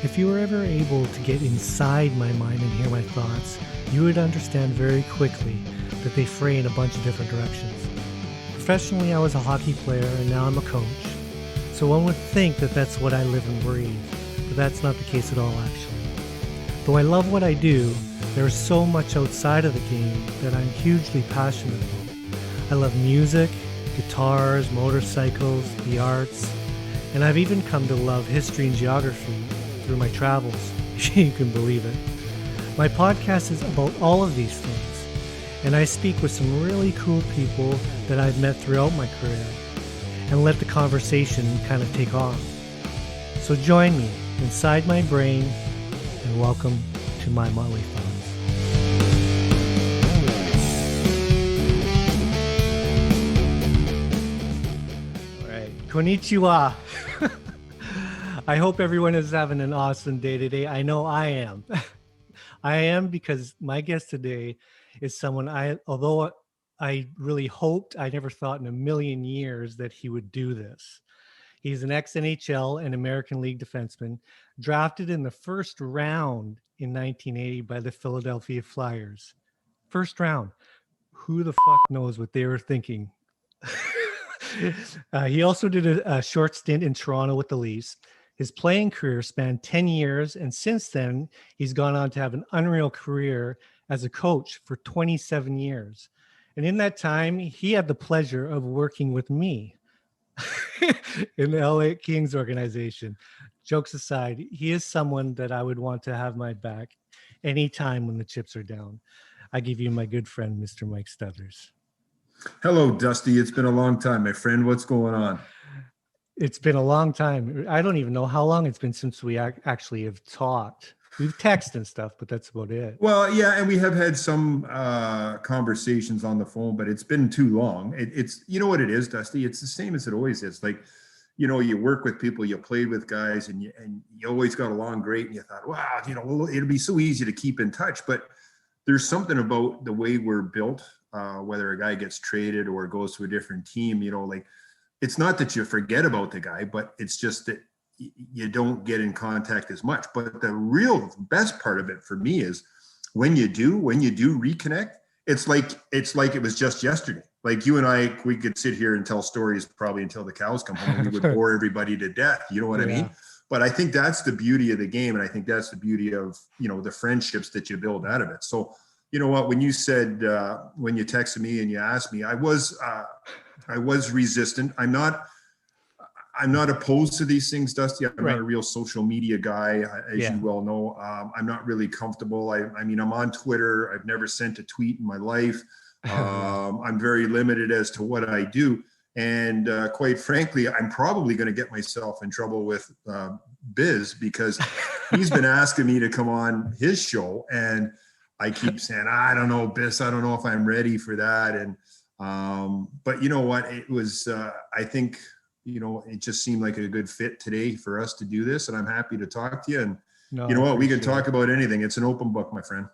If you were ever able to get inside my mind and hear my thoughts, you would understand very quickly that they fray in a bunch of different directions. Professionally, I was a hockey player and now I'm a coach. So one would think that that's what I live and breathe, but that's not the case at all actually. Though I love what I do, there is so much outside of the game that I'm hugely passionate about. I love music, guitars, motorcycles, the arts, and I've even come to love history and geography through my travels, if you can believe it. My podcast is about all of these things, and I speak with some really cool people that I've met throughout my career, and let the conversation kind of take off. So join me inside my brain, and welcome to my Motley thoughts. All right, konnichiwa. I hope everyone is having an awesome day today. I know I am. I am because my guest today is someone although I really hoped, I never thought in a million years that he would do this. He's an ex-NHL and American League defenseman, drafted in the first round in 1980 by the Philadelphia Flyers. First round. Who the fuck knows what they were thinking? He also did a short stint in Toronto with the Leafs. His playing career spanned 10 years, and since then, he's gone on to have an unreal career as a coach for 27 years. And in that time, he had the pleasure of working with me in the LA Kings organization. Jokes aside, he is someone that I would want to have my back anytime when the chips are down. I give you my good friend, Mr. Mike Stothers. Hello, Dusty. It's been a long time, my friend. What's going on? It's been a long time. I don't even know how long it's been since we actually have talked. We've texted and stuff, but that's about it. Well, yeah, and we have had some conversations on the phone, but it's been too long. It's you know what it is, Dusty? It's the same as it always is. Like, you work with people, you played with guys, and you always got along great, and you thought, wow, it'll be so easy to keep in touch. But there's something about the way we're built, whether a guy gets traded or goes to a different team, like, it's not that you forget about the guy, but it's just that you don't get in contact as much. But the real best part of it for me is when you do reconnect, it's like it was just yesterday. Like you and I, we could sit here and tell stories probably until the cows come home, and we would bore everybody to death. You know what I mean? But I think that's the beauty of the game, and I think that's the beauty of the friendships that you build out of it. So you know what? When you said when you texted me and you asked me, I was resistant. I'm not opposed to these things, Dusty. I'm not a real social media guy, as you well know. I'm not really comfortable. I mean, I'm on Twitter. I've never sent a tweet in my life. I'm very limited as to what I do. And quite frankly, I'm probably going to get myself in trouble with Biz, because he's been asking me to come on his show. And I keep saying, I don't know, Biz, I don't know if I'm ready for that. And but you know what? It was, I think, it just seemed like a good fit today for us to do this. And I'm happy to talk to you. And you know what? We can talk about anything. It's an open book, my friend.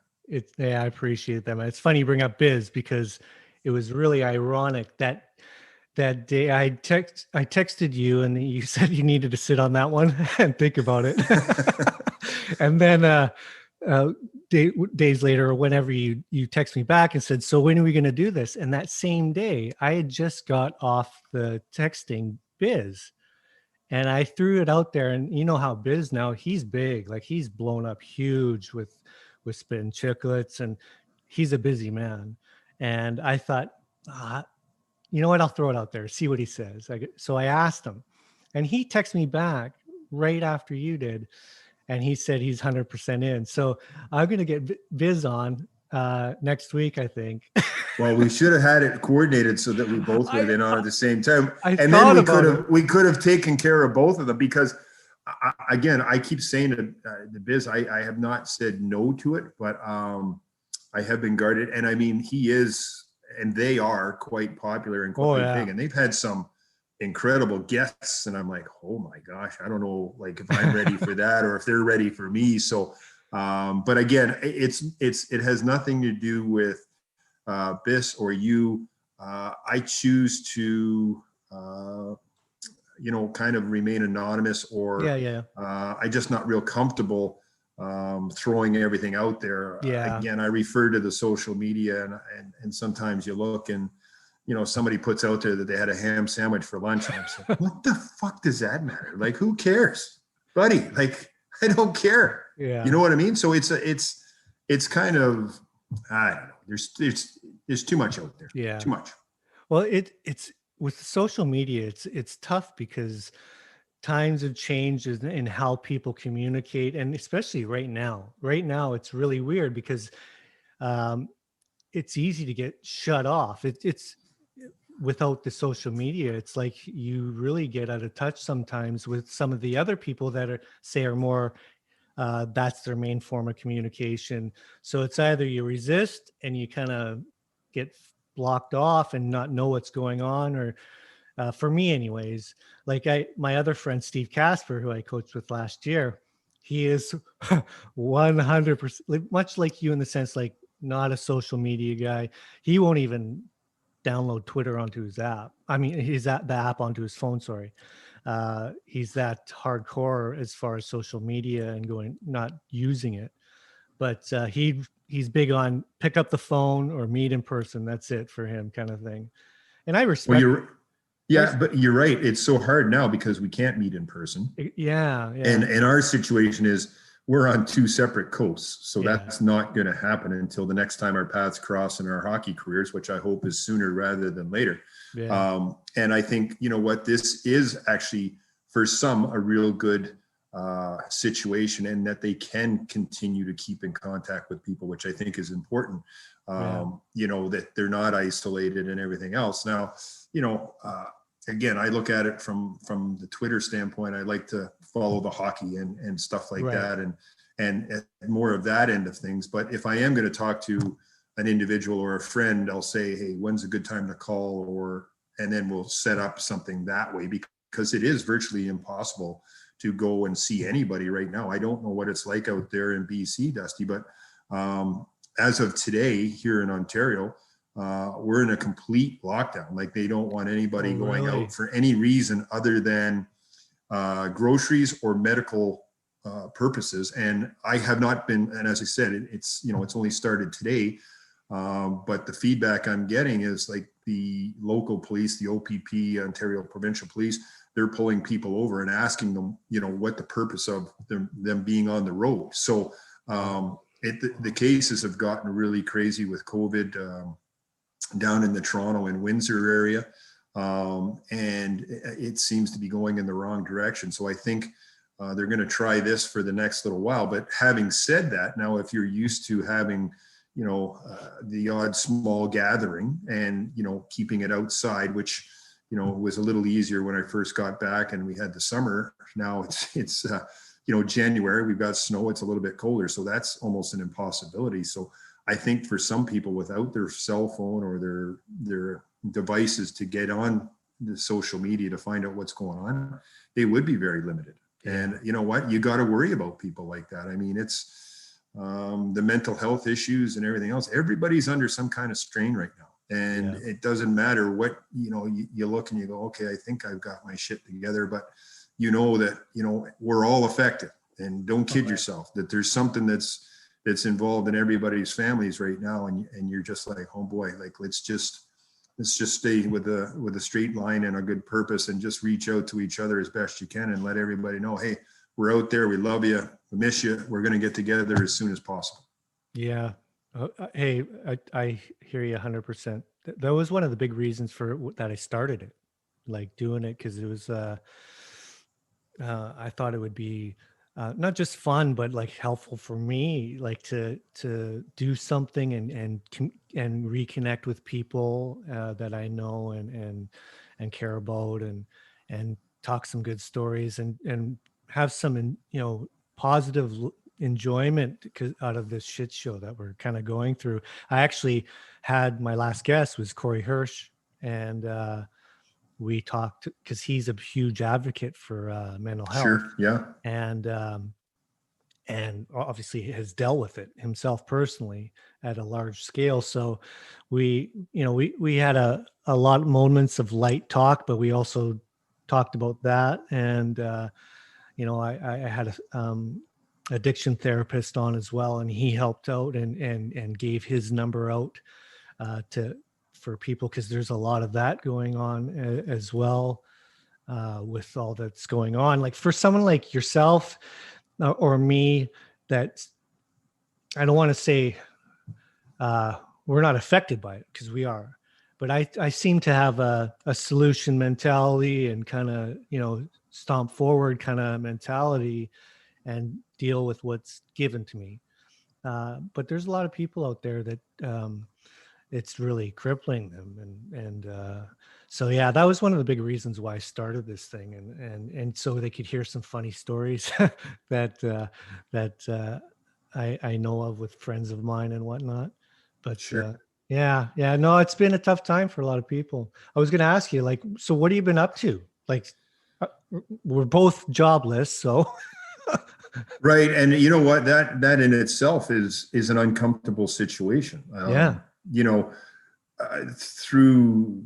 I appreciate that, man. It's funny you bring up Biz, because it was really ironic that day I texted you and you said you needed to sit on that one and think about it. And then, days later, or whenever you text me back and said, so when are we going to do this? And that same day I had just got off the texting Biz, and I threw it out there. And you know how Biz now, he's big, like he's blown up huge with Spittin' Chicklets, and he's a busy man. And I thought, you know what, I'll throw it out there, see what he says. So I asked him, and he texted me back right after you did. And he said he's 100% in. So I'm going to get Biz on next week, I think. Well, we should have had it coordinated so that we both would have been on at the same time. And then we could have taken care of both of them, because again, I keep saying to the Biz, I have not said no to it, but I have been guarded. And I mean, he is, and they are quite popular and quite big. And they've had some incredible guests, and I'm like, oh my gosh, I don't know, like if I'm ready for that or if they're ready for me. So but again, it has nothing to do with Bis or you. I choose to kind of remain anonymous, or Yeah. I just not real comfortable throwing everything out there. Yeah. Again, I refer to the social media, and sometimes you look and, somebody puts out there that they had a ham sandwich for lunch, and I'm like, what the fuck does that matter? Like, who cares, buddy? Like, I don't care. Yeah. You know what I mean? So it's kind of, I don't know. There's too much out there. Yeah. Too much. Well, it's with social media, it's tough because times have changed in how people communicate, and especially right now. Right now, it's really weird because um, it's easy to get shut off. It's without the social media, it's like you really get out of touch sometimes with some of the other people that are more that's their main form of communication. So it's either you resist and you kind of get blocked off and not know what's going on, or for me anyways, like my other friend Steve Casper, who I coached with last year, he is 100% much like you in the sense, like, not a social media guy. He won't even download Twitter onto his app. I mean, the app onto his phone. Sorry. He's that hardcore as far as social media and not using it. But he's big on pick up the phone or meet in person. That's it for him, kind of thing. And I respect. Yeah, but you're right. It's so hard now because we can't meet in person. Yeah. And our situation is we're on two separate coasts. So that's not going to happen until the next time our paths cross in our hockey careers, which I hope is sooner rather than later. Yeah. And I think, this is actually for some a real good situation, and that they can continue to keep in contact with people, which I think is important. That they're not isolated and everything else. Now, again, I look at it from the Twitter standpoint. I like to follow the hockey and stuff like that, and more of that end of things. But if I am going to talk to an individual or a friend, I'll say, hey, when's a good time to call, and then we'll set up something that way, because it is virtually impossible to go and see anybody right now. I don't know what it's like out there in BC, Dusty, but as of today here in Ontario, we're in a complete lockdown. Like, they don't want anybody going out for any reason other than groceries or medical purposes. And I have not been, and as I said, it's only started today. But the feedback I'm getting is like the local police, the OPP, Ontario Provincial Police, they're pulling people over and asking them, what the purpose of them being on the road. So the cases have gotten really crazy with COVID down in the Toronto and Windsor area. And it seems to be going in the wrong direction. So I think they're going to try this for the next little while. But having said that, now if you're used to having, the odd small gathering and, keeping it outside, which, was a little easier when I first got back and we had the summer. Now it's January, we've got snow, it's a little bit colder. So that's almost an impossibility. So I think for some people without their cell phone or their devices to get on the social media to find out what's going on, they would be very limited. And you know what? You got to worry about people like that. I mean, it's the mental health issues and everything else. Everybody's under some kind of strain right now. And it doesn't matter what, you look and you go, okay, I think I've got my shit together, but that, we're all affected. And don't kid yourself that there's something that's involved in everybody's families right now. And you're just like, oh boy, like, let's just stay with a straight line and a good purpose and just reach out to each other as best you can and let everybody know, hey, we're out there. We love you. We miss you. We're going to get together as soon as possible. Yeah. Hey, I hear you 100%. That was one of the big reasons that I started it, like doing it. Cause it was, I thought it would be not just fun, but like helpful for me, like to do something and reconnect with people that I know and care about, and talk some good stories and have some positive enjoyment out of this shit show that we're kind of going through. I actually had my last guest was Corey Hirsch, and we talked because he's a huge advocate for mental health. Sure. Yeah. And obviously has dealt with it himself personally at a large scale. So we had a lot of moments of light talk, but we also talked about that. And, I had a addiction therapist on as well, and he helped out and gave his number out for people, because there's a lot of that going on as well, with all that's going on. Like for someone like yourself or me, that I don't want to say we're not affected by it, because we are, but I seem to have a solution mentality and kind of, stomp forward kind of mentality and deal with what's given to me. But there's a lot of people out there that it's really crippling them. And so, yeah, that was one of the big reasons why I started this thing. And so they could hear some funny stories that I know of with friends of mine and whatnot. But Sure. yeah, no, it's been a tough time for a lot of people. I was going to ask you, like, so what have you been up to? Like, we're both jobless, so. Right. And you know what, that in itself is an uncomfortable situation. Yeah. Through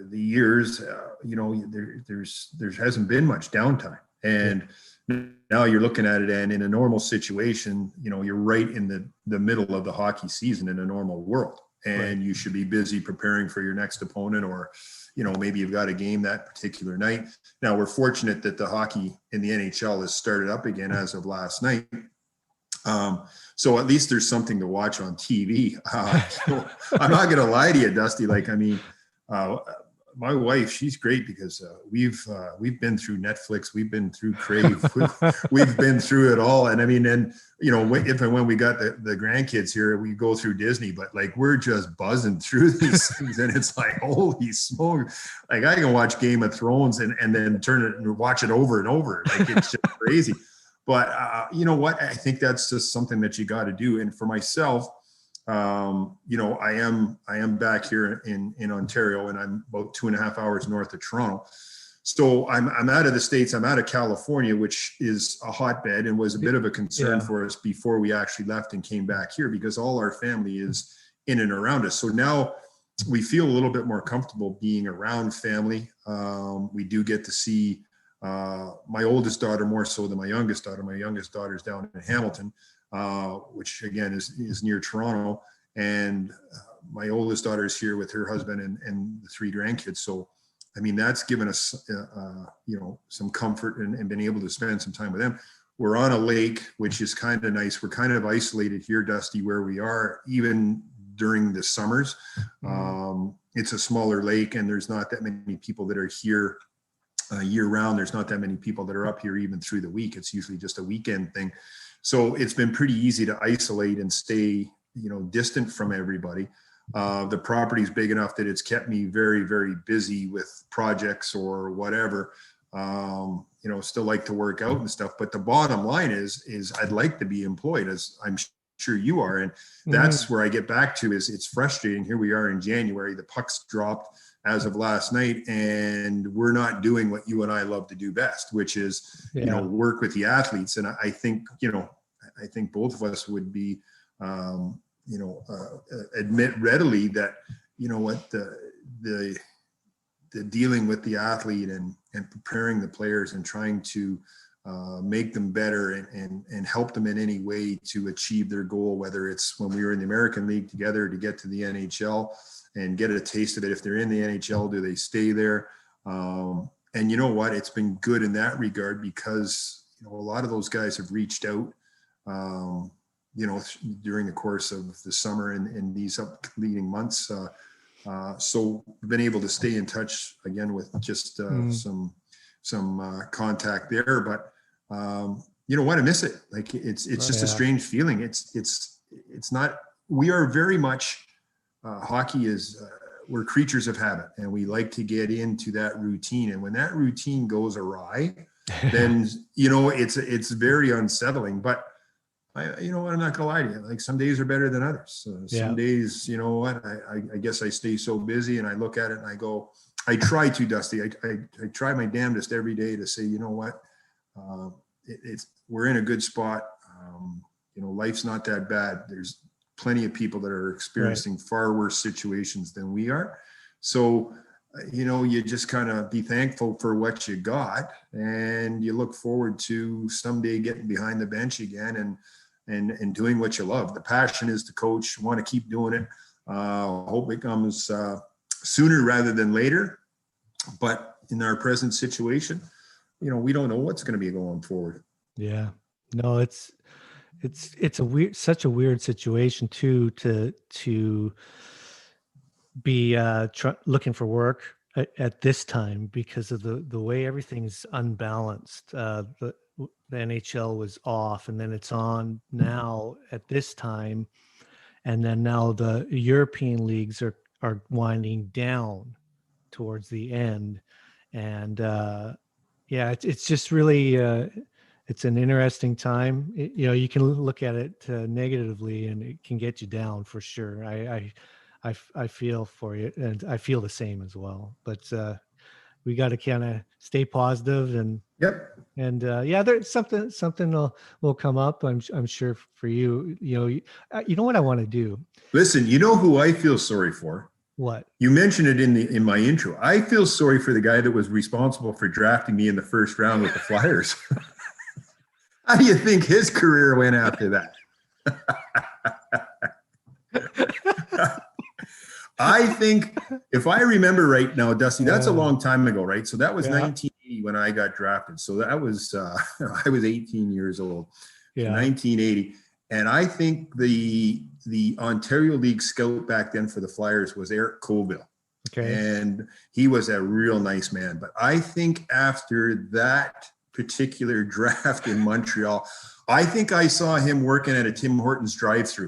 the years, there hasn't been much downtime, and now you're looking at it, and in a normal situation, you're right in the middle of the hockey season in a normal world, and you should be busy preparing for your next opponent, or maybe you've got a game that particular night. Now we're fortunate that the hockey in the NHL has started up again as of last night. So at least there's something to watch on TV. I'm not going to lie to you, Dusty. My wife, she's great, because we've been through Netflix, we've been through Crave, we've been through it all. And I mean, and if and when we got the grandkids here, we go through Disney, but like we're just buzzing through these things, and it's like, holy smoke! Like I can watch Game of Thrones and then turn it and watch it over and over. Like it's just crazy. But you know what? I think that's just something that you got to do. And for myself, I am back here in Ontario, and I'm about 2.5 hours north of Toronto. So I'm out of the States. I'm out of California, which is a hotbed and was a bit of a concern for us before we actually left and came back here, because all our family is in and around us. So now we feel a little bit more comfortable being around family. We do get to see my oldest daughter more so than my youngest daughter. My youngest daughter's down in Hamilton, which again is near Toronto, and my oldest daughter is here with her husband and the 3 grandkids. So, I mean, that's given us, some comfort and been able to spend some time with them. We're on a lake, which is kind of nice. We're kind of isolated here, Dusty, where we are, even during the summers. It's a smaller lake, and there's not that many people that are here year round. There's not that many people that are up here even through the week. It's usually just a weekend thing. So it's been pretty easy to isolate and stay, distant from everybody. The property's big enough that it's kept me very, very busy with projects or whatever. Still like to work out and stuff, but the bottom line is I'd like to be employed, as I'm sure you are. And that's where I get back to is it's frustrating. Here we are in January, the puck's dropped as of last night, and we're not doing what you and I love to do best, which is, work with the athletes. And I think, I think both of us would be, admit readily that, the dealing with the athlete and preparing the players and trying to make them better and help them in any way to achieve their goal, whether it's when we were in the American League together to get to the NHL and get a taste of it. If they're in the NHL, do they stay there? And you know what? It's been good in that regard, because, a lot of those guys have reached out, during the course of the summer and these leading months. So we've been able to stay in touch again with just some contact there. But you know what? I miss it. Like it's just a strange feeling. It's not. We are very much hockey is. We're creatures of habit, and we like to get into that routine. And when that routine goes awry, then it's very unsettling. But I'm not gonna lie to you. Like some days are better than others. Some days, I guess I stay so busy, and I look at it and I go. I try to, Dusty. I try my damnedest every day to say, we're in a good spot. Life's not that bad. There's plenty of people that are experiencing far worse situations than we are. So, you just kind of be thankful for what you got, and you look forward to someday getting behind the bench again and doing what you love. The passion is to coach. Want to keep doing it. Hope it comes sooner rather than later. But in our present situation, we don't know what's going to be going forward. Yeah, no, it's such a weird situation too, to be looking for work at this time, because of the way everything's unbalanced. The NHL was off, and then it's on now at this time, and then now the European leagues are winding down towards the end, and yeah, it's just really it's an interesting time. You can look at it negatively, and it can get you down for sure. I feel for you, and I feel the same as well. But we got to kind of stay positive, and yeah, there's something will come up. I'm sure for you. You know what I want to do. Listen, you know who I feel sorry for? What? You mentioned it in my intro. I feel sorry for the guy that was responsible for drafting me in the first round with the Flyers. How do you think his career went after that? I think, if I remember right now, Dusty, that's a long time ago, right? So that was 1980 when I got drafted. So that was, I was 18 years old, 1980. And I think the Ontario League scout back then for the Flyers was Eric Colville. Okay. And he was a real nice man. But I think after that particular draft in Montreal, I think I saw him working at a Tim Hortons drive-thru.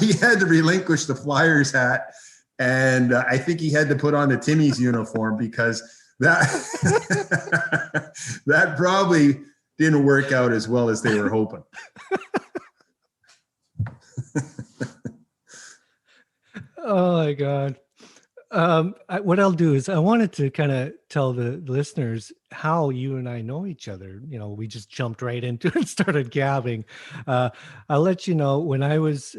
He had to relinquish the Flyers hat, and I think he had to put on the Timmy's uniform, because that that probably didn't work out as well as they were hoping. Oh my God. What I'll do is I wanted to kind of tell the listeners how you and I know each other. We just jumped right into it and started gabbing. I'll let you know, when I was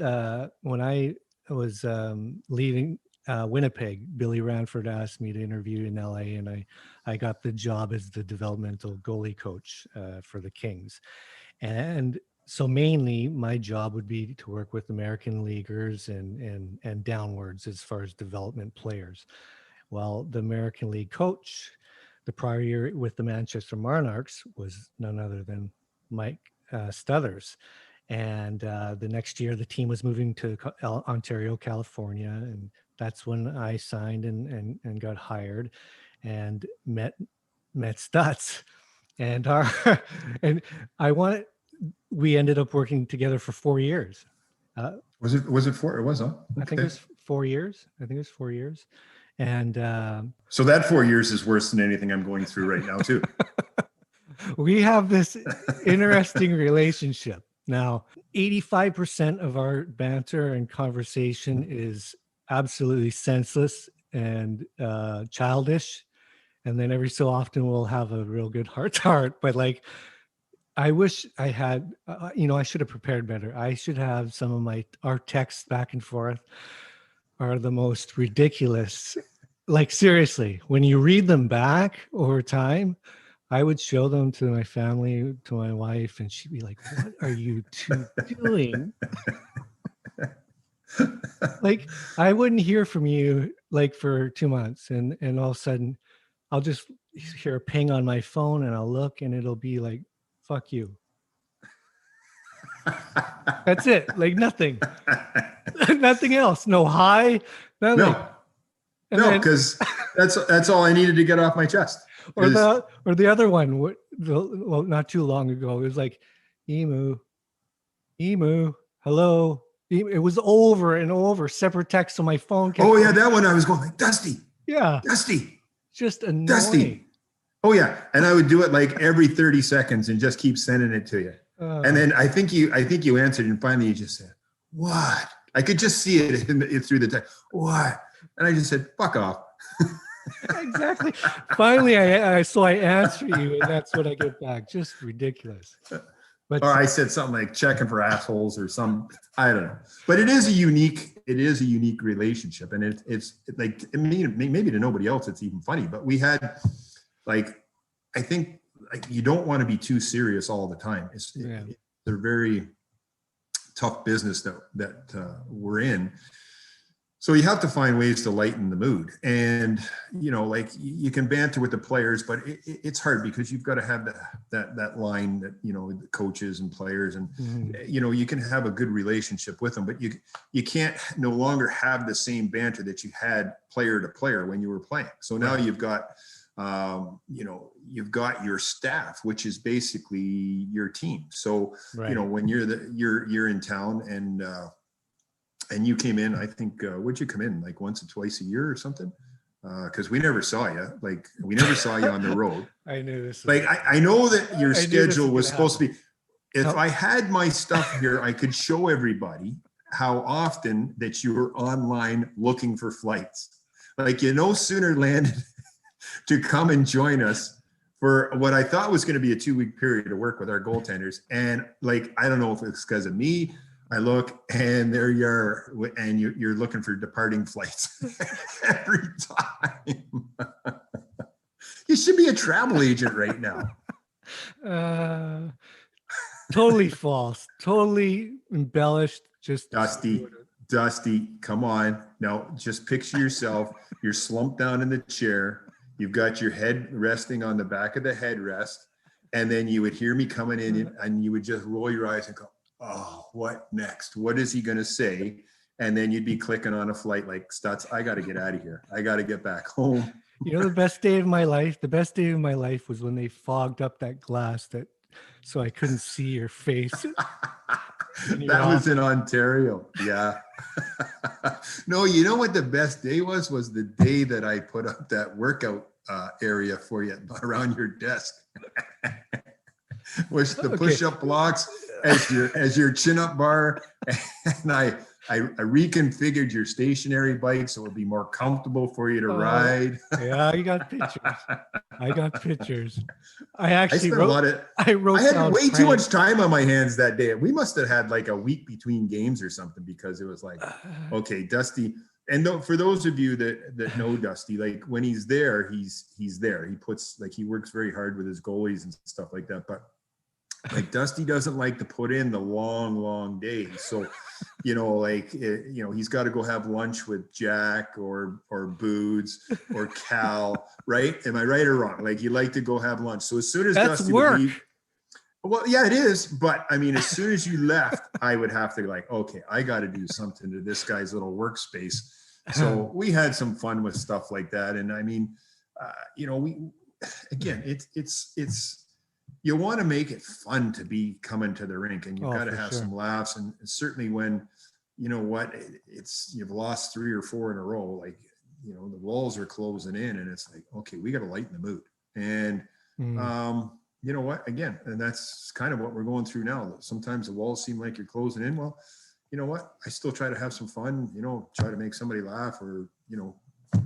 leaving Winnipeg, Billy Ranford asked me to interview in LA, and I got the job as the developmental goalie coach for the Kings. And so mainly my job would be to work with American leaguers and downwards as far as development players. Well, the American League coach the prior year with the Manchester Monarchs was none other than Mike Stothers. And the next year the team was moving to Ontario, California. And that's when I signed and got hired and met Stutz. And we ended up working together for 4 years. Was it 4? It was, huh? Okay. I think it was 4 years. And so that 4 years is worse than anything I'm going through right now too. We have this interesting relationship. Now, 85% of our banter and conversation is absolutely senseless and childish. And then every so often we'll have a real good heart-to-heart. But I wish I had, I should have prepared better. I should have some of our texts back and forth are the most ridiculous. Seriously, when you read them back over time, I would show them to my family, to my wife, and she'd be like, "What are you two doing?" I wouldn't hear from you for 2 months, and all of a sudden I'll just hear a ping on my phone, and I'll look, and it'll be like, "Fuck you." That's it. Nothing. Nothing else. No hi. Nothing. No, because that's all I needed to get off my chest. Or the other one. Well, not too long ago, it was like, Imoo, hello. It was over and over, separate texts on my phone. Oh yeah, that one I was going like, Dusty. Yeah. Dusty. Just annoying. Dusty. Oh yeah, and I would do it every 30 seconds and just keep sending it to you. And then I think you answered, and finally you just said, "What?" I could just see it through the text. "What?" And I just said, "Fuck off." Exactly. Finally, I answer you, and that's what I get back. Just ridiculous. But Or I said something like checking for assholes or some, I don't know. But it is a unique relationship. And it's like, I mean, maybe to nobody else, it's even funny, but we had like, I think like you don't want to be too serious all the time. They're very tough business that we're in. So you have to find ways to lighten the mood. And, you know, like you can banter with the players, but it's hard because you've got to have that line that, you know, the coaches and players and, you know, you can have a good relationship with them, but you can't no longer have the same banter that you had player to player when you were playing. So now you've got, you know, you've got your staff, which is basically your team. So, you know, when you're in town and you came in, I think, would you come in like once or twice a year or something? Because we never saw you. Like we never saw you on the road. I knew this. Like I know that your schedule was supposed to be. If I had my stuff here, I could show everybody how often that you were online looking for flights. Like you no sooner landed to come and join us for what I thought was going to be a 2-week period to work with our goaltenders. And like, I don't know if it's because of me, I look and there you are, and you're looking for departing flights every time. You should be a travel agent right now. Totally false. Totally embellished. Just Dusty, come on. Now just picture yourself. You're slumped down in the chair. You've got your head resting on the back of the headrest. And then you would hear me coming in and you would just roll your eyes and go, oh, what next? What is he going to say? And then you'd be clicking on a flight like, Stutz, I got to get out of here. I got to get back home. You know, the best day of my life was when they fogged up that glass so I couldn't see your face. That was in Ontario. Yeah. No, you know what the best day was the day that I put up that workout area for you around your desk. Was the push-up blocks as your chin-up bar, and I reconfigured your stationary bike so it would be more comfortable for you to ride. Yeah, you got pictures. I got pictures. I had way too much time on my hands that day. We must have had like a week between games or something because it was like, okay, Dusty. And for those of you that know Dusty, like when he's there, he's there. He works very hard with his goalies and stuff like that. But like Dusty doesn't like to put in the long days. So, you know, like, you know, he's got to go have lunch with Jack or Boods or Cal, right? Am I right or wrong? Like you like to go have lunch. So as soon as Dusty would leave, well, yeah, it is. But I mean, as soon as you left, I would have to like, okay, I got to do something to this guy's little workspace. So we had some fun with stuff like that. And I mean, you know, it's you want to make it fun to be coming to the rink, and you've got to have some laughs. And certainly when, you know what, you've lost 3 or 4 in a row, like, you know, the walls are closing in and it's like, okay, we got to lighten the mood. And, you know what, again, and that's kind of what we're going through now. Sometimes the walls seem like you're closing in. Well, you know what, I still try to have some fun, you know, try to make somebody laugh or, you know,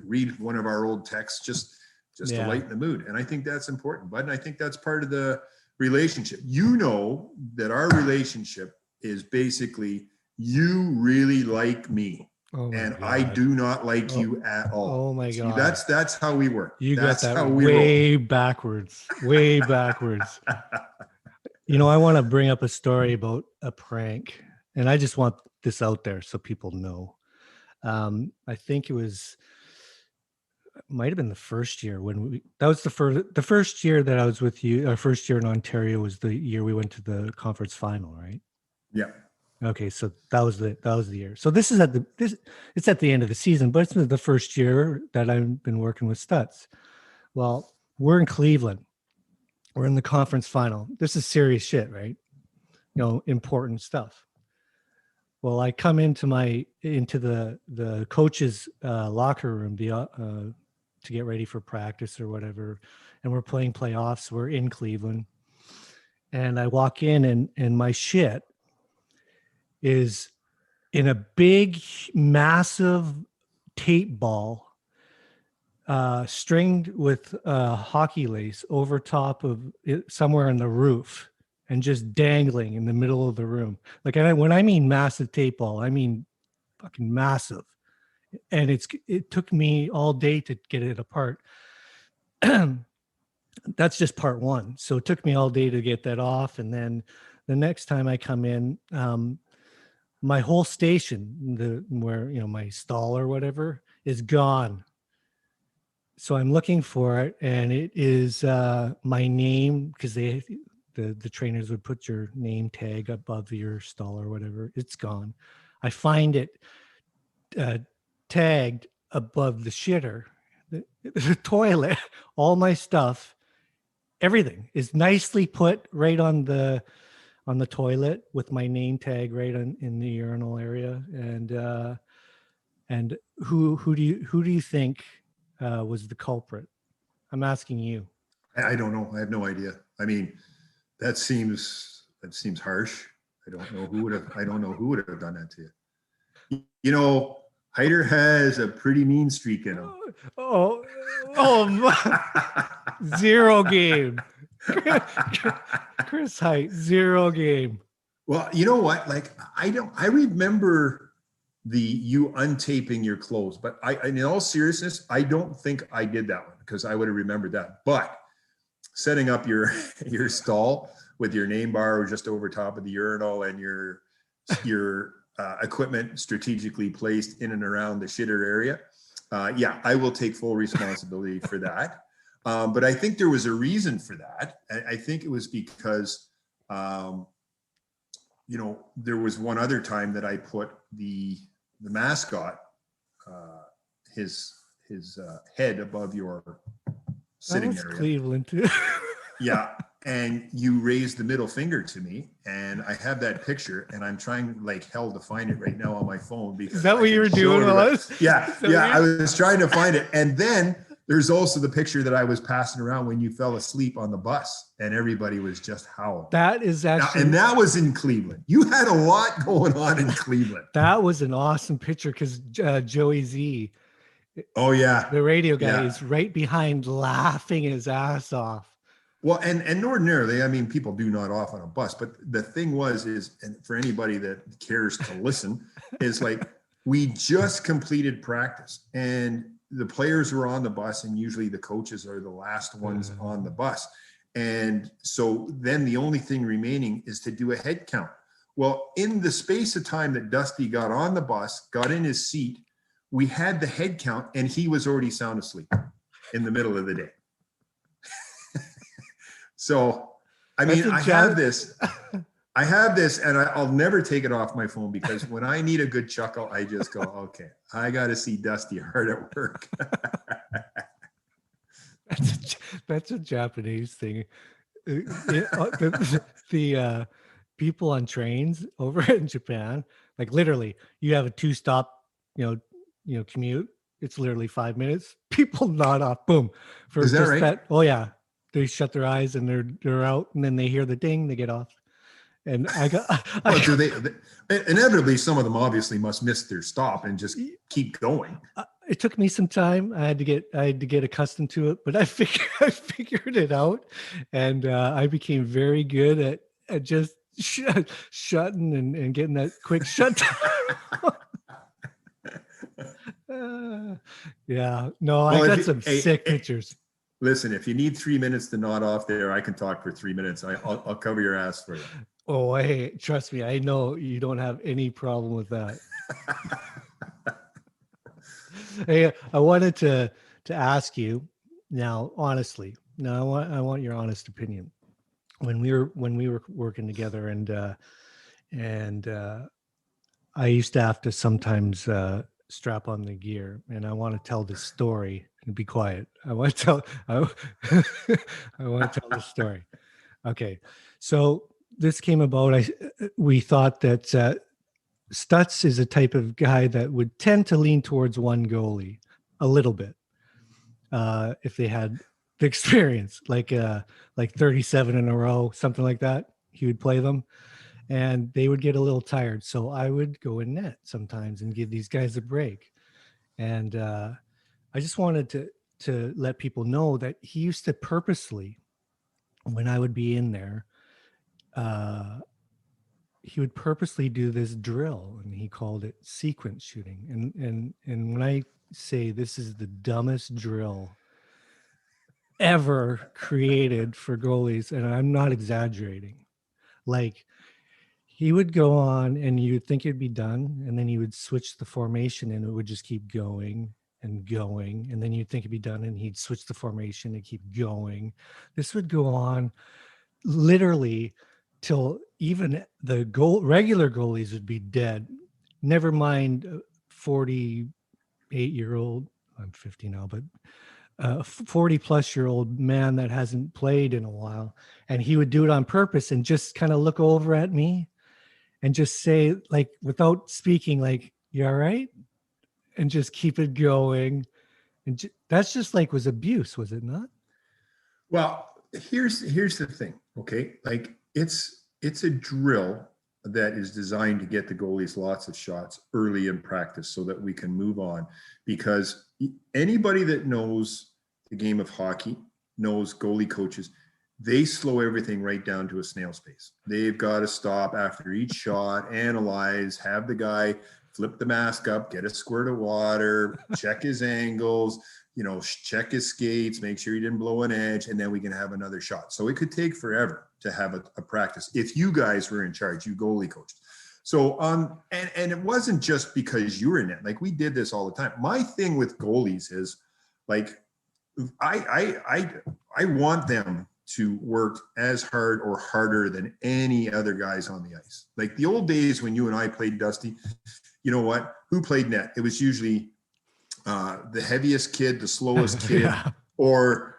read one of our old texts just to lighten the mood. And I think that's important, Bud. And I think that's part of the relationship. You know that our relationship is basically you really like me. And God. I do not like you at all. Oh my God. See, that's how we work. That's got that way backwards. Way backwards. You know, I want to bring up a story about a prank. And I just want this out there so people know. I think might have been the first year that was the first year that I was with you. Our first year in Ontario was the year we went to the conference final, right? Yeah. Okay, so that was the year. So this is it's at the end of the season, but it's the first year that I've been working with Stutz. Well, we're in Cleveland. We're in the conference final. This is serious shit, right? You know, important stuff. Well, I come into the coach's locker room to get ready for practice or whatever, and we're playing playoffs. We're in Cleveland, and I walk in, and my shit is in a big, massive tape ball, stringed with hockey lace over top of it, somewhere on the roof, and just dangling in the middle of the room. Like, when I mean massive tape ball, I mean fucking massive. And it took me all day to get it apart. That's just part one. So it took me all day to get that off. And then the next time I come in, my whole station, where, my stall or whatever, is gone. So I'm looking for it, and it is my name, because the trainers would put your name tag above your stall or whatever. It's gone. I find it tagged above the shitter, the toilet. All my stuff, everything is nicely put right on the toilet with my name tag right in the urinal area. And who do you think was the culprit? I'm asking you. I don't know. I have no idea. I mean, that seems harsh. I don't know who would have done that to you. You know, Heider has a pretty mean streak in him. Oh, zero game. Chris Height, zero game. Well, you know what? Like, I remember you untaping your clothes, but in all seriousness, I don't think I did that one, because I would have remembered that. But setting up your stall with your name bar just over top of the urinal and your equipment strategically placed in and around the shitter area. Yeah, I will take full responsibility for that. But I think there was a reason for that. I think it was because, there was one other time that I put the mascot, his head above your sitting area. Cleveland too. Yeah. And you raised the middle finger to me, and I have that picture, and I'm trying like hell to find it right now on my phone. Because is that what you were doing? Yeah. I was trying to find it. And then there's also the picture that I was passing around when you fell asleep on the bus, and everybody was just howling. That is actually, and that was in Cleveland. You had a lot going on in Cleveland. That was an awesome picture, because Joey Z, oh yeah, the radio guy, is right behind, laughing his ass off. Well, and ordinarily, I mean, people do nod off on a bus, but the thing is, and for anybody that cares to listen, is like, we just completed practice, and the players were on the bus, and usually the coaches are the last ones on the bus. And so then the only thing remaining is to do a head count. Well, in the space of time that Dusty got on the bus, got in his seat, we had the head count, and he was already sound asleep in the middle of the day. So, I mean, I have this, and I'll never take it off my phone, because when I need a good chuckle, I just go, okay, I got to see Dusty hard at work. That's a Japanese thing. The people on trains over in Japan, like, literally, you have a 2-stop, commute. It's literally 5 minutes. People nod off, boom. Is that right? Oh yeah. They shut their eyes and they're out, and then they hear the ding, they get off. And inevitably, some of them obviously must miss their stop and just keep going. It took me some time. I had to get accustomed to it, but I figured it out, and I became very good at just shutting and getting that quick shutdown. Yeah, no, I got some sick pictures. Listen, if you need 3 minutes to nod off there, I can talk for 3 minutes. I'll cover your ass for you. Oh, hey, trust me, I know you don't have any problem with that. Hey, I wanted to ask you now, honestly. Now, I want your honest opinion. When we were working together, and I used to have to sometimes strap on the gear, and I want to tell this story. And be quiet. I want to tell the story. Okay, so this came about. We thought that Stutz is a type of guy that would tend to lean towards one goalie a little bit, if they had the experience, like 37 in a row, something like that. He would play them, and they would get a little tired. So I would go in net sometimes and give these guys a break, and I just wanted to let people know that he used to purposely, when I would be in there, he would purposely do this drill, and he called it sequence shooting. And when I say this is the dumbest drill ever created for goalies, and I'm not exaggerating, like he would go on and you'd think it'd be done, and then he would switch the formation and it would just keep going and going, and then you'd think it'd be done and he'd switch the formation and keep going. This would go on literally till even the regular goalies would be dead, never mind 48-year-old, I'm 50 now, but 40 plus year old man that hasn't played in a while. And he would do it on purpose and just kind of look over at me and just say, like, without speaking, like, you all right? And just keep it going. And that's just like was abuse, was it not? Well, here's the thing, okay? Like it's a drill that is designed to get the goalies lots of shots early in practice so that we can move on. Because anybody that knows the game of hockey knows goalie coaches, they slow everything right down to a snail's pace. They've got to stop after each shot, analyze, have the guy flip the mask up, get a squirt of water, check his angles, check his skates, make sure he didn't blow an edge, and then we can have another shot. So it could take forever to have a practice if you guys were in charge, you goalie coaches. So and it wasn't just because you were in it. Like we did this all the time. My thing with goalies is like I want them to work as hard or harder than any other guys on the ice. Like the old days when you and I played, Dusty, you know what? Who played net? It was usually the heaviest kid, the slowest kid, yeah, or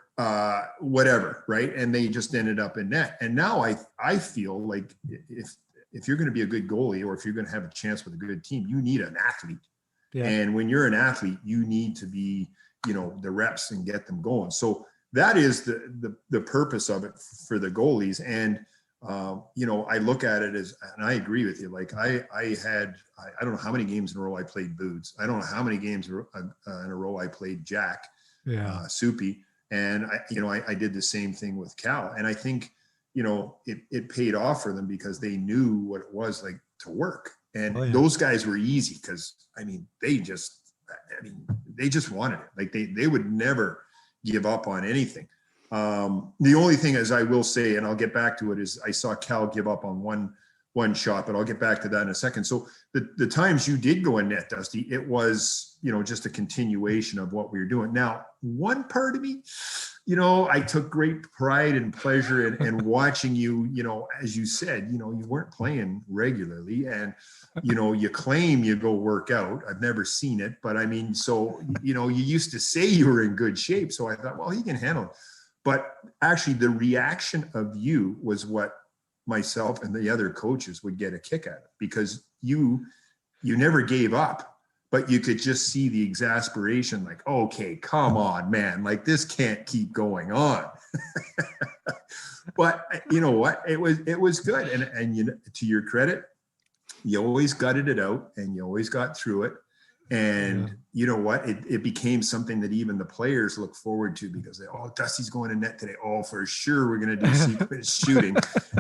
whatever, right? And they just ended up in net. And now I feel like if you're going to be a good goalie or if you're going to have a chance with a good team, you need an athlete. Yeah. And when you're an athlete, you need to be, the reps and get them going. So that is the purpose of it for the goalies. And, I look at it as, and I agree with you. Like I don't know how many games in a row I played Boots. I don't know how many games in a row I played Jack, Soupy. And I did the same thing with Cal. And I think, it paid off for them because they knew what it was like to work. And those guys were easy because, they just wanted it. Like they would never give up on anything. The only thing is I will say, and I'll get back to it, is I saw Cal give up on one shot, but I'll get back to that in a second. So the times you did go in net, Dusty, it was, just a continuation of what we were doing. Now, one part of me, I took great pride and pleasure in watching you, as you said, you weren't playing regularly and, you claim you go work out. I've never seen it, but so, you used to say you were in good shape. So I thought, well, he can handle it. But actually the reaction of you was what myself and the other coaches would get a kick at it, because you never gave up, but you could just see the exasperation, like, okay, come on, man, like this can't keep going on. But you know what? It was good. And to your credit, you always gutted it out and you always got through it. And you know what? It became something that even the players look forward to because Dusty's going to net today. Oh, for sure we're going to do sequence shooting.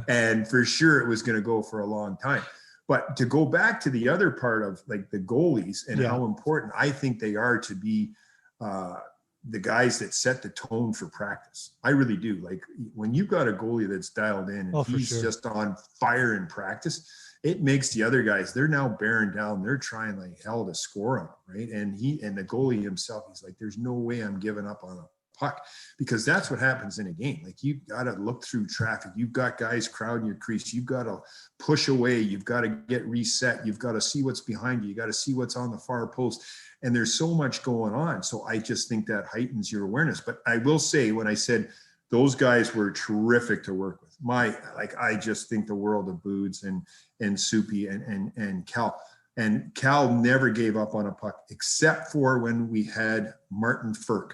And for sure it was going to go for a long time. But to go back to the other part of like the goalies and how important I think they are to be the guys that set the tone for practice. I really do. Like when you've got a goalie that's dialed in and he's just on fire in practice, it makes the other guys, they're now bearing down. They're trying like hell to score on him, right? And the goalie himself, he's like, there's no way I'm giving up on a puck, because that's what happens in a game. Like you've got to look through traffic. You've got guys crowding your crease. You've got to push away. You've got to get reset. You've got to see what's behind you. You got to see what's on the far post. And there's so much going on. So I just think that heightens your awareness. But I will say, when I said those guys were terrific to work with, I just think the world of Boots and Soupy and Cal. And Cal never gave up on a puck, except for when we had Martin Ferk.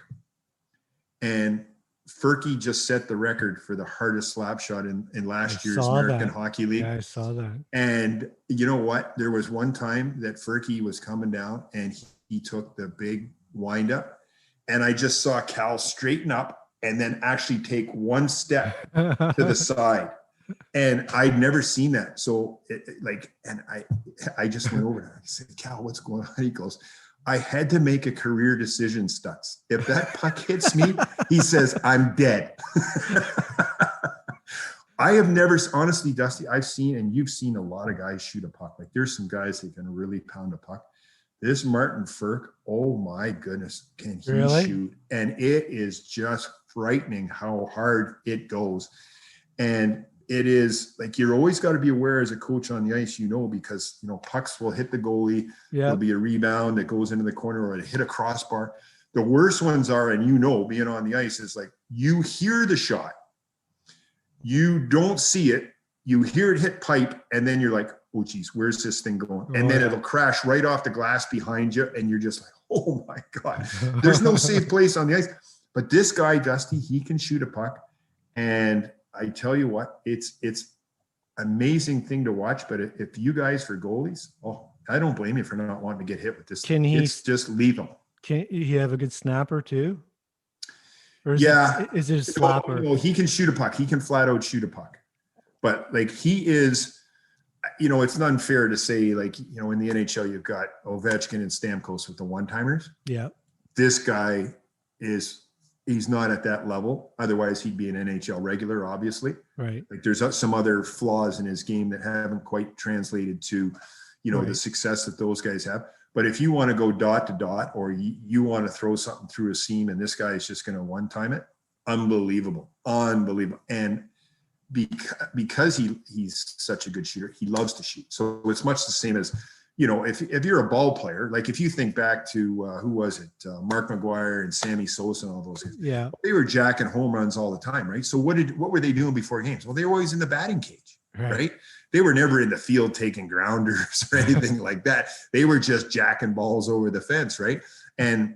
And Ferky just set the record for the hardest slap shot in last year's American Hockey League. Yeah, I saw that. And you know what? There was one time that Ferky was coming down and he took the big windup, and I just saw Cal straighten up and then actually take one step to the side. And I'd never seen that. So and I just went over there. I said, Cal, what's going on? He goes, I had to make a career decision, Stutz. If that puck hits me, he says, I'm dead. I have never, honestly, Dusty, I've seen, and you've seen a lot of guys shoot a puck. Like there's some guys that can really pound a puck. This Martin Frk, oh my goodness, can he shoot? And it is just frightening how hard it goes. And it is like, you're always got to be aware as a coach on the ice, because, pucks will hit the goalie. Yeah. There'll be a rebound that goes into the corner or it hit a crossbar. The worst ones are, and being on the ice is like, you hear the shot. You don't see it. You hear it hit pipe, and then you're like, oh, geez, where's this thing going? And then it'll crash right off the glass behind you, and you're just like, oh, my God. There's no safe place on the ice. But this guy, Dusty, he can shoot a puck. And I tell you what, it's amazing thing to watch. But if you guys for goalies, I don't blame you for not wanting to get hit with this. It's just lethal. Can he have a good snapper too? Or is it a slapper? No, he can shoot a puck. He can flat out shoot a puck. But like he is, it's unfair to say like, in the NHL, you've got Ovechkin and Stamkos with the one-timers. Yeah. This guy he's not at that level. Otherwise he'd be an NHL regular, obviously. Right. Like there's some other flaws in his game that haven't quite translated to, the success that those guys have. But if you want to go dot to dot, or you want to throw something through a seam and this guy is just going to one-time it, unbelievable. And because he's such a good shooter, he loves to shoot. So it's much the same as, if you're a ball player, like if you think back to, who was it? Mark McGuire and Sammy Sosa and all those guys. Yeah. They were jacking home runs all the time, right? So what were they doing before games? Well, they were always in the batting cage, right? They were never in the field taking grounders or anything like that. They were just jacking balls over the fence, right? And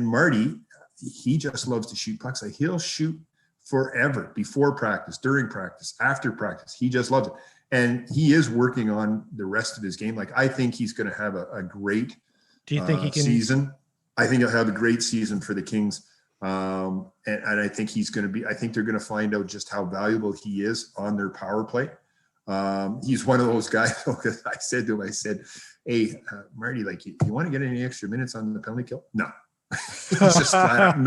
Marty, he just loves to shoot pucks. Like he'll shoot forever, before practice, during practice, after practice. He just loves it. And he is working on the rest of his game. Like I think he's going to have a great Do you think he can season. I think he'll have a great season for the Kings. And I think I think they're going to find out just how valuable he is on their power play. He's one of those guys, because I said to him, hey, Marty, like, you want to get any extra minutes on the penalty kill? No. He's just flat out,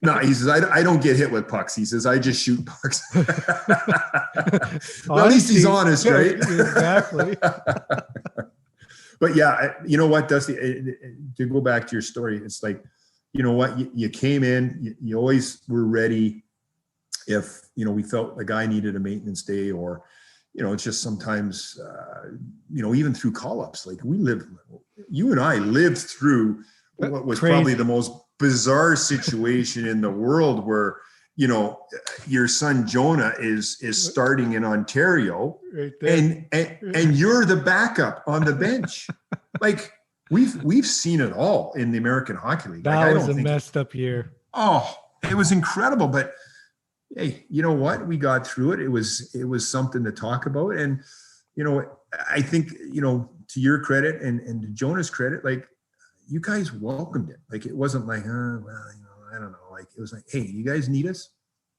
no. He says, I don't get hit with pucks. He says, I just shoot pucks. Well, at least he's honest, right? Exactly. But yeah, you know what, Dusty, to go back to your story, it's like, you know what, you came in, you always were ready if, we felt a guy needed a maintenance day, or, it's just sometimes, even through call-ups, like you and I lived through what was crazy. Probably the most bizarre situation in the world, where, your son Jonah is starting in Ontario, right there. and you're the backup on the bench. Like we've seen it all in the American Hockey League. That was a messed up year. Oh, it was incredible. But hey, you know what? We got through it. It was something to talk about. And, I think, to your credit and to Jonah's credit, like, you guys welcomed it. Like, it wasn't like, I don't know. Like, it was like, hey, you guys need us?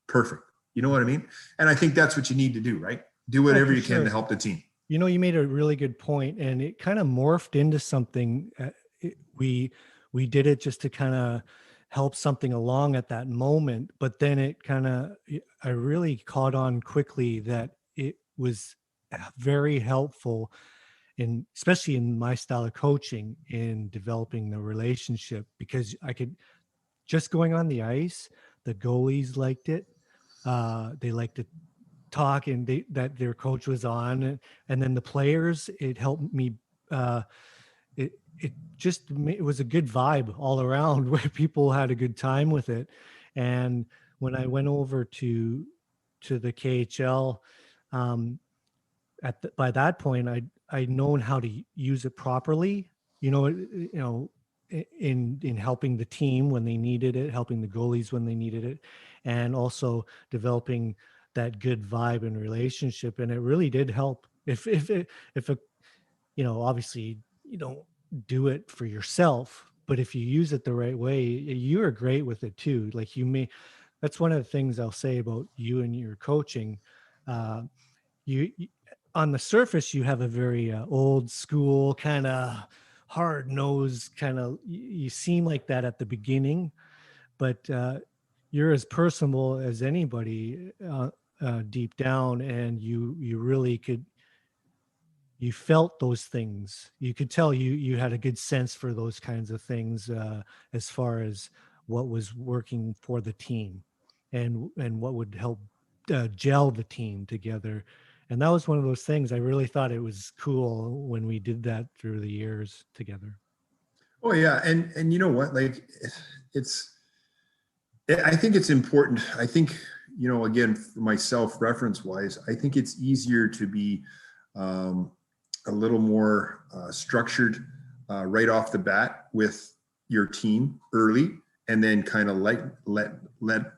Perfect. You know what I mean? And I think that's what you need to do, right? Do whatever you can to help the team. You made a really good point, and it kind of morphed into something. We did it just to kind of help something along at that moment, but then I really caught on quickly that it was very helpful, especially in my style of coaching, in developing the relationship, because I could just going on the ice, the goalies liked it. They liked to talk, and that their coach was on, and then the players, it helped me. It was a good vibe all around, where people had a good time with it. And when I went over to the KHL, by that point, I'd known how to use it properly, in helping the team when they needed it, helping the goalies when they needed it, and also developing that good vibe and relationship. And it really did help. If obviously you don't do it for yourself, but if you use it the right way, you are great with it too. Like that's one of the things I'll say about you and your coaching. you on the surface, you have a very old school kind of hard nosed kind of, you seem like that at the beginning, but you're as personable as anybody deep down. And you really could, you felt those things. You could tell you had a good sense for those kinds of things, as far as what was working for the team, and what would help gel the team together. And that was one of those things I really thought it was cool when we did that through the years together. Oh yeah, and you know what? Like, it's. I think it's important. I think, again, for myself, reference wise, I think it's easier to be a little more structured right off the bat with your team early, and then kind of let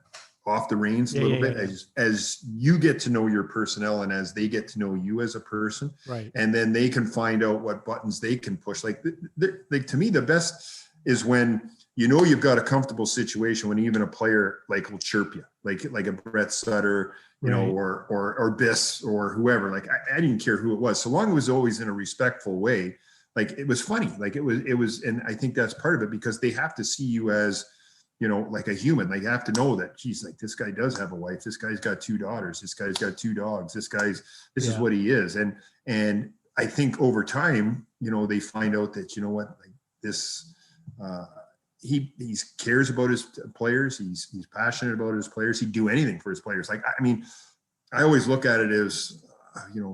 off the reins a little bit as you get to know your personnel and as they get to know you as a person. Right. And then they can find out what buttons they can push. Like to me, the best is when you've got a comfortable situation when even a player like will chirp you, like a Brett Sutter, or Biss or whoever. Like I didn't care who it was, so long as it was always in a respectful way. Like it was funny, like it was, and I think that's part of it, because they have to see you as, like a human. They have to know that, geez, like this guy does have a wife. This guy's got 2 daughters. This guy's got 2 dogs. This is what he is. And I think over time, they find out that, like this. He cares about his players. He's passionate about his players. He'd do anything for his players. Like, I mean, I always look at it as,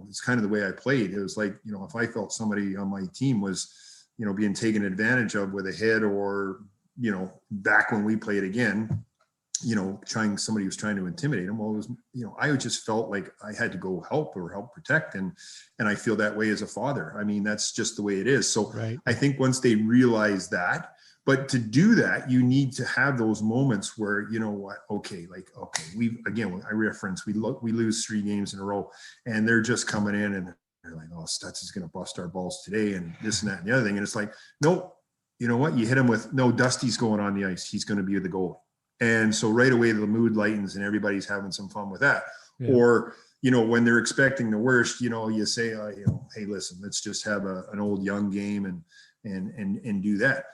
it's kind of the way I played. It was like, if I felt somebody on my team was, being taken advantage of with a hit, or, back when we played again, somebody was trying to intimidate him. Well, it was, I just felt like I had to go help protect. And I feel that way as a father. I mean, that's just the way it is. So right. I think once they realize that, but to do that, you need to have those moments where, I reference, we lose 3 games in a row, and they're just coming in and they're like, oh, Stutz is going to bust our balls today, and this and that and the other thing. And it's like, nope, you know what? You hit him with, no, Dusty's going on the ice. He's going to be the goalie. And so right away, the mood lightens and everybody's having some fun with that. Yeah. Or, when they're expecting the worst, you say, hey, listen, let's just have an old young game and do that.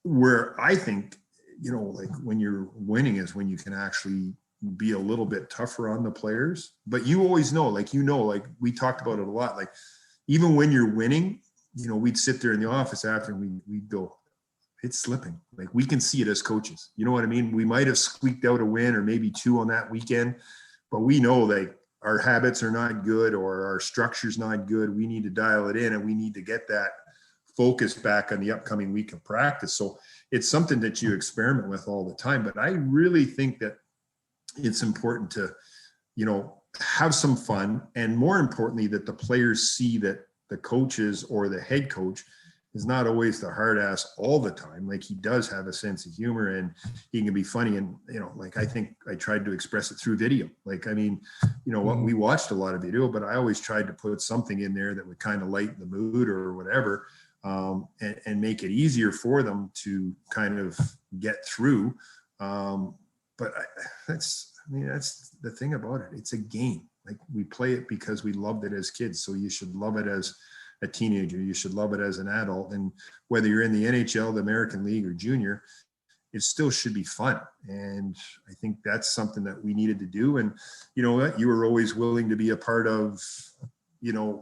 Where I think, like when you're winning is when you can actually be a little bit tougher on the players. But you always know, like we talked about it a lot. Like even when you're winning, we'd sit there in the office after and we'd go, it's slipping. Like we can see it as coaches. You know what I mean? We might have squeaked out a win or maybe 2 on that weekend, but we know like our habits are not good or our structure's not good. We need to dial it in, and we need to get that focus back on the upcoming week of practice. So it's something that you experiment with all the time. But I really think that it's important to, have some fun, and more importantly, that the players see that the coaches or the head coach is not always the hard ass all the time. Like he does have a sense of humor and he can be funny. And, like I think I tried to express it through video. Like, I mean, what we watched a lot of video, but I always tried to put something in there that would kind of lighten the mood or whatever. And make it easier for them to kind of get through. But that's the thing about it. It's a game. Like we play it because we loved it as kids. So you should love it as a teenager. You should love it as an adult. And whether you're in the NHL, the American League, or junior, it still should be fun. And I think that's something that we needed to do. And you know what? You were always willing to be a part of,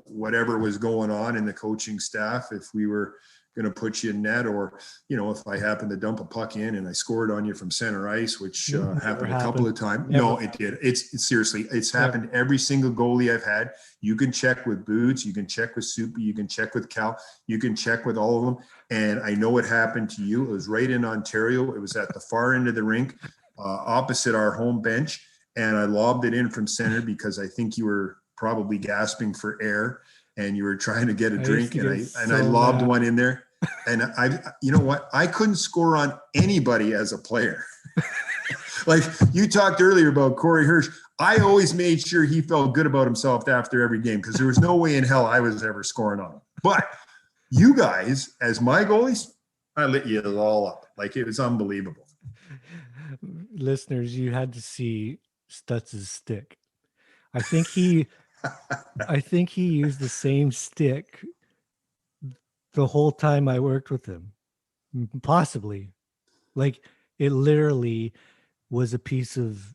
whatever was going on in the coaching staff. If we were going to put you in net, or, if I happened to dump a puck in and I scored on you from center ice, which happened a couple of times. No, it did. It's seriously, it's happened every single goalie I've had. You can check with Boots, you can check with Soupy, you can check with Cal, you can check with all of them. And I know what happened to you. It was right in Ontario. It was at the far end of the rink, opposite our home bench. And I lobbed it in from center because I think you were probably gasping for air and you were trying to get a drink, and I lobbed one in there. And you know what? I couldn't score on anybody as a player. Like you talked earlier about Corey Hirsch. I always made sure he felt good about himself after every game, because there was no way in hell I was ever scoring on him. But you guys, as my goalies, I lit you all up. Like it was unbelievable. Listeners, you had to see Stutz's stick. I think he I think he used the same stick the whole time I worked with him. Possibly. Like it literally was a piece of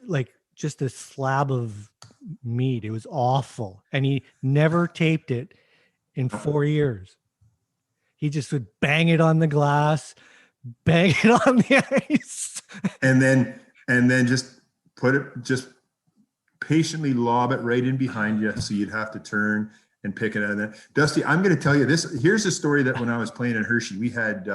like just a slab of meat. It was awful. And he never taped it in 4 years. He just would bang it on the glass, bang it on the ice. and then just just patiently lob it right in behind you. So you'd have to turn and pick it out of that. Dusty, I'm going to tell you this. Here's a story that when I was playing in Hershey, we had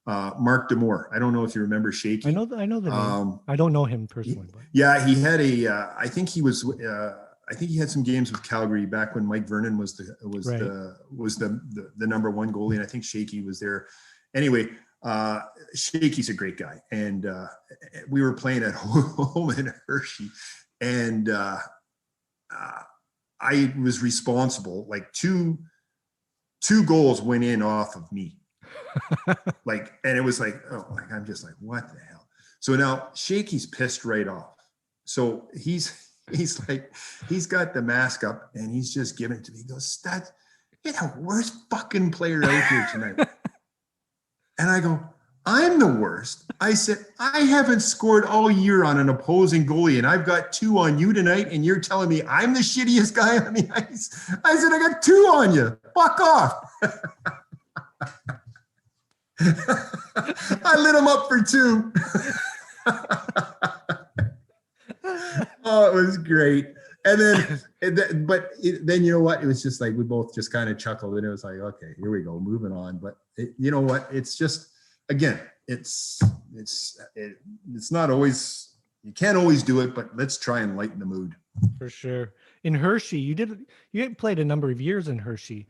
Mark Demore. I don't know if you remember Shaky. I know the name. I don't know him personally, but yeah, he had I think he had some games with Calgary back when Mike Vernon was the number one goalie, and I think Shaky was there. Anyway, Shaky's a great guy, and we were playing at home in Hershey, and I was responsible. Like two goals went in off of me. And it was like, I'm just like, what the hell? So now Shaky's pissed right off. So he's like, he's got the mask up and he's just giving it to me. He goes, you're the worst fucking player out here tonight. And I go, I'm the worst. I said, I haven't scored all year on an opposing goalie, and I've got 2 on you tonight, and you're telling me I'm the shittiest guy on the ice. I said, I got 2 on you. Fuck off. I lit him up for 2. Oh, it was great. And then you know what? It was just like we both just kind of chuckled, and it was like, okay, here we go, moving on. But you know what? It's just, again, it's not always, you can't always do it, but let's try and lighten the mood. For sure. In Hershey, you had played a number of years in Hershey,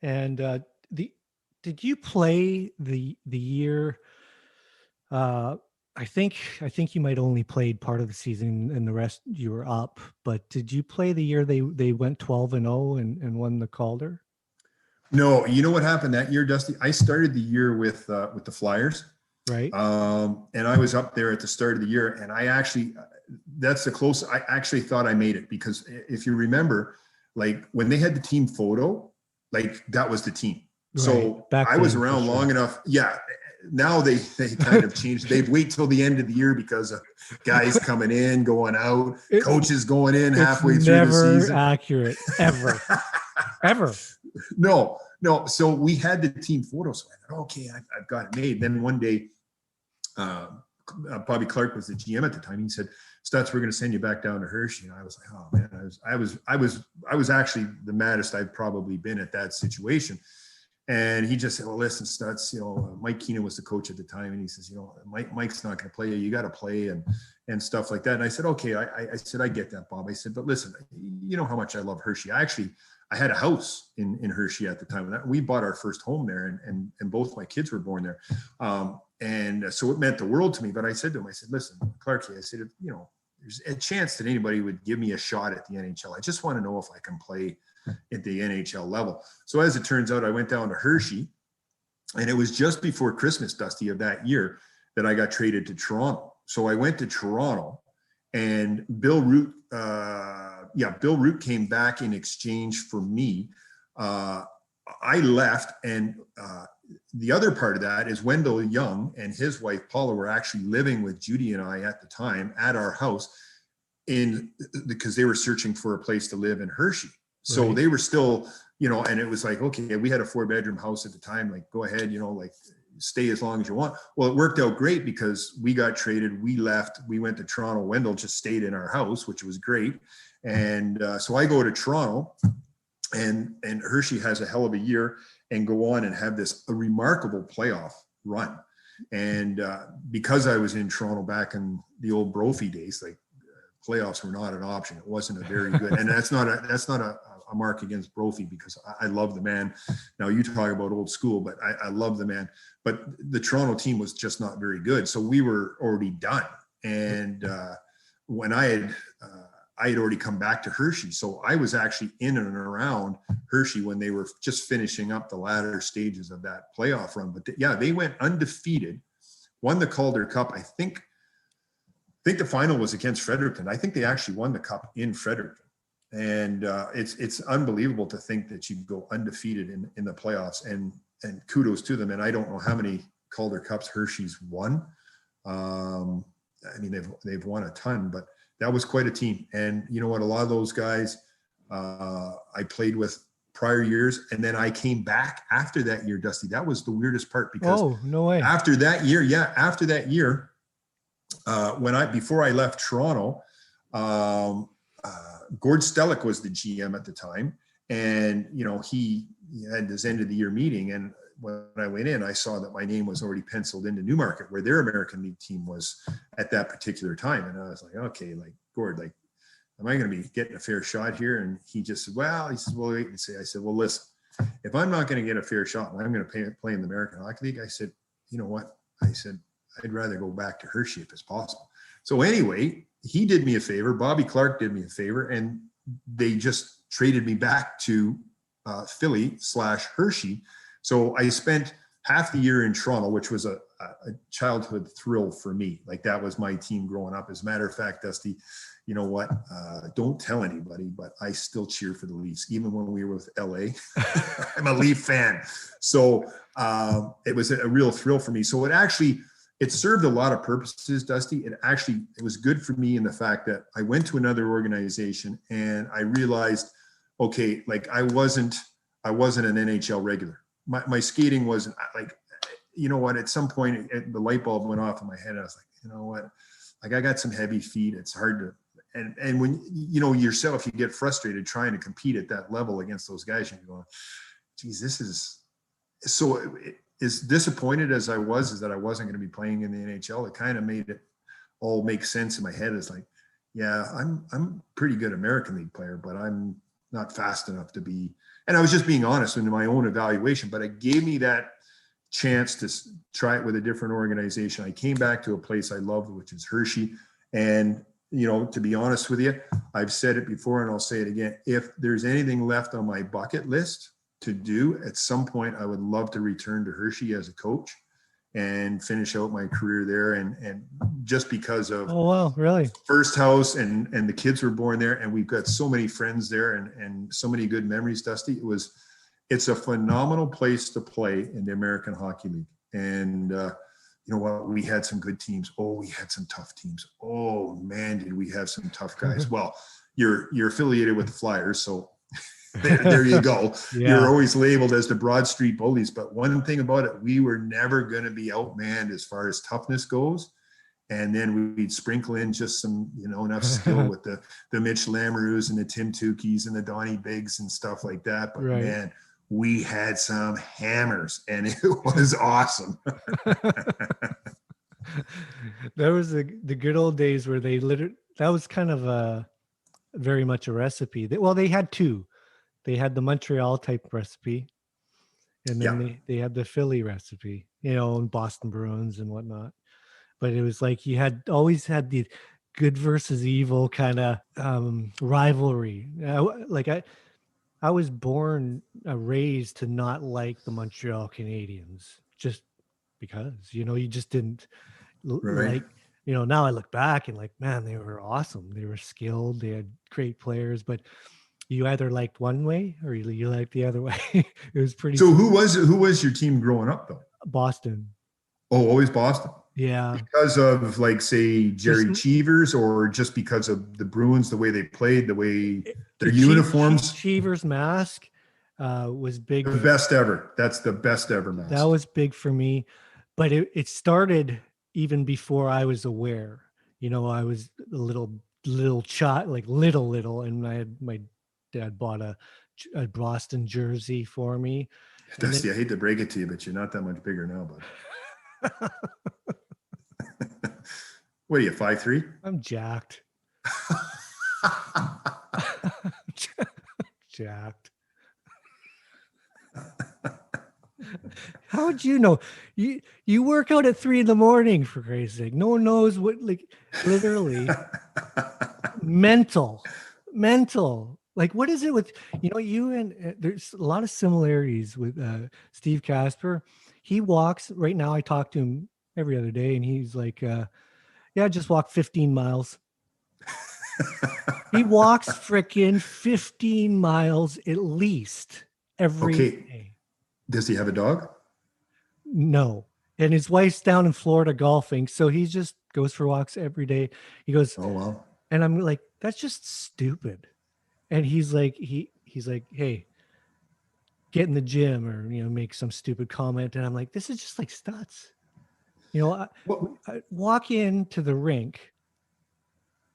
and did you play the year? I think you might only played part of the season, and the rest you were up. But did you play the year they went 12-0 and won the Calder? No, you know what happened that year, Dusty? I started the year with the Flyers, right? And I was up there at the start of the year, and that's the closest. I actually thought I made it, because if you remember, like when they had the team photo, like that was the team. Right. So I was around long enough. Yeah. Now they kind of changed. They wait till the end of the year because of guys coming in, going out, coaches going in halfway through the season. Never accurate, ever, ever. No. So we had the team photo. So I thought, okay, I've got it made. Then one day, Bobby Clark was the GM at the time. He said, "Stutz, we're going to send you back down to Hershey." And I was like, "Oh man," I was actually the maddest I've probably been at that situation. And he just said, "Well, listen, Stutz, Mike Keenan was the coach at the time, and he says, Mike's not going to play you. You got to play and stuff like that." And I said, "Okay." I said, "I get that, Bob." I said, "But listen, you know how much I love Hershey. I had a house in Hershey at the time. We bought our first home there, and both my kids were born there. And so it meant the world to me." But I said to him, I said, "Listen, Clarky," I said, there's a chance that anybody would give me a shot at the NHL. I just want to know if I can play at the NHL level." So as it turns out, I went down to Hershey, and it was just before Christmas, Dusty, of that year that I got traded to Toronto. So I went to Toronto, and Bill Root came back in exchange for me. I left, and the other part of that is Wendell Young and his wife Paula were actually living with Judy and I at the time at our house because they were searching for a place to live in Hershey. So right. They were still, and it was like, okay, we had a 4-bedroom house at the time. Like, go ahead, like stay as long as you want. Well, it worked out great because we got traded. We left. We went to Toronto. Wendell just stayed in our house, which was great. And so I go to Toronto, and Hershey has a hell of a year and go on and have a remarkable playoff run. And because I was in Toronto back in the old Brophy days, like playoffs were not an option. It wasn't a very good, and that's not a mark against Brophy, because I love the man. Now you talk about old school, but I love the man. But the Toronto team was just not very good. So we were already done. And when I had already come back to Hershey. So I was actually in and around Hershey when they were just finishing up the latter stages of that playoff run. But they went undefeated, won the Calder Cup. I think the final was against Fredericton. I think they actually won the cup in Fredericton. And it's unbelievable to think that you go undefeated in the playoffs, and kudos to them. And I don't know how many Calder Cups Hershey's won. I mean, they've won a ton, but that was quite a team. And you know what? A lot of those guys I played with prior years, and then I came back after that year, Dusty. That was the weirdest part, because no way. After that year, before I left Toronto, Gord Stellick was the GM at the time, and he had his end of the year meeting, and when I went in, I saw that my name was already penciled into Newmarket, where their American League team was at that particular time. And I was like, okay, like, Gord, like, am I going to be getting a fair shot here? And he just said, well, wait and see. I said, well, listen, if I'm not going to get a fair shot and I'm going to play in the American Hockey League, I said, you know what? I said, I'd rather go back to Hershey if it's possible. So anyway, he did me a favor. Bobby Clark did me a favor, and they just traded me back to Philly/Hershey. So I spent half the year in Toronto, which was a childhood thrill for me. Like, that was my team growing up. As a matter of fact, Dusty, you know what? Don't tell anybody, but I still cheer for the Leafs, even when we were with LA. I'm a Leaf fan. So it was a real thrill for me. So it served a lot of purposes, Dusty. It was good for me in the fact that I went to another organization and I realized, okay, like, I wasn't an NHL regular. My skating wasn't like, you know what, at some point the light bulb went off in my head. I was like, you know what, like, I got some heavy feet. It's hard to, and when, yourself, you get frustrated trying to compete at that level against those guys, and you're going, geez, this is so, as disappointed as I was, is that I wasn't going to be playing in the NHL. It kind of made it all make sense in my head. It's like, yeah, I'm pretty good American League player, but I'm not fast enough to be. And I was just being honest in my own evaluation, but it gave me that chance to try it with a different organization. I came back to a place I loved, which is Hershey. And, to be honest with you, I've said it before and I'll say it again. If there's anything left on my bucket list to do at some point, I would love to return to Hershey as a coach and finish out my career there. And just because of, oh wow, really, first house, and the kids were born there, and we've got so many friends there, and so many good memories, Dusty. It's a phenomenal place to play in the American Hockey League. And you know what, we had some good teams. Oh, we had some tough teams. Oh man, did we have some tough guys. Well, you're affiliated with the Flyers, so there you go. Yeah. You're always labeled as the Broad Street Bullies. But one thing about it, we were never going to be outmanned as far as toughness goes. And then we'd sprinkle in just some, enough skill with the Mitch Lamoureux and the Tim Tukey's and the Donnie Biggs and stuff like that. But right. Man, we had some hammers, and it was awesome. That was the good old days where that was kind of very much a recipe. They had two. They had the Montreal type recipe, and then they had the Philly recipe, and Boston Bruins and whatnot. But it was like you always had the good versus evil kind of rivalry. I was raised to not like the Montreal Canadiens just because, you just didn't like, now I look back and like, man, they were awesome. They were skilled. They had great players, but you either liked one way or you liked the other way. It was pretty. So who was your team growing up though? Boston. Oh, always Boston. Yeah. Because of, like, say, Jerry Cheevers, or just because of the Bruins, the way they played, the way their uniforms? Cheevers mask was big. The best ever. That's the best ever mask. That was big for me. But it started even before I was aware. I was a little child, like little, and my dad bought a Boston jersey for me. Dusty, I hate to break it to you, but you're not that much bigger now, bud. What are you, 5'3"? I'm jacked. Jacked. How'd you know? You work out at 3 a.m, for Christ's sake. No one knows what, like, literally. mental. Like, what is it with, you and there's a lot of similarities with Steve Casper. He walks right now. I talk to him every other day, and he's like, yeah, just walk 15 miles. He walks frickin' 15 miles at least every Okay. day. Does he have a dog? No. And his wife's down in Florida golfing. So he just goes for walks every day. He goes, Oh, wow. and I'm like, that's just stupid. And he's like, he's like, hey, get in the gym or, make some stupid comment. And I'm like, this is just like Stutz. Well, I walk into the rink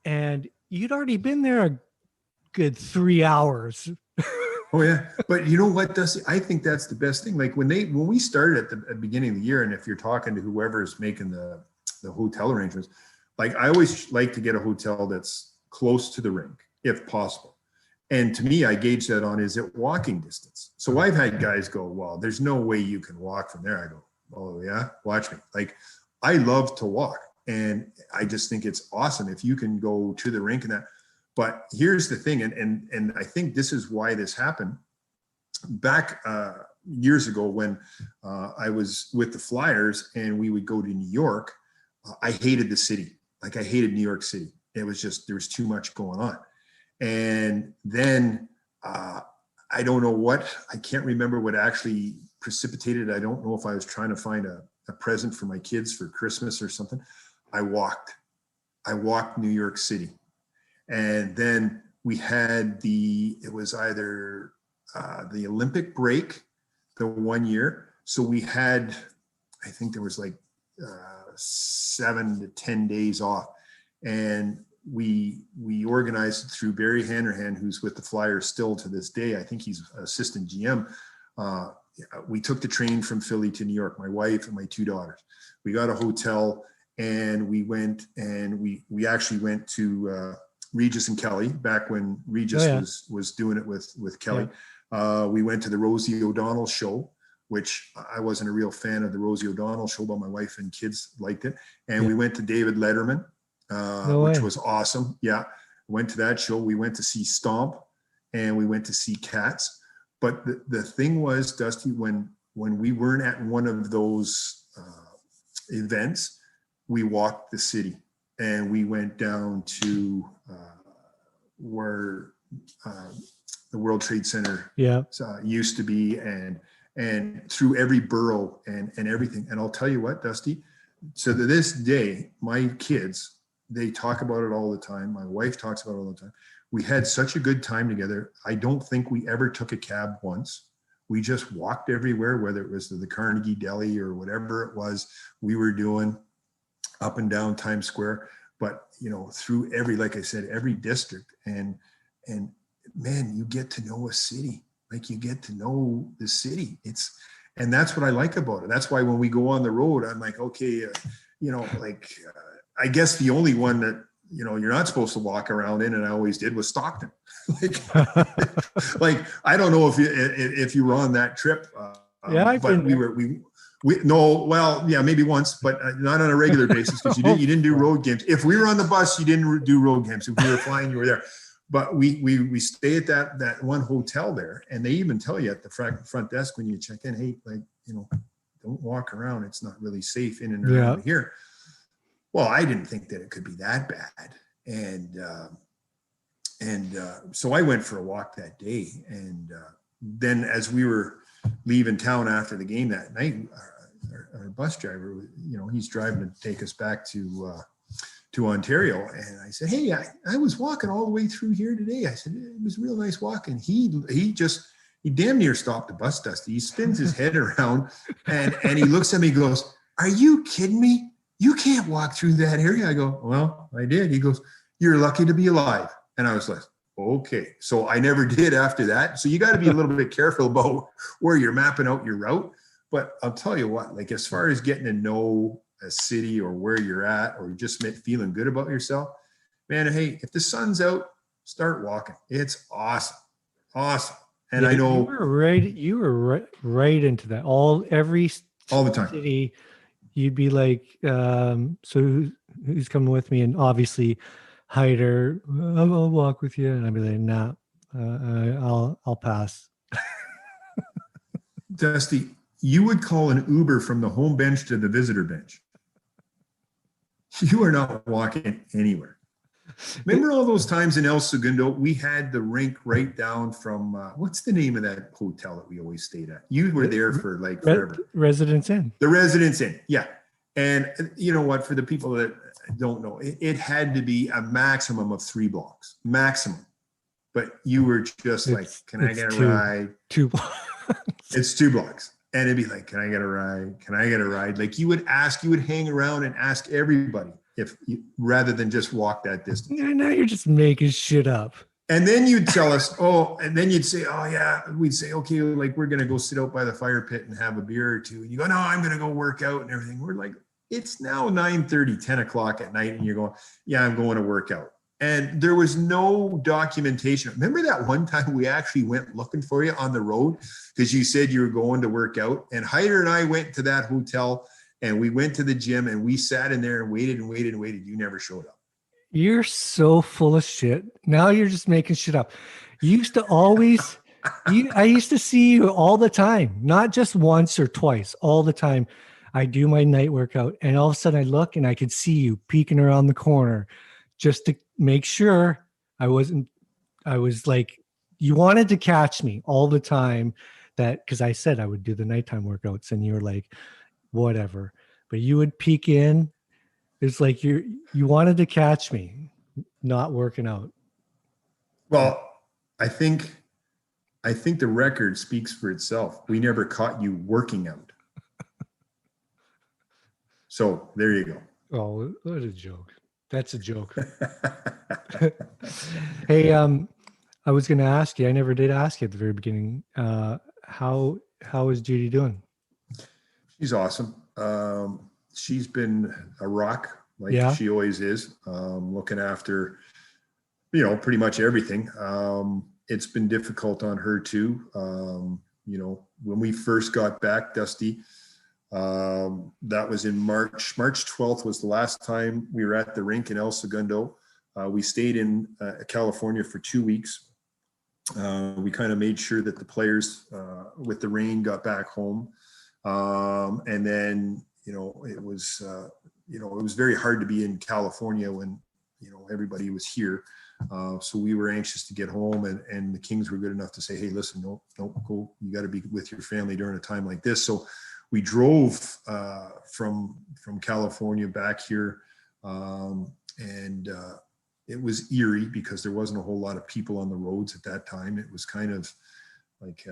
and you'd already been there a good 3 hours. oh yeah. But you know what, Dusty? I think that's the best thing. Like when we started at the beginning of the year, and if you're talking to whoever's making the hotel arrangements, like I always like to get a hotel that's close to the rink if possible. And to me, I gauge that on, is it walking distance? So I've had guys go, well, there's no way you can walk from there. I go, oh yeah, watch me. Like I love to walk, and I just think it's awesome if you can go to the rink and that. But here's the thing, and I think this is why this happened. Back years ago when I was with the Flyers and we would go to New York, I hated the city. Like I hated New York City. It was just, there was too much going on. And then I don't know what, I can't remember what actually precipitated. I don't know if I was trying to find a present for my kids for Christmas or something. I walked New York City. And then we had it was either the Olympic break, the 1 year. So we had, I think there was like 7 to 10 days off. And we organized it through Barry Hanrahan, who's with the Flyers still to this day. I think he's assistant GM. We took the train from Philly to New York, my wife and my 2 daughters. We got a hotel and we went, and we actually went to Regis and Kelly back when Regis was doing it with Kelly. Yeah. We went to the Rosie O'Donnell show, which I wasn't a real fan of the Rosie O'Donnell show, but my wife and kids liked it. And we went to David Letterman, which was awesome. Yeah. Went to that show. We went to see Stomp and we went to see Cats. But the thing was, Dusty, when we weren't at one of those events, we walked the city and we went down to where the World Trade Center used to be, and through every borough and everything. And I'll tell you what, Dusty, so to this day, my kids, they talk about it all the time. My wife talks about it all the time. We had such a good time together. I don't think we ever took a cab once. We just walked everywhere, whether it was to the Carnegie Deli or whatever it was we were doing, up and down Times Square. But, through like I said, every district. And man, you get to know a city. Like you get to know the city. And that's what I like about it. That's why when we go on the road, I'm like, okay, I guess the only one that, you're not supposed to walk around in, and I always did, was Stockton. like I don't know if you were on that trip. But maybe once, but not on a regular basis, because you didn't do road games. If we were on the bus, you didn't do road games. If we were flying, you were there. But we stay at that one hotel there, and they even tell you at the front desk when you check in, hey, don't walk around. It's not really safe in and around here. Well, I didn't think that it could be that bad, and so I went for a walk that day, and then as we were leaving town after the game that night, our bus driver, he's driving to take us back to Ontario. And I said, hey, I was walking all the way through here today. I said, it was a real nice walk. And he damn near stopped the bus, Dusty. He spins his head around and he looks at me, and goes, are you kidding me? You can't walk through that area. I go, well, I did. He goes, you're lucky to be alive. And I was like, okay. So I never did after that. So you got to be a little bit careful about where you're mapping out your route. But I'll tell you what, like as far as getting to know a city or where you're at, or just feeling good about yourself, man, hey, if the sun's out, start walking. It's awesome. And I know you were right into that. All the time. City, you'd be like, so who's coming with me? And obviously Hyder, I'll walk with you. And I'd be like, nah, I'll pass. Dusty, you would call an Uber from the home bench to the visitor bench. You are not walking anywhere. Remember all those times in El Segundo? We had the rink right down from, what's the name of that hotel that we always stayed at? You were there for like forever. Residence Inn. The Residence Inn, yeah. And you know what? For the people that don't know, it had to be a maximum of 3 blocks, maximum. But you were just like, can I get a ride? 2 blocks. It's 2 blocks. And it'd be like, can I get a ride? Can I get a ride? Like you would hang around and ask everybody rather than just walk that distance. Now you're just making shit up. And then you'd tell us, and then you'd say, oh yeah, we'd say, okay, like we're going to go sit out by the fire pit and have a beer or two. And you go, no, I'm going to go work out and everything. We're like, it's now 9:30, 10 o'clock at night. And you're going, yeah, I'm going to work out. And there was no documentation. Remember that one time we actually went looking for you on the road because you said you were going to work out? And Hyder and I went to that hotel and we went to the gym and we sat in there and waited and waited and waited. You never showed up. You're so full of shit. Now you're just making shit up. You used to always, I used to see you all the time, not just once or twice, all the time. I do my night workout and all of a sudden I look and I could see you peeking around the corner just to make sure I was like, you wanted to catch me all the time because I said I would do the nighttime workouts and you were like, whatever, but you would peek in. It's like you wanted to catch me not working out. Well, I think the record speaks for itself. We never caught you working out. So there you go. Oh, what a joke. That's a joke. Hey, I was going to ask you, I never did ask you at the very beginning. How is Judy doing? She's awesome. She's been a rock like she always is, looking after, pretty much everything. It's been difficult on her too. When we first got back, Dusty, that was in March 12th was the last time we were at the rink in El Segundo. We stayed in California for 2 weeks. We kind of made sure that the players with the rain got back home. And then, it was very hard to be in California when, everybody was here. So we were anxious to get home and the Kings were good enough to say, hey, listen, don't go. You got to be with your family during a time like this. So we drove from California back here. And it was eerie because there wasn't a whole lot of people on the roads at that time. It was kind of like,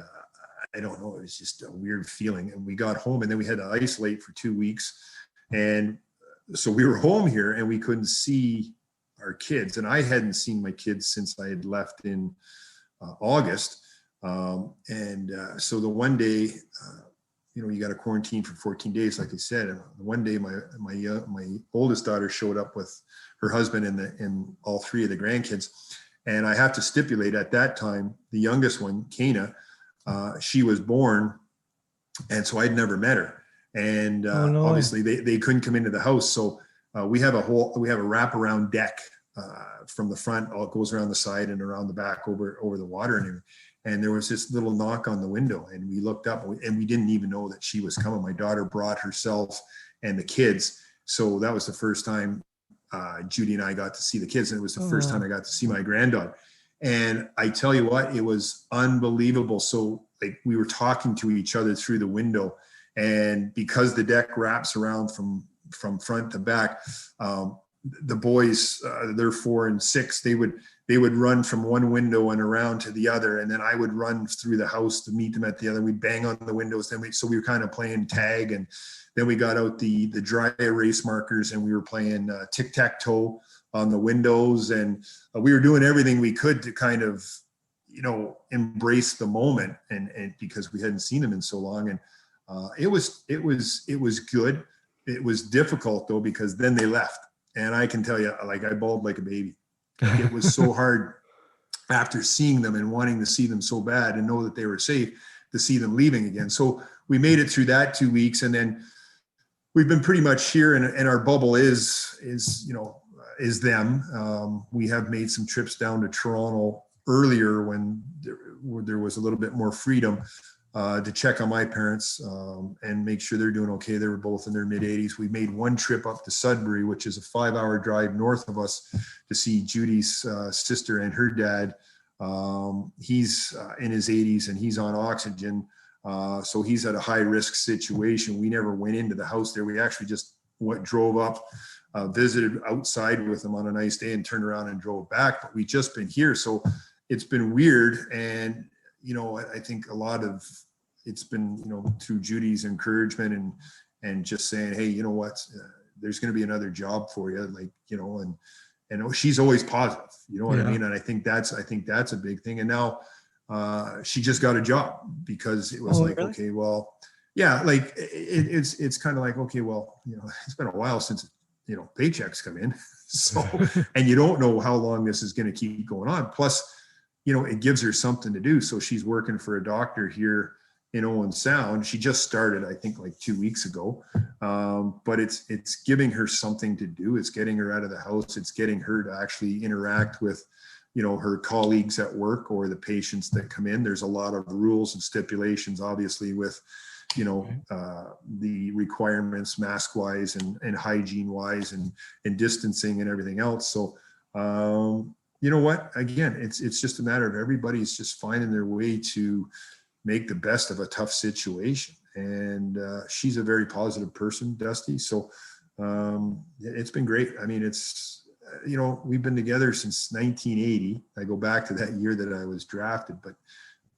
I don't know, it was just a weird feeling. And we got home and then we had to isolate for 2 weeks. And so we were home here and we couldn't see our kids. And I hadn't seen my kids since I had left in August. So the one day, you got to quarantine for 14 days, like I said. And one day, my oldest daughter showed up with her husband and all 3 of the grandkids. And I have to stipulate at that time, the youngest one, Kana, she was born, and so I'd never met her. And obviously, they couldn't come into the house. So we have a wraparound deck from the front, all goes around the side and around the back over the water and everything. And there was this little knock on the window and we looked up and we didn't even know that she was coming. My daughter brought herself and the kids. So that was the first time Judy and I got to see the kids. And it was the first time I got to see my granddaughter. And I tell you what, it was unbelievable. So like we were talking to each other through the window, and because the deck wraps around from front to back, the boys, they're 4 and 6, they would run from one window and around to the other. And then I would run through the house to meet them at the other. We'd bang on the windows. So we were kind of playing tag. And then we got out the dry erase markers and we were playing tic-tac-toe on the windows. And we were doing everything we could to kind of, embrace the moment and because we hadn't seen them in so long. And it was good. It was difficult though, because then they left. And I can tell you, like, I bawled like a baby. It was so hard after seeing them and wanting to see them so bad and know that they were safe to see them leaving again. So we made it through that 2 weeks. And then we've been pretty much here and our bubble is them. We have made some trips down to Toronto earlier when there was a little bit more freedom. to check on my parents and make sure they're doing okay. They were both in their mid-80s. We made one trip up to Sudbury, which is a 5-hour drive north of us, to see Judy's sister and her dad. He's in his 80s and he's on oxygen. So he's at a high risk situation. We never went into the house there. We actually just drove up, visited outside with him on a nice day and turned around and drove back. But we just been here. So it's been weird. And, I think a lot of it's been, through Judy's encouragement and just saying, hey, you know what, there's going to be another job for you. Like, and she's always positive, you know what I mean? And I think that's a big thing. And now she just got a job because it was really? Okay, well, yeah, like it's kind of like, okay, well, it's been a while since, paychecks come in. So, and you don't know how long this is going to keep going on. Plus, it gives her something to do. So she's working for a doctor here in Owen Sound. She just started, I think, like 2 weeks ago. But it's giving her something to do. It's getting her out of the house. It's getting her to actually interact with, her colleagues at work or the patients that come in. There's a lot of rules and stipulations, obviously, with, the requirements mask wise and hygiene wise and distancing and everything else. So, you know what, again, it's just a matter of everybody's just finding their way to make the best of a tough situation. And she's a very positive person, Dusty. So it's been great. I mean, it's, we've been together since 1980. I go back to that year that I was drafted, but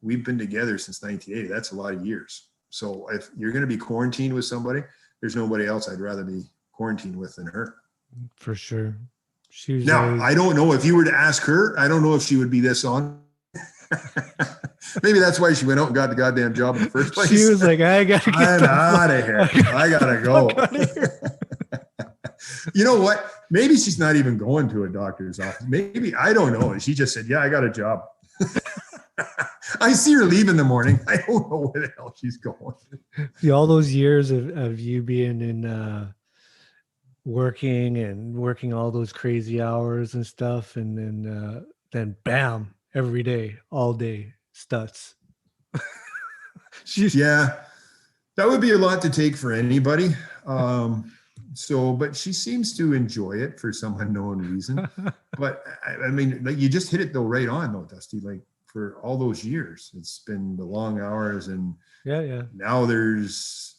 we've been together since 1980. That's a lot of years. So if you're going to be quarantined with somebody, there's nobody else I'd rather be quarantined with than her. For sure. Now, I don't know if you were to ask her, I don't know if she would be this on. Maybe that's why she went out and got the goddamn job in the first place. She was like, I gotta get out of here. I gotta go. You know what? Maybe she's not even going to a doctor's office. Maybe, I don't know. She just said, yeah, I got a job. I see her leave in the morning. I don't know where the hell she's going. See, all those years of you being in working all those crazy hours and stuff, and then bam, every day, all day, Stutz. Yeah, that would be a lot to take for anybody. But she seems to enjoy it for some unknown reason. But I mean, like, you just hit it though right on though, Dusty. Like, for all those years, it's been the long hours, and now it's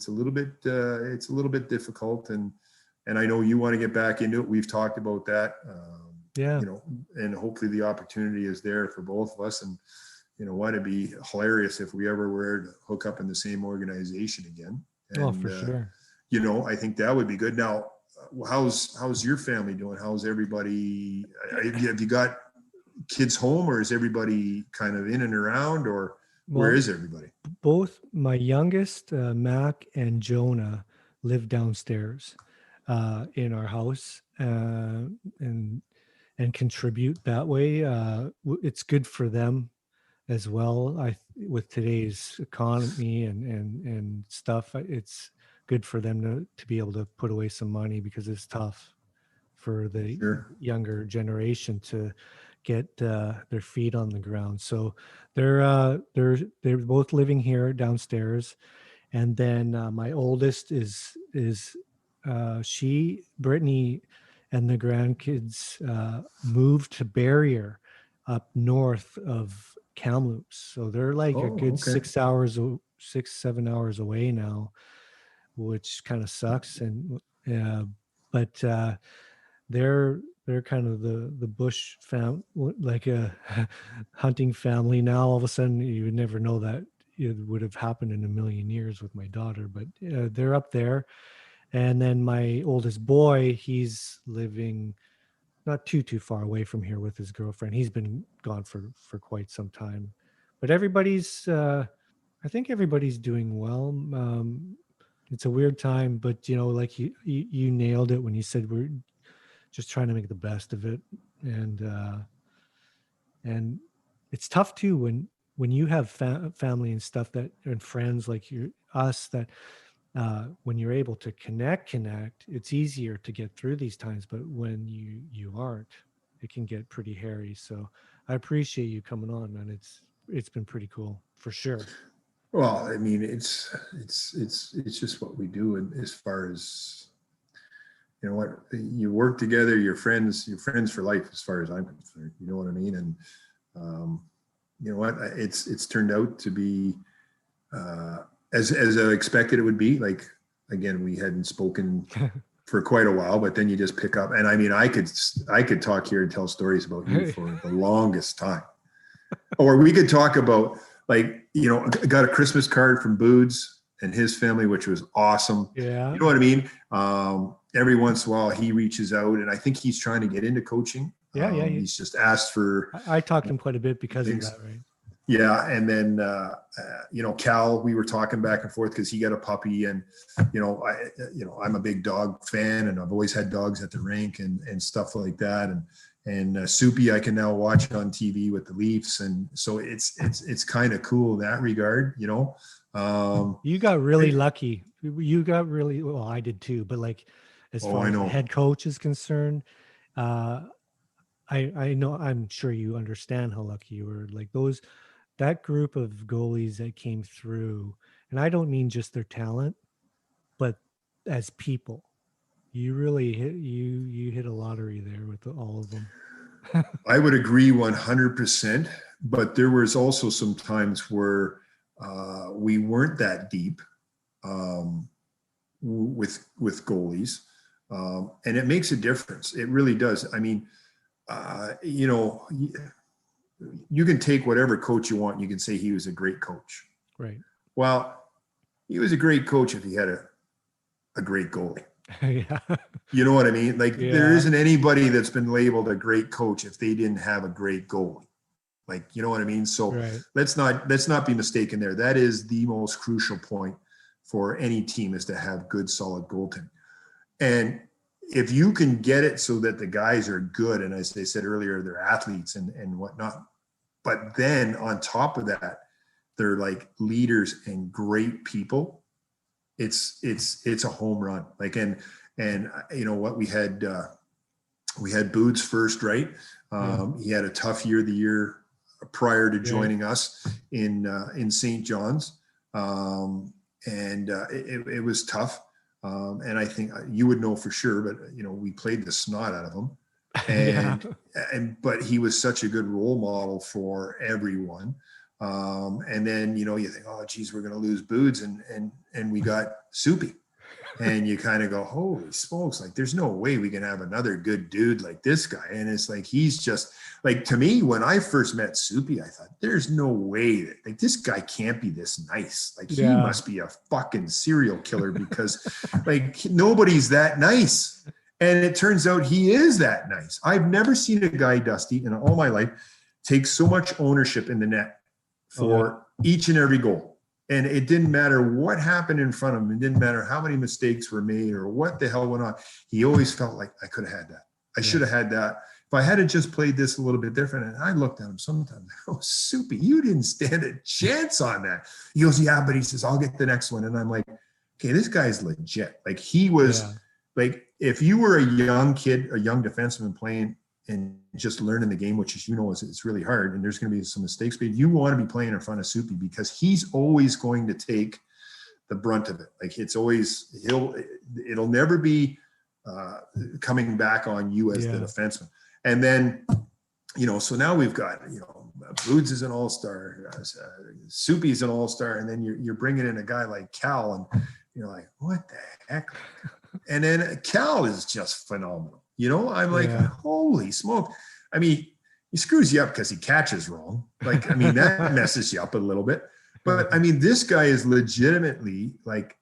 a little bit difficult, and I know you want to get back into it. We've talked about that. And hopefully the opportunity is there for both of us. And it'd be hilarious if we ever were to hook up in the same organization again. And, for sure. I think that would be good. Now, how's your family doing? How's everybody? Have you got kids home, or is everybody kind of in and around, or where is everybody? Both my youngest, Mac and Jonah, live downstairs in our house and contribute that way. It's good for them as well. With today's economy and stuff, it's good for them to be able to put away some money, because it's tough for the younger generation to get their feet on the ground. So they're both living here downstairs. And then my oldest is Brittany and the grandkids moved to Barrier up north of Kamloops. So they're like a good 7 hours away now, which kind of sucks. And but they're kind of the bush like a hunting family now. All of a sudden, you would never know that it would have happened in a million years with my daughter, but they're up there. And then my oldest boy, he's living not too far away from here with his girlfriend. He's been gone for quite some time, but I think everybody's doing well. It's a weird time, but like you nailed it when you said we're just trying to make the best of it. And it's tough too when you have family and stuff and friends like us that when you're able to connect, it's easier to get through these times. But when you aren't, it can get pretty hairy. So I appreciate you coming on, man. it's been pretty cool for sure. Well, I mean, it's just what we do. And as far as, you know what, you work together, you're friends for life, as far as I'm concerned, you know what I mean? And, you know what, it's turned out to be, as I expected it would be. Like, again, we hadn't spoken for quite a while, but then you just pick up. And I mean, I could talk here and tell stories about you for the longest time. Or we could talk about, like, you know, I got a Christmas card from Boods and his family, which was awesome. Yeah. You know what I mean? Every once in a while he reaches out, and I think he's trying to get into coaching. Yeah. He's just asked for. I talked to him quite a bit because things. of that, right? Yeah. And then, you know, Cal, we were talking back and forth because he got a puppy, and, you know, I'm a big dog fan, and I've always had dogs at the rink and stuff like that. And Soupy, I can now watch on TV with the Leafs. And so it's kind of cool in that regard, you know. You got really lucky. You got really, well, I did too, but like, as far as the head coach is concerned, I know, I'm sure you understand how lucky you were. Like that group of goalies that came through, and I don't mean just their talent, but as people, you really hit a lottery there with all of them. I would agree 100%, but there was also some times where we weren't that deep with goalies, and it makes a difference. It really does. I mean, you know, you can take whatever coach you want. And you can say he was a great coach. Right. Well, he was a great coach if he had a great goalie. Yeah. You know what I mean? Like, there isn't anybody that's been labeled a great coach if they didn't have a great goalie. Like, you know what I mean? So let's not be mistaken there. That is the most crucial point for any team, is to have good, solid goaltending. And if you can get it so that the guys are good, and as they said earlier, they're athletes and whatnot, but then on top of that, they're like leaders and great people, it's a home run. Like, and you know what, we had Boots first, right? He had a tough year the year prior to joining us in St. John's. It was tough. And I think you would know for sure, but, you know, we played the snot out of him, but he was such a good role model for everyone. And then, you know, you think, oh geez, we're going to lose Boots, and we got Soupy, and you kind of go, holy smokes, like, there's no way we can have another good dude like this guy. And it's like, he's just like, to me, when I first met Soupy, I thought, there's no way that, like, this guy can't be this nice. Like, he must be a fucking serial killer, because like, nobody's that nice. And it turns out he is that nice. I've never seen a guy, Dusty, in all my life, take so much ownership in the net for each and every goal. And it didn't matter what happened in front of him. It didn't matter how many mistakes were made or what the hell went on. He always felt like, I could have had that. I should have had that. If I had just played this a little bit different. And I looked at him sometimes, oh, Soupy, you didn't stand a chance on that. He goes, yeah, but he says, I'll get the next one. And I'm like, okay, this guy's legit. Like, he was like, if you were a young kid, a young defenseman playing and just learning the game, which, as you know, it's really hard, and there's going to be some mistakes, but you want to be playing in front of Soupy, because he's always going to take the brunt of it. Like, it's always, it'll never be coming back on you as the defenseman. And then, you know, so now we've got, you know, Boots is an all-star, Soupy's an all-star, and then you're bringing in a guy like Cal, and you're like, what the heck? And then Cal is just phenomenal. You know, I'm like, holy smoke. I mean, he screws you up because he catches wrong. Like, I mean, that messes you up a little bit. But I mean, this guy is legitimately like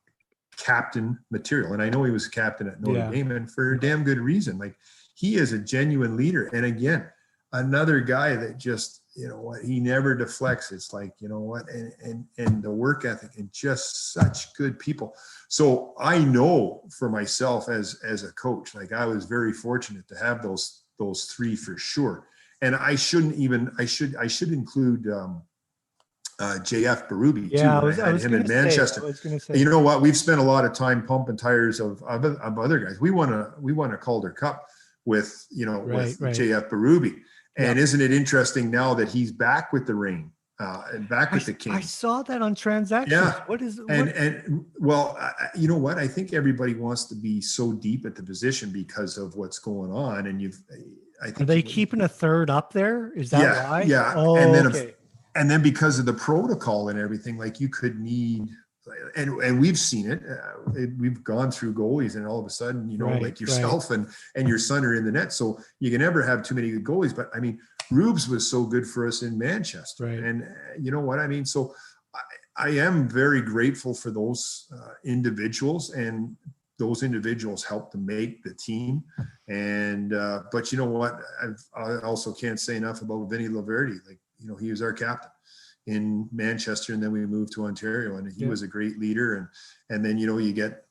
captain material. And I know he was captain at Notre Dame, and for a damn good reason. Like, he is a genuine leader. And again, another guy that just, you know what, he never deflects. It's like, you know what, and the work ethic, and just such good people. So I know for myself as a coach, like, I was very fortunate to have those three for sure. And I should include JF Berube too. I had him in Manchester. You know what? We've spent a lot of time pumping tires of other guys. We won a Calder Cup with, you know, with JF Berube. And isn't it interesting now that he's back with the Reign? and back with the I Kings. saw that on transactions. Yeah. What is And well, you know what? I think everybody wants to be so deep at the position because of what's going on. And I think are they keeping a third up there? Is that yeah, why? yeah. Oh, okay. And then because of the protocol and everything, like you could need, and we've seen it. We've gone through goalies, and all of a sudden, you know, Right, like yourself and your son are in the net. So you can never have too many good goalies. But I mean, Rubes was so good for us in Manchester, Right. and you know what I mean. So I am very grateful for those individuals, and those individuals helped to make the team. And but you know what, I also can't say enough about Vinny Laverty. Like, you know, he was our captain in Manchester, and then we moved to Ontario, and he was a great leader. And then, you know, you get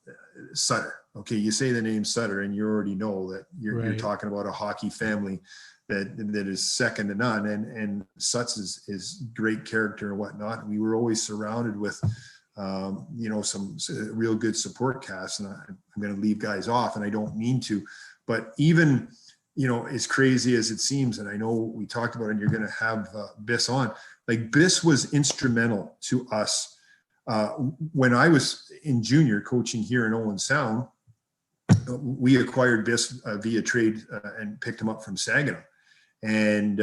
Sutter. Okay, you say the name Sutter, and you already know that you're talking about a hockey family that is second to none. And Suts is great character and whatnot. We were always surrounded with you know, some real good support casts, and I'm going to leave guys off, and I don't mean to, but even, you know, as crazy as it seems, and I know we talked about it, and you're going to have Biss on, like Biss was instrumental to us when I was in junior coaching here in Owen Sound. We acquired Biss via trade and picked him up from Saginaw. And,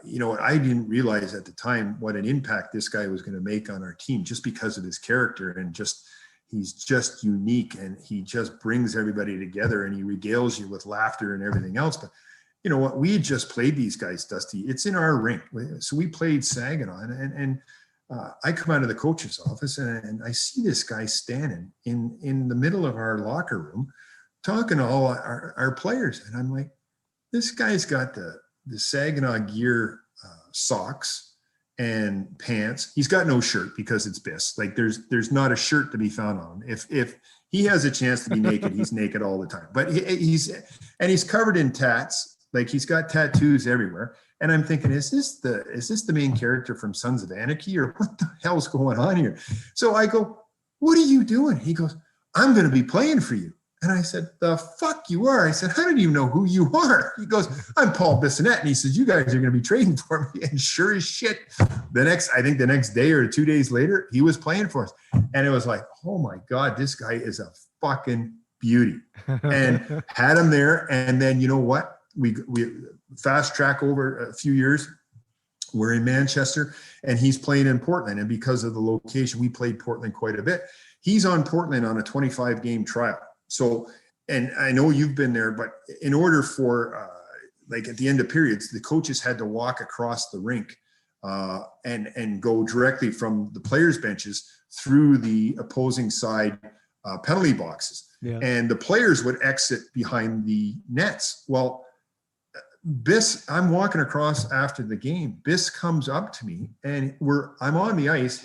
you know, I didn't realize at the time what an impact this guy was going to make on our team, just because of his character, and just, he's just unique, and he just brings everybody together, and he regales you with laughter and everything else. But you know what, we had just played these guys, Dusty. It's in our rink. So we played Saginaw, and I come out of the coach's office, and I see this guy standing in the middle of our locker room talking to all our players. And I'm like, this guy's got the Saginaw gear socks and pants. He's got no shirt because it's Biss. Like there's not a shirt to be found on him. If he has a chance to be naked, he's naked all the time. But he's covered in tats. Like he's got tattoos everywhere. And I'm thinking, is this the main character from Sons of Anarchy, or what the hell's going on here? So I go, what are you doing? He goes, I'm going to be playing for you. And I said, the fuck you are? I said, I don't even know who you are. He goes, I'm Paul Bissonnette. And he says, you guys are going to be trading for me. And sure as shit, the next day or 2 days later, he was playing for us. And it was like, oh my God, this guy is a fucking beauty. And had him there. And then, you know what? We fast track over a few years. We're in Manchester, and he's playing in Portland. And because of the location, we played Portland quite a bit. He's on Portland on a 25-game trial. So, and I know you've been there, but in order for, like at the end of periods, the coaches had to walk across the rink and go directly from the players' benches through the opposing side penalty boxes. Yeah. And the players would exit behind the nets. Well, Biss, I'm walking across after the game. Biss comes up to me, and I'm on the ice.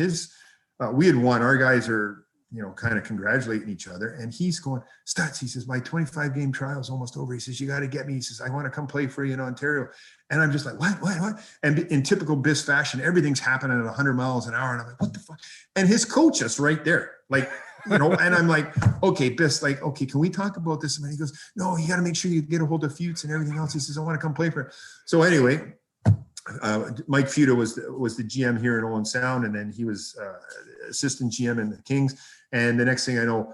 We had won. Our guys are, you know, kind of congratulating each other. And he's going, Stutz, he says, my 25-game trial is almost over. He says, you got to get me. He says, I want to come play for you in Ontario. And I'm just like, what? And in typical Biss fashion, everything's happening at 100 miles an hour. And I'm like, what the fuck? And his coach is right there. Like, you know, and I'm like, okay, Biss, like, okay, can we talk about this? And he goes, no, you got to make sure you get a hold of Fuchs and everything else. He says, I want to come play for him. So anyway, Mike Fuda was the GM here in Owen Sound, and then he was assistant GM in the Kings. And the next thing I know,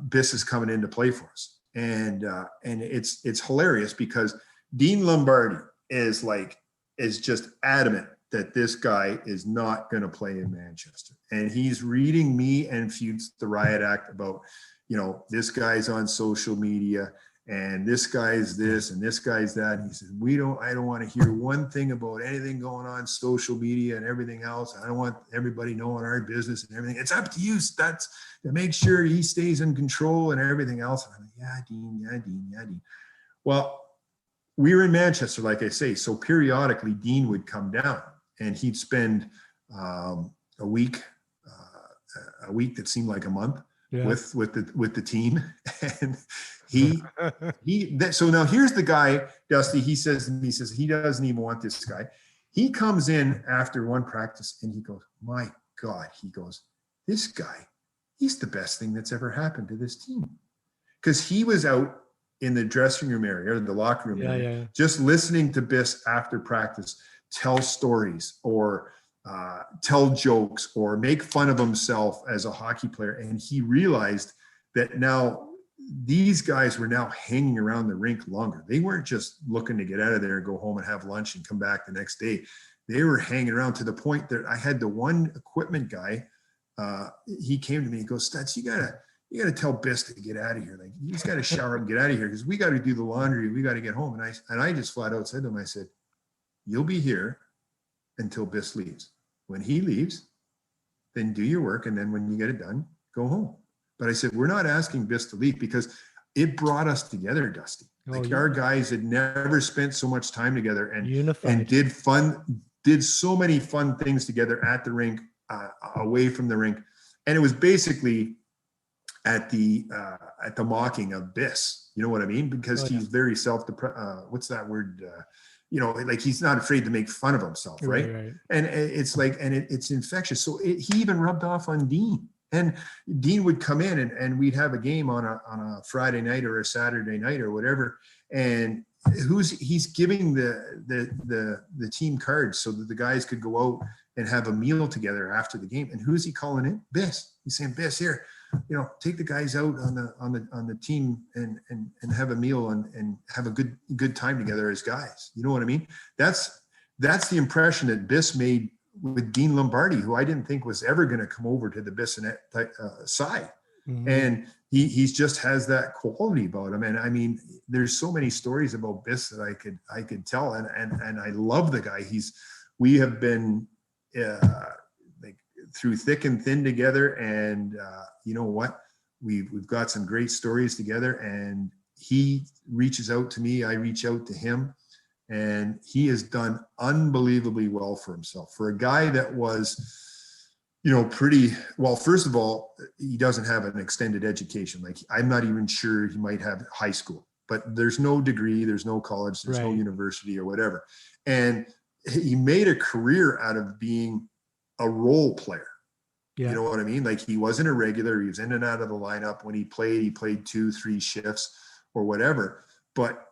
Biss is coming in to play for us, and it's hilarious because Dean Lombardi is just adamant that this guy is not going to play in Manchester, and he's reading me and Fuchs the riot act about, you know, this guy's on social media, and this guy's this, and this guy's that. And he says, I don't want to hear one thing about anything going on social media and everything else. I don't want everybody knowing our business and everything. It's up to you, Stutz, to make sure he stays in control and everything else. And I'm like, yeah, Dean. Well, we were in Manchester, like I say. So periodically Dean would come down, and he'd spend a week that seemed like a month with the team. And so now here's the guy, Dusty. He says he doesn't even want this guy. He comes in after one practice, and he goes, my God, he goes, this guy, he's the best thing that's ever happened to this team. Because he was out in the dressing room area, or the locker room area, just listening to Biss after practice tell stories, or tell jokes or make fun of himself as a hockey player. And he realized that now these guys were now hanging around the rink longer. They weren't just looking to get out of there and go home and have lunch and come back the next day. They were hanging around to the point that I had the one equipment guy. He came to me and goes, Stutz, you gotta tell Biss to get out of here. Like, you just gotta shower up and get out of here because we got to do the laundry. We got to get home. And I just flat out said to him, I said, you'll be here until Biss leaves. When he leaves, then do your work. And then when you get it done, go home. But I said, we're not asking Biss to leave because it brought us together, Dusty. Like, our guys had never spent so much time together and unified and did so many fun things together at the rink, away from the rink. And it was basically at the mocking of Biss. You know what I mean? Because he's very what's that word? Like, he's not afraid to make fun of himself, right? And it's like, and it's infectious. So he even rubbed off on Dean. And Dean would come in and we'd have a game on a Friday night or a Saturday night or whatever. And he's giving the team cards so that the guys could go out and have a meal together after the game. And who's he calling in? Biss. He's saying, Biss, here, take the guys out on the team and have a meal and have a good time together as guys. You know what I mean? That's the impression that Biss made with Dean Lombardi, who I didn't think was ever going to come over to the Bissonnette side. Mm-hmm. And he's just has that quality about him. And I mean, there's so many stories about Biss that I could tell. And I love the guy. We have been like through thick and thin together. And you know what? We've got some great stories together, and he reaches out to me. I reach out to him. And he has done unbelievably well for himself. For a guy that was, pretty well, first of all, he doesn't have an extended education. Like, I'm not even sure he might have high school, but there's no degree, there's no college, there's no university or whatever. And he made a career out of being a role player. Yeah. You know what I mean? Like, he wasn't a regular. He was in and out of the lineup. When he played 2-3 shifts or whatever. But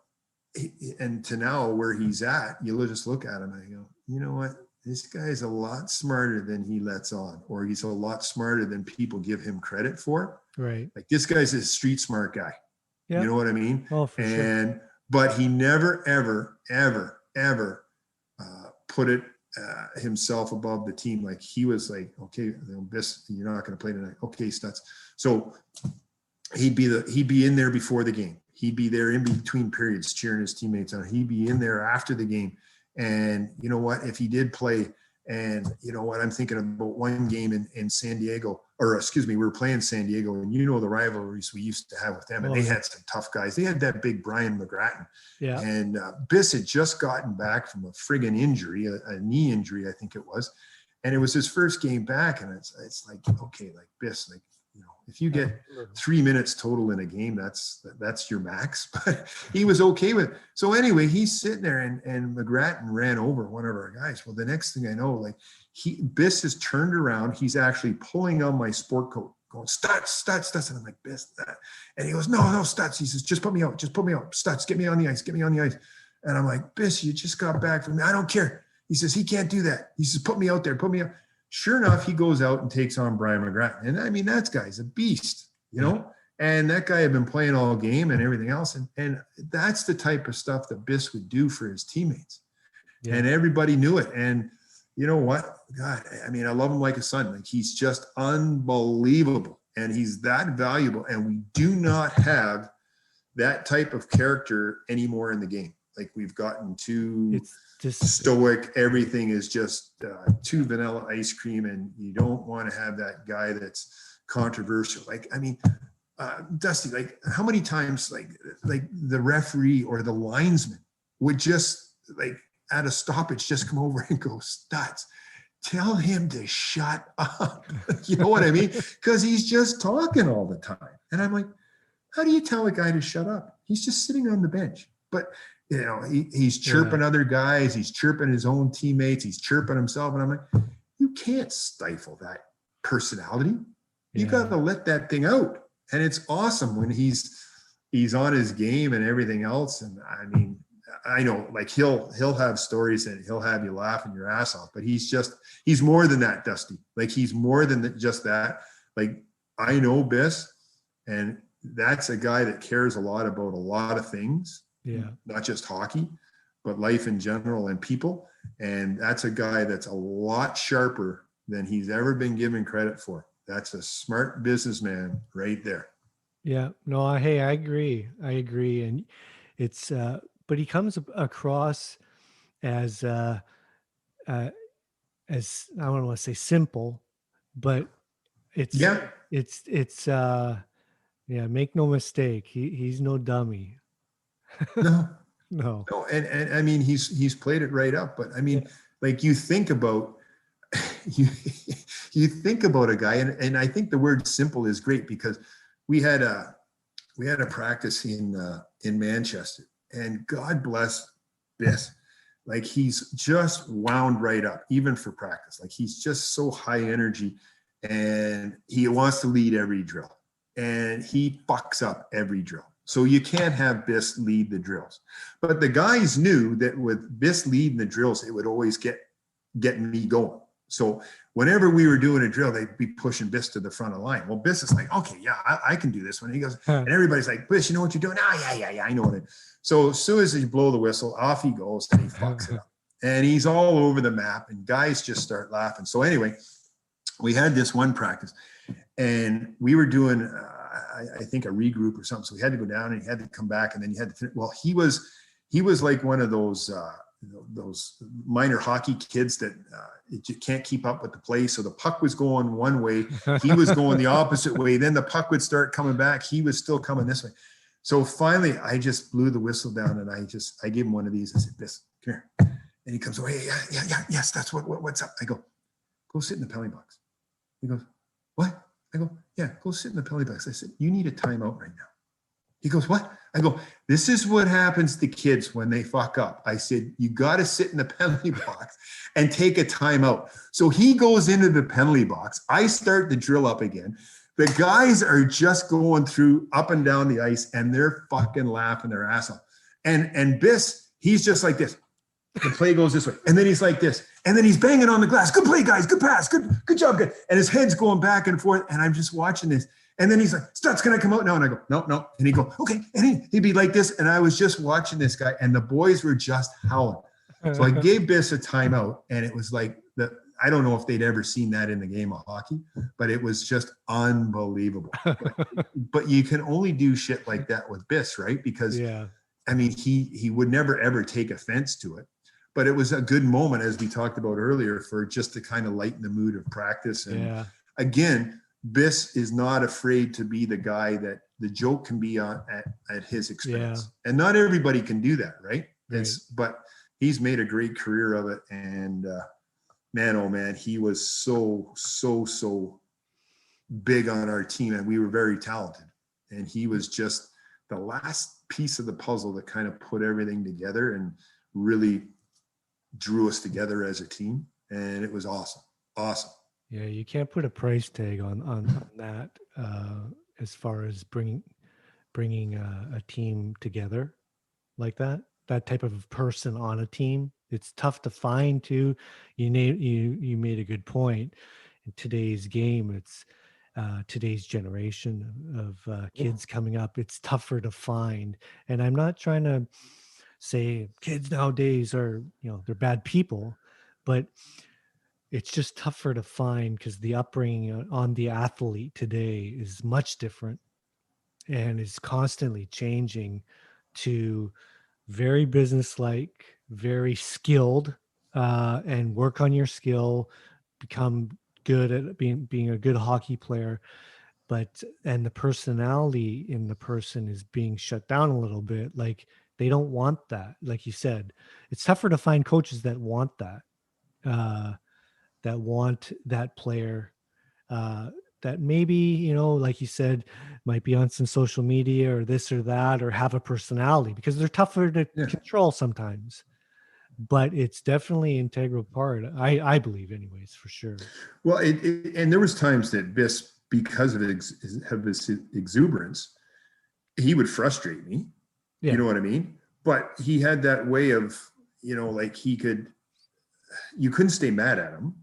and to now where he's at, you'll just look at him and you go, you know what? This guy's a lot smarter than he lets on, or he's a lot smarter than people give him credit for. Right. Like, this guy's a street smart guy. Yeah. You know what I mean? Oh, for sure. But he never, ever, ever, ever put it himself above the team. Like, he was like, okay, Biss, you're not going to play tonight. Okay, Stutz. So he'd be in there before the game. He'd be there in between periods cheering his teammates on. He'd be in there after the game. And you know what? If he did play, and you know what? I'm thinking about one game in San Diego, we were playing San Diego, and the rivalries we used to have with them. And they had some tough guys. They had that big Brian McGrattan. Yeah. And Biss had just gotten back from a friggin' injury, a knee injury, I think it was. And it was his first game back. And it's like, okay, like, Biss, like, if you get 3 minutes total in a game, that's your max. But he was okay with it. So anyway, he's sitting there, and McGrattan ran over one of our guys. Well, the next thing I know, like, Biss has turned around. He's actually pulling on my sport coat, going, Stutz. And I'm like, Biss, that. And he goes, no, Stutz. He says, just put me out. Stutz, get me on the ice. And I'm like, Biss, you just got back from me. I don't care. He says, he can't do that. He says, put me out there. Sure enough, he goes out and takes on Brian McGrattan. And I mean, that guy's a beast, and that guy had been playing all game and everything else. And that's the type of stuff that Biss would do for his teammates. Yeah. And everybody knew it. And you know what? God, I mean, I love him like a son. Like, he's just unbelievable. And he's that valuable. And we do not have that type of character anymore in the game. Like, we've gotten too stoic. Everything is just too vanilla ice cream, and you don't want to have that guy that's controversial. Like, I mean, Dusty, like, how many times like the referee or the linesman would just, like, at a stoppage, just come over and go, Stutz, tell him to shut up. You know what I mean? Because he's just talking all the time. And I'm like, how do you tell a guy to shut up? He's just sitting on the bench. But he's chirping other guys. He's chirping his own teammates. He's chirping himself. And I'm like, you can't stifle that personality. You got to let that thing out. And it's awesome when he's on his game and everything else. And I mean, I know, like he'll have stories and he'll have you laughing your ass off, but he's more than that, Dusty. Like he's more than just that. Like I know Biss, and that's a guy that cares a lot about a lot of things. Yeah. Not just hockey, but life in general and people. And that's a guy that's a lot sharper than he's ever been given credit for. That's a smart businessman right there. Yeah. No, hey, I agree. And it's, but he comes across as, as I don't want to say simple, but it's, Yeah. yeah, make no mistake. He's no dummy. No. No. No, and I mean he's played it right up, but I mean, like you think about you think about a guy, and I think the word simple is great because we had a practice in Manchester, and God bless Biss. Like he's just wound right up, even for practice. Like he's just so high energy, and he wants to lead every drill, and he fucks up every drill. So you can't have Biss lead the drills. But the guys knew that with Biss leading the drills, it would always get me going. So whenever we were doing a drill, they'd be pushing Biss to the front of the line. Well, Biss is like, okay, yeah, I can do this one. And he goes, and everybody's like, Biss, you know what you're doing? Yeah, I know it. So as soon as you blow the whistle, off he goes and he fucks it up. And he's all over the map and guys just start laughing. So anyway, we had this one practice and we were doing I think a regroup or something. So he had to go down and he had to come back and then you had to finish. Well, he was like one of those minor hockey kids that you can't keep up with the play. So the puck was going one way, he was going the opposite way. Then the puck would start coming back. He was still coming this way. So finally I just blew the whistle down and I gave him one of these. I said, Biss, come here. And he comes, oh, yes, that's what's up. I go sit in the penalty box. He goes, what? I go, yeah, go sit in the penalty box. I said, you need a timeout right now. He goes, what? I go, this is what happens to kids when they fuck up. I said, you got to sit in the penalty box and take a timeout. So he goes into the penalty box. I start the drill up again. The guys are just going through up and down the ice and they're fucking laughing their ass off. And Biss, he's just like this. The play goes this way. And then he's like this. And then he's banging on the glass. Good play, guys. Good pass. Good job. Good. And his head's going back and forth. And I'm just watching this. And then he's like, Stutz, can I come out now? And I go, no. And he'd go, okay. And he'd be like this. And I was just watching this guy. And the boys were just howling. So I gave Biss a timeout. And it was like, I don't know if they'd ever seen that in the game of hockey, but it was just unbelievable. But you can only do shit like that with Biss, right? Because, I mean, he would never, ever take offense to it. But it was a good moment, as we talked about earlier, for just to kind of lighten the mood of practice. And again, Biss is not afraid to be the guy that the joke can be on at his expense. And not everybody can do that, right? But he's made a great career of it. And man, oh man, he was so big on our team, and we were very talented. And he was just the last piece of the puzzle that kind of put everything together and really drew us together as a team, and it was awesome. Yeah, you can't put a price tag on that as far as bringing a team together like that type of person on a team. It's tough to find too. You made a good point. In today's game, it's today's generation of kids coming up. It's tougher to find, and I'm not trying to say kids nowadays are, they're bad people, but it's just tougher to find because the upbringing on the athlete today is much different and is constantly changing to very businesslike, very skilled, and work on your skill, become good at being a good hockey player. And the personality in the person is being shut down a little bit. Like, they don't want that. Like you said, it's tougher to find coaches that want that, that want that player, that maybe, like you said, might be on some social media or this or that, or have a personality, because they're tougher to control sometimes. But it's definitely an integral part. I believe anyways, for sure. Well, and there was times that Biss, because of his exuberance, he would frustrate me. You know what I mean? but he had that way of, like you couldn't stay mad at him.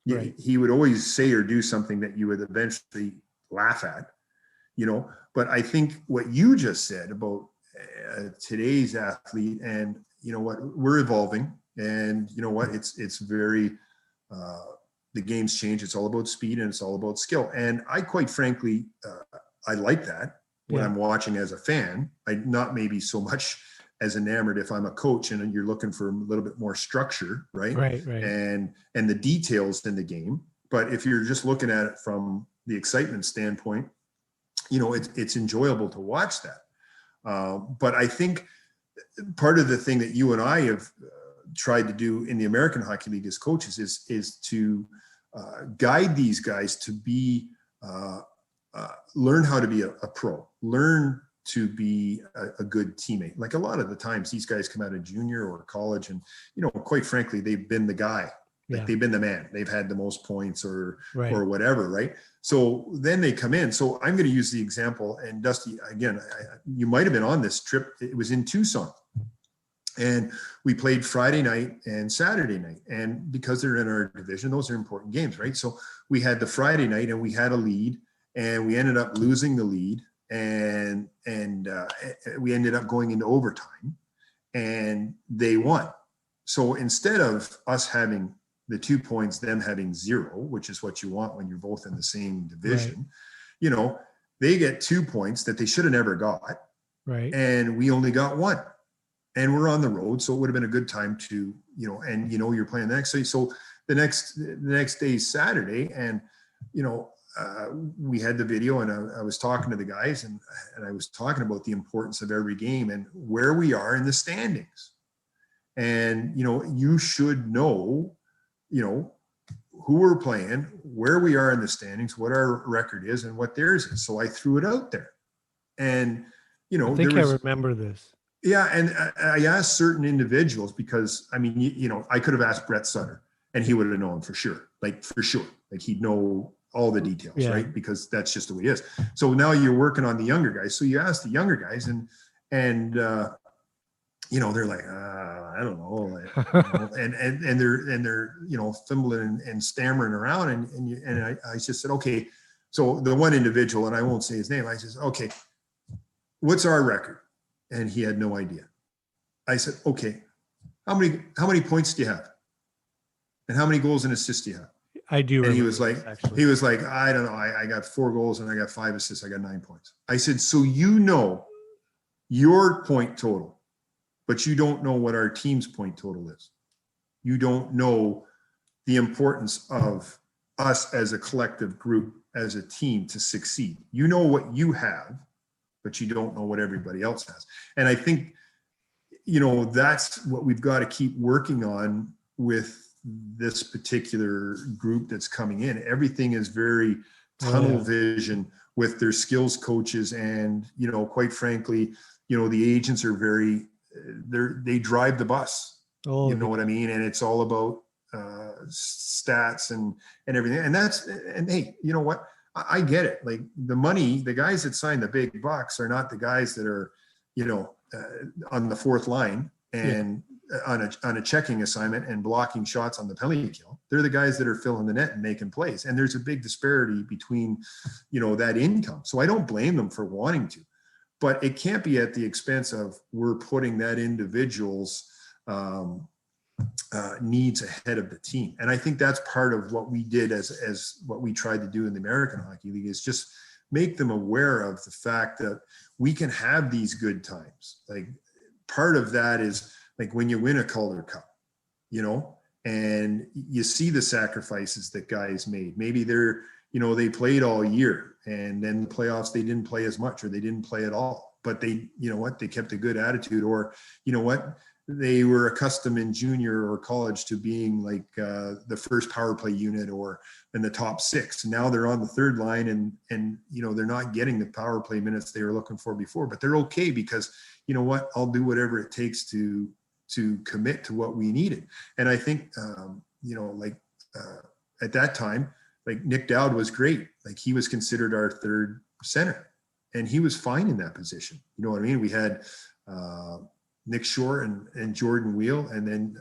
Right. He would always say or do something that you would eventually laugh at, but I think what you just said about today's athlete, and we're evolving, and it's very, the game's changed. It's all about speed and it's all about skill. And I quite frankly, I like that when I'm watching as a fan. I not maybe so much as enamored if I'm a coach and you're looking for a little bit more structure, right? Right. And the details in the game. But if you're just looking at it from the excitement standpoint, it's enjoyable to watch that. But I think part of the thing that you and I have tried to do in the American Hockey League as coaches is to guide these guys to be learn how to be a pro, learn to be a good teammate. Like a lot of the times these guys come out of junior or college and, quite frankly, they've been the guy, like they've been the man, they've had the most points or whatever. Right. So then they come in. So I'm going to use the example, and Dusty, again, you might've been on this trip. It was in Tucson, and we played Friday night and Saturday night. And because they're in our division, those are important games, right? So we had the Friday night and we had a lead, and we ended up losing the lead. And we ended up going into overtime, and they won. So instead of us having the 2 points, them having 0, which is what you want when you're both in the same division, they get 2 points that they should have never got. Right. And we only got 1, and we're on the road. So it would have been a good time to, and you're playing the next day. So the next day is Saturday, and, we had the video, and I was talking to the guys, and I was talking about the importance of every game and where we are in the standings. And, you should know, who we're playing, where we are in the standings, what our record is, and what theirs is. So I threw it out there. And, I think I remember this. Yeah. And I asked certain individuals because, I could have asked Brett Sutter and he would have known for sure. Like he'd know all the details, right? Because that's just the way it is. So now you're working on the younger guys. So you ask the younger guys, and they're like, I don't know, and they're fumbling and stammering around, and I just said, okay. So the one individual, and I won't say his name, I said, okay, what's our record? And he had no idea. I said, okay, how many points do you have? And how many goals and assists do you have? I do. And he was like, I don't know. I got 4 goals and I got 5 assists. I got 9 points. I said, so your point total, but you don't know what our team's point total is. You don't know the importance of us as a collective group, as a team, to succeed. You know what you have, but you don't know what everybody else has. And I think, that's what we've got to keep working on with this particular group that's coming in. Everything is very tunnel vision with their skills coaches. And, quite frankly, the agents are they drive the bus, what I mean? And it's all about stats and everything. And hey, you know what? I get it. Like the money, the guys that sign the big bucks are not the guys that are, on the fourth line and on a checking assignment and blocking shots on the penalty kill. They're the guys that are filling the net and making plays. And there's a big disparity between, that income. So I don't blame them for wanting to, but it can't be at the expense of we're putting that individual's needs ahead of the team. And I think that's part of what we did as what we tried to do in the American Hockey League, is just make them aware of the fact that we can have these good times. Like part of that is like when you win a Calder Cup, and you see the sacrifices that guys made. Maybe they played all year, and then the playoffs, they didn't play as much, or they didn't play at all, but they kept a good attitude, or, they were accustomed in junior or college to being like the first power play unit or in the top 6. Now they're on the third line, and they're not getting the power play minutes they were looking for before, but they're okay because I'll do whatever it takes to commit to what we needed. And I think, at that time, like Nick Dowd was great. Like he was considered our third center, and he was fine in that position. You know what I mean? We had Nick Shore and Jordan Wheel, and then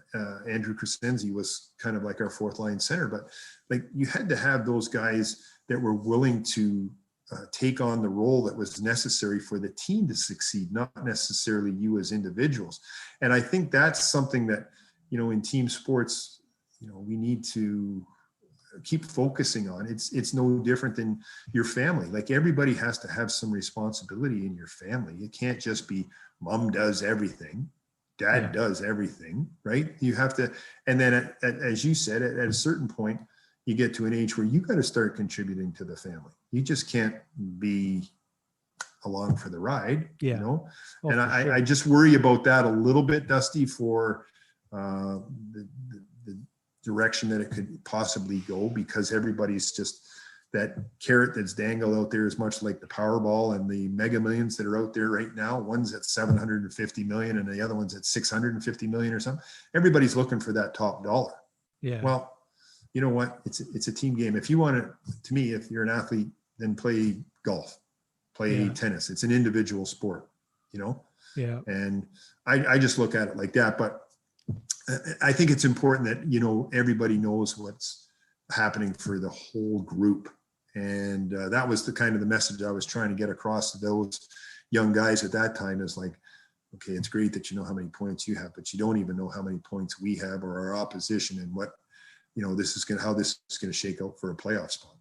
Andrew Crescenzi was kind of like our fourth line center. But like, you had to have those guys that were willing to take on the role that was necessary for the team to succeed, not necessarily you as individuals. And I think that's something that, in team sports, we need to keep focusing on. It's no different than your family. Like, everybody has to have some responsibility in your family. It can't just be mom does everything, dad does everything, right? You have to, and then as you said, at a certain point, you get to an age where you got to start contributing to the family. You just can't be along for the ride, Oh, and I just worry about that a little bit, Dusty, for the direction that it could possibly go, because everybody's just, that carrot that's dangled out there is much like the Powerball and the Mega Millions that are out there right now. One's at 750 million and the other one's at 650 million or something. Everybody's looking for that top dollar. Yeah. Well, you know what? It's a team game. If you want to me, if you're an athlete, then play golf, play tennis. It's an individual sport, Yeah. And I just look at it like that. But I think it's important that, everybody knows what's happening for the whole group. And that was the kind of the message I was trying to get across to those young guys at that time, is like, okay, it's great that you know how many points you have, but you don't even know how many points we have or our opposition, and what, how this is going to shake out for a playoff spot.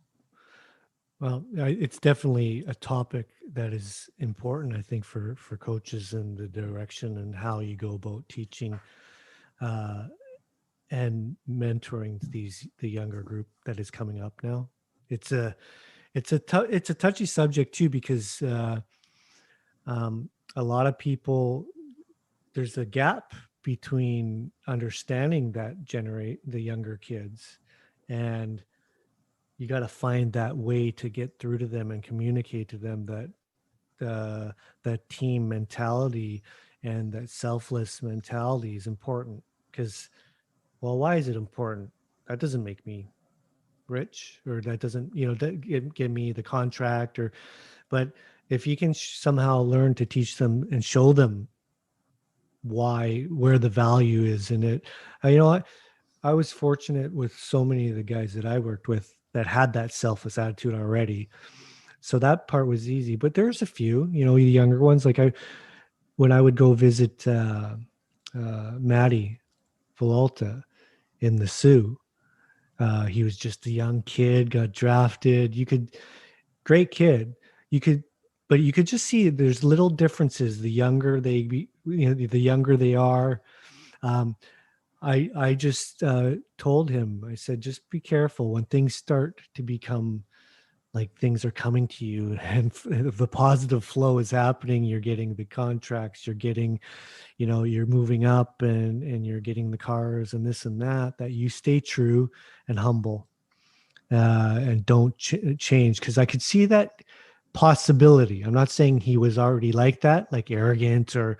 Well, it's definitely a topic that is important, I think, for coaches, and the direction and how you go about teaching and mentoring the younger group that is coming up now. It's a touchy subject too, because a lot of people, there's a gap between understanding that generate the younger kids, and you got to find that way to get through to them and communicate to them that that team mentality and that selfless mentality is important. Because, well, why is it important? That doesn't make me rich, or that doesn't, give me the contract, but if you can somehow learn to teach them and show them where the value is in it. I was fortunate with so many of the guys that I worked with that had that selfless attitude already. So that part was easy, but there's a few, the younger ones, like when I would go visit Matty Villalta in the Sioux, he was just a young kid, got drafted. Great kid. But you could just see there's little differences. The younger the younger they are. I just told him, I said, just be careful when things start to become like things are coming to you, and the positive flow is happening. You're getting the contracts, you're getting, you're moving up, and you're getting the cars and this and that you stay true and humble, and don't change. Because I could see that possibility. I'm not saying he was already like that, like arrogant or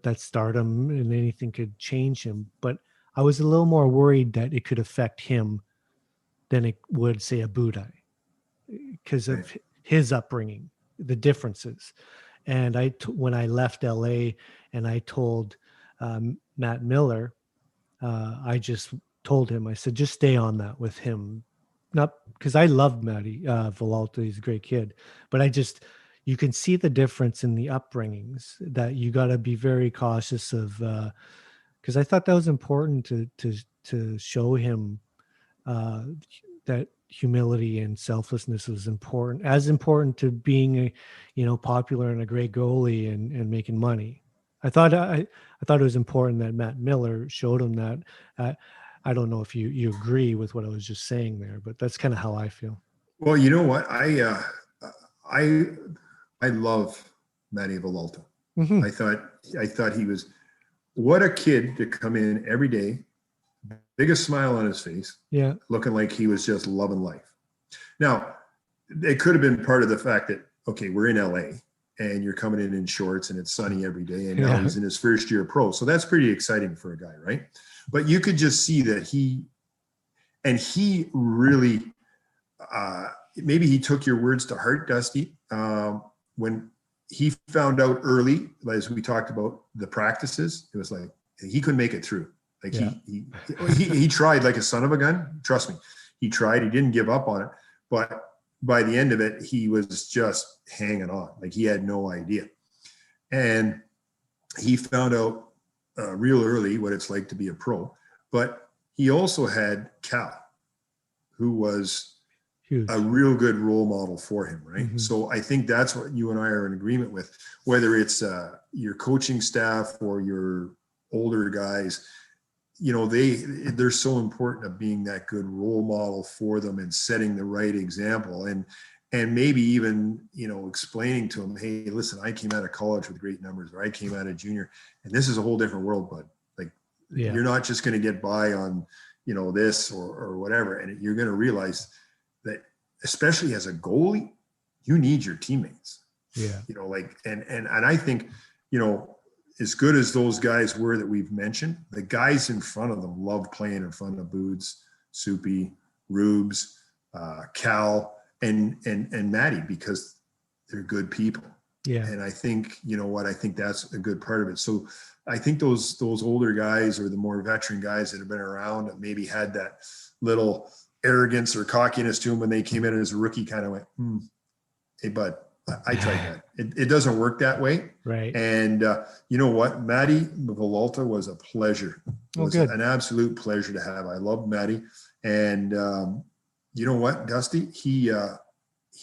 that stardom and anything could change him, but I was a little more worried that it could affect him than it would, say, a Budai, because of his upbringing, the differences. And when I left LA and I told Matt Miller, I just told him, I said, just stay on that with him. Not because I loved Matty Villalta, he's a great kid, but you can see the difference in the upbringings, that you got to be very cautious of, because I thought that was important to show him that humility and selflessness was important, as important to being popular and a great goalie and making money. I thought it was important that Matt Miller showed him that. I don't know if you agree with what I was just saying there, but that's kind of how I feel. Well, you know what? I love Matty Villalta. Mm-hmm. I thought he was, what a kid to come in every day, biggest smile on his face, looking like he was just loving life. Now, it could have been part of the fact that, okay, we're in LA and you're coming in shorts and it's sunny every day, and now he's in his first year pro. So that's pretty exciting for a guy, right? But you could just see that he really, maybe he took your words to heart, Dusty, when he found out early, as we talked about the practices, it was like he couldn't make it through. Like he tried like a son of a gun. Trust me, he tried. He didn't give up on it, but by the end of it, he was just hanging on. Like he had no idea, and he found out real early what it's like to be a pro. But he also had Cal, who was huge, a real good role model for him, right? Mm-hmm. So I think that's what you and I are in agreement with, whether it's your coaching staff or your older guys. You know, they're so important of being that good role model for them and setting the right example, and maybe even, you know, explaining to them, hey, listen, I came out of college with great numbers, or I came out of junior, and this is a whole different world, bud. Like, you're not just going to get by on, you know, this or whatever, and you're going to realize that, especially as a goalie, you need your teammates. Yeah, you know, like, and I think, you know, as good as those guys were that we've mentioned, the guys in front of them loved playing in front of Boots, Soupy, Rubes, Cal, and Maddie, because they're good people. Yeah. And I think, you know what, I think that's a good part of it. So I think those older guys, or the more veteran guys that have been around, that maybe had that little arrogance or cockiness to them when they came in as a rookie, kind of went, hey, bud, I tried that. It doesn't work that way. Right. And you know what? Maddie Villalta was a pleasure. It was an absolute pleasure to have. I loved Maddie. And you know what, Dusty? He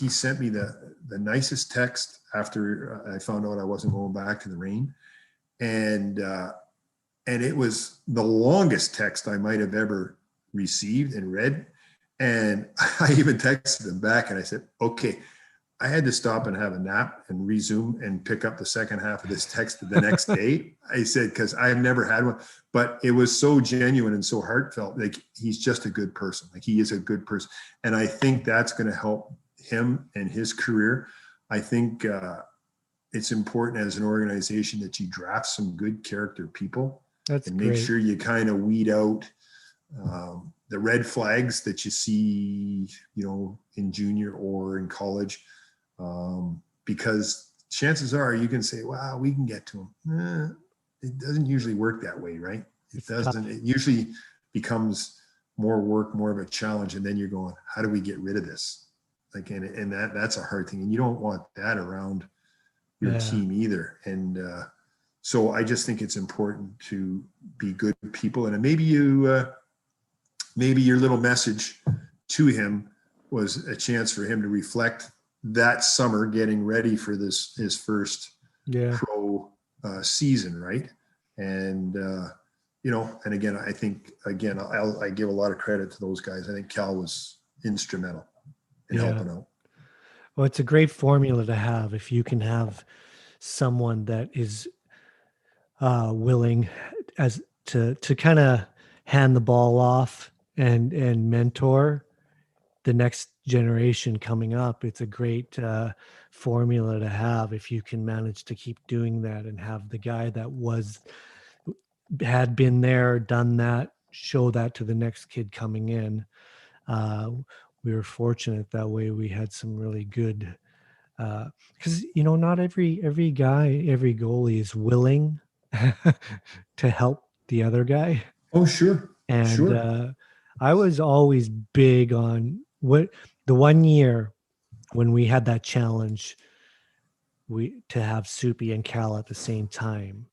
sent me the nicest text after I found out I wasn't going back to the Reign. And it was the longest text I might have ever received and read. And I even texted him back and I said, okay, I had to stop and have a nap and resume and pick up the second half of this text the next day. I said, because I've never had one, but it was so genuine and so heartfelt. Like, he's just a good person. Like, he is a good person. And I think that's going to help him and his career. I think it's important as an organization that you draft some good character people. That's great. Make sure you kind of weed out the red flags that you see, you know, in junior or in college. Because chances are you can say, wow, we can get to him. It doesn't usually work that way, right? It doesn't. It usually becomes more work, more of a challenge. And then you're going, how do we get rid of this? Like, and that's a hard thing. And you don't want that around your team either. And so I just think it's important to be good people. And maybe maybe your little message to him was a chance for him to reflect that summer, getting ready for his first pro season, right? And you know, and again, I think I give a lot of credit to those guys. I think Cal was instrumental in helping out. Well, it's a great formula to have if you can have someone that is willing as to kind of hand the ball off and mentor the next generation coming up. It's a great formula to have if you can manage to keep doing that and have the guy that had been there, done that, show that to the next kid coming in. We were fortunate that way. We had some really good, because you know, not every guy, every goalie is willing to help the other guy. Oh, sure. And sure. I was always big on the 1 year when we had that challenge, to have Soupy and Cal at the same time.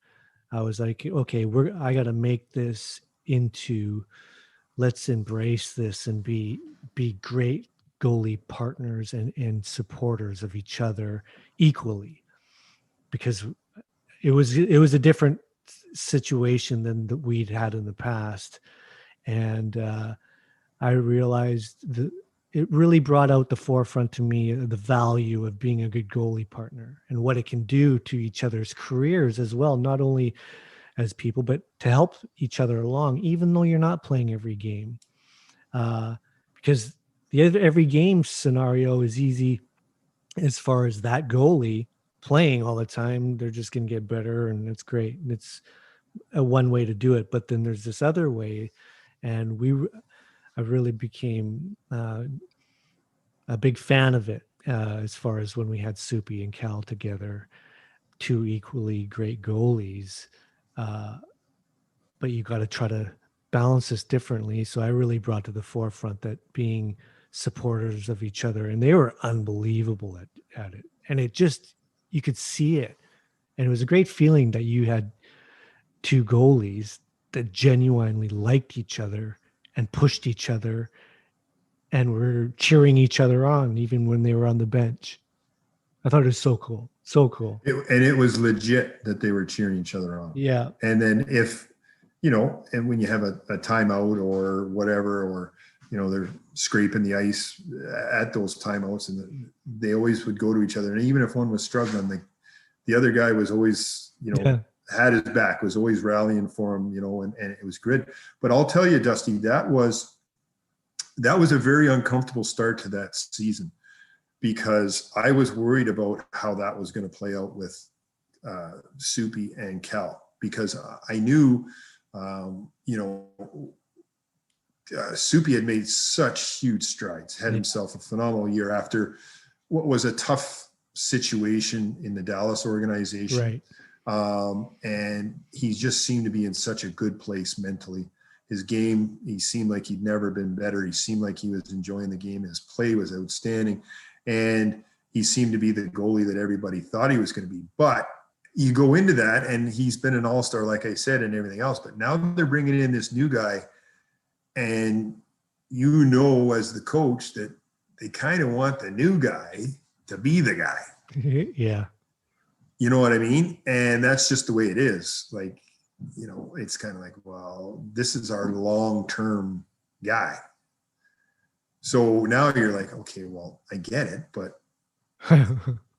I was like, okay, I got to make this into, let's embrace this and be great goalie partners and supporters of each other equally, because it was a different situation than that we'd had in the past. And I realized that it really brought out the forefront to me the value of being a good goalie partner and what it can do to each other's careers as well, not only as people, but to help each other along, even though you're not playing every game. Because every game scenario is easy as far as that goalie playing all the time. They're just going to get better, and it's great. And it's a one way to do it. But then there's this other way, and I really became a big fan of it as far as when we had Soupy and Cal together. two equally great goalies, but you got to try to balance this differently. So I really brought to the forefront that being supporters of each other, and they were unbelievable at it. And it just, you could see it. And it was a great feeling that you had two goalies that genuinely liked each other and pushed each other and were cheering each other on even when they were on the bench. I thought it was so cool. So cool. And it was legit that they were cheering each other on. Yeah. And then if, and when you have a timeout or whatever, or, they're scraping the ice at those timeouts, and they always would go to each other. And even if one was struggling, the other guy was always, had his back, was always rallying for him, and it was good. But I'll tell you, Dusty, that was a very uncomfortable start to that season, because I was worried about how that was going to play out with Soupy and Cal, because I knew, Soupy had made such huge strides, had himself a phenomenal year after what was a tough situation in the Dallas organization. Right. And he just seemed to be in such a good place mentally. His game, he seemed like he'd never been better. He seemed like he was enjoying the game. His play was outstanding. And he seemed to be the goalie that everybody thought he was going to be. But you go into that, and he's been an all-star, like I said, and everything else. But now they're bringing in this new guy, and as the coach, that they kind of want the new guy to be the guy. Yeah. You know what I mean? And that's just the way it is. Like, it's kind of like, well, this is our long-term guy. So now you're like, okay, well, I get it, but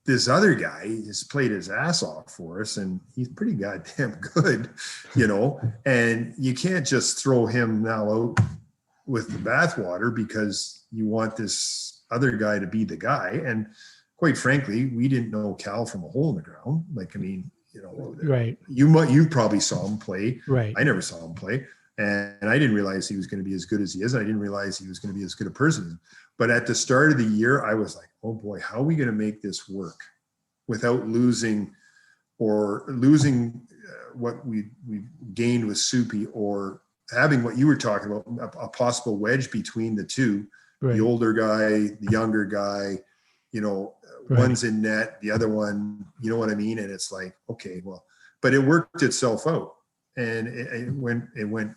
this other guy has played his ass off for us, and he's pretty goddamn good, and you can't just throw him now out with the bathwater because you want this other guy to be the guy. And quite frankly, we didn't know Cal from a hole in the ground. Right. You probably saw him play. Right. I never saw him play. And I didn't realize he was going to be as good as he is. I didn't realize he was going to be as good a person. But at the start of the year, I was like, oh boy, how are we going to make this work without losing what we gained with Soupy, or having what you were talking about, a possible wedge between the two, the older guy, the younger guy, one's in net, the other one, you know what I mean? And it's like, okay, well, but it worked itself out, and it went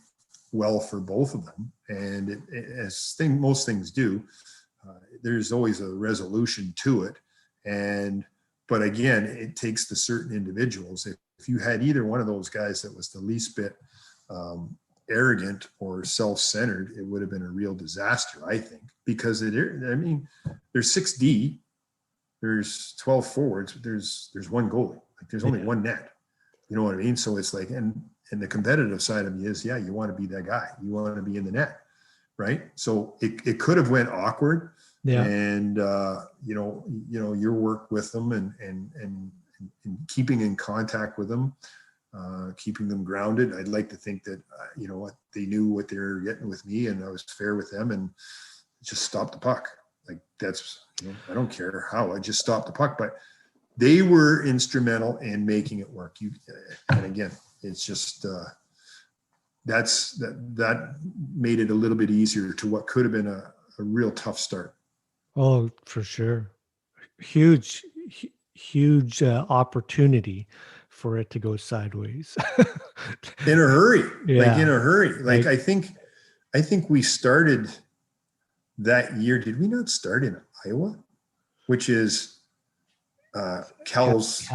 well for both of them. And most things do, there's always a resolution to it. But again, it takes the certain individuals. If you had either one of those guys that was the least bit arrogant or self-centered, it would have been a real disaster, I think, because there's 6D, there's 12 forwards, there's one goalie, like there's only one net, you know what I mean? So it's like, and the competitive side of me is, you want to be that guy, you want to be in the net, right? So it could have went awkward. And your work with them and keeping in contact with them, keeping them grounded. I'd like to think that they knew what they were getting with me, and I was fair with them, and just stopped the puck. Like, that's, I don't care how, I just stopped the puck. But they were instrumental in making it work. And again, it's just that made it a little bit easier to what could have been a real tough start. Oh, for sure. Huge opportunity for it to go sideways. In a hurry. Yeah. Like, in a hurry. Like, I think we started that year. Did we not start in Iowa? Which is Cal's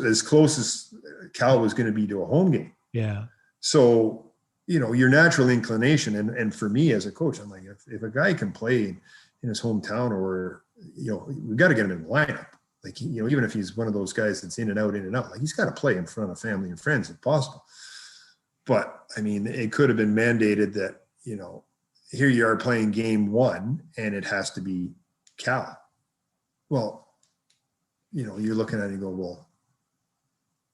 as close as Cal was going to be to a home game. Yeah. So, your natural inclination, and for me as a coach, I'm like, if a guy can play in his hometown, or, we've got to get him in the lineup. Like, even if he's one of those guys that's in and out, like, he's got to play in front of family and friends if possible. But I mean, it could have been mandated that, here you are playing game one and it has to be Cal. Well, you're looking at it and go, well,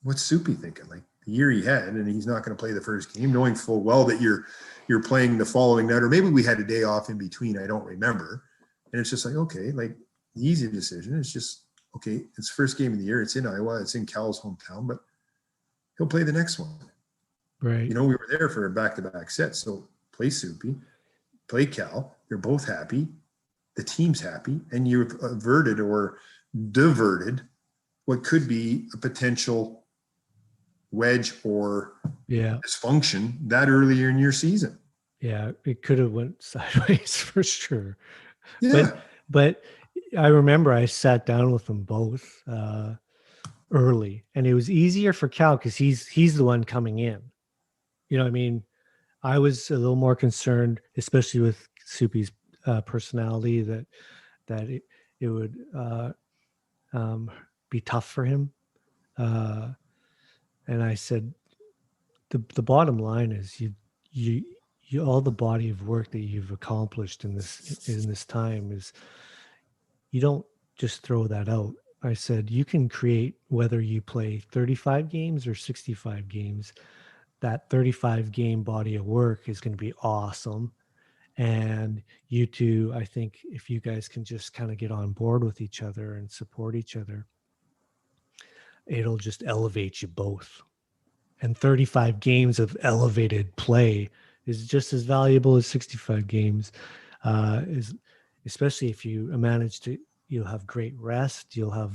what's Soupy thinking? Like, the year he had, and he's not going to play the first game, knowing full well that you're playing the following night, or maybe we had a day off in between. I don't remember. And it's just like, okay, like, the easy decision is just Okay, it's first game of the year. It's in Iowa. It's in Cal's hometown, but he'll play the next one. Right. You know, we were there for a back-to-back set. So play Soupy, play Cal. You're both happy. The team's happy. And you've averted or diverted what could be a potential wedge or dysfunction that earlier in your season. Yeah, it could have went sideways for sure. Yeah. But I remember I sat down with them both early, and it was easier for Cal because he's the one coming in. You know what I mean? I was a little more concerned, especially with Soupy's personality, that it would be tough for him. And I said, the bottom line is you all the body of work that you've accomplished in this time is, you don't just throw that out. I said, you can create, whether you play 35 games or 65 games, that 35 game body of work is going to be awesome. And you two, I think if you guys can just kind of get on board with each other and support each other, it'll just elevate you both. And 35 games of elevated play is just as valuable as 65 games, especially if you manage to, you'll have great rest. It'll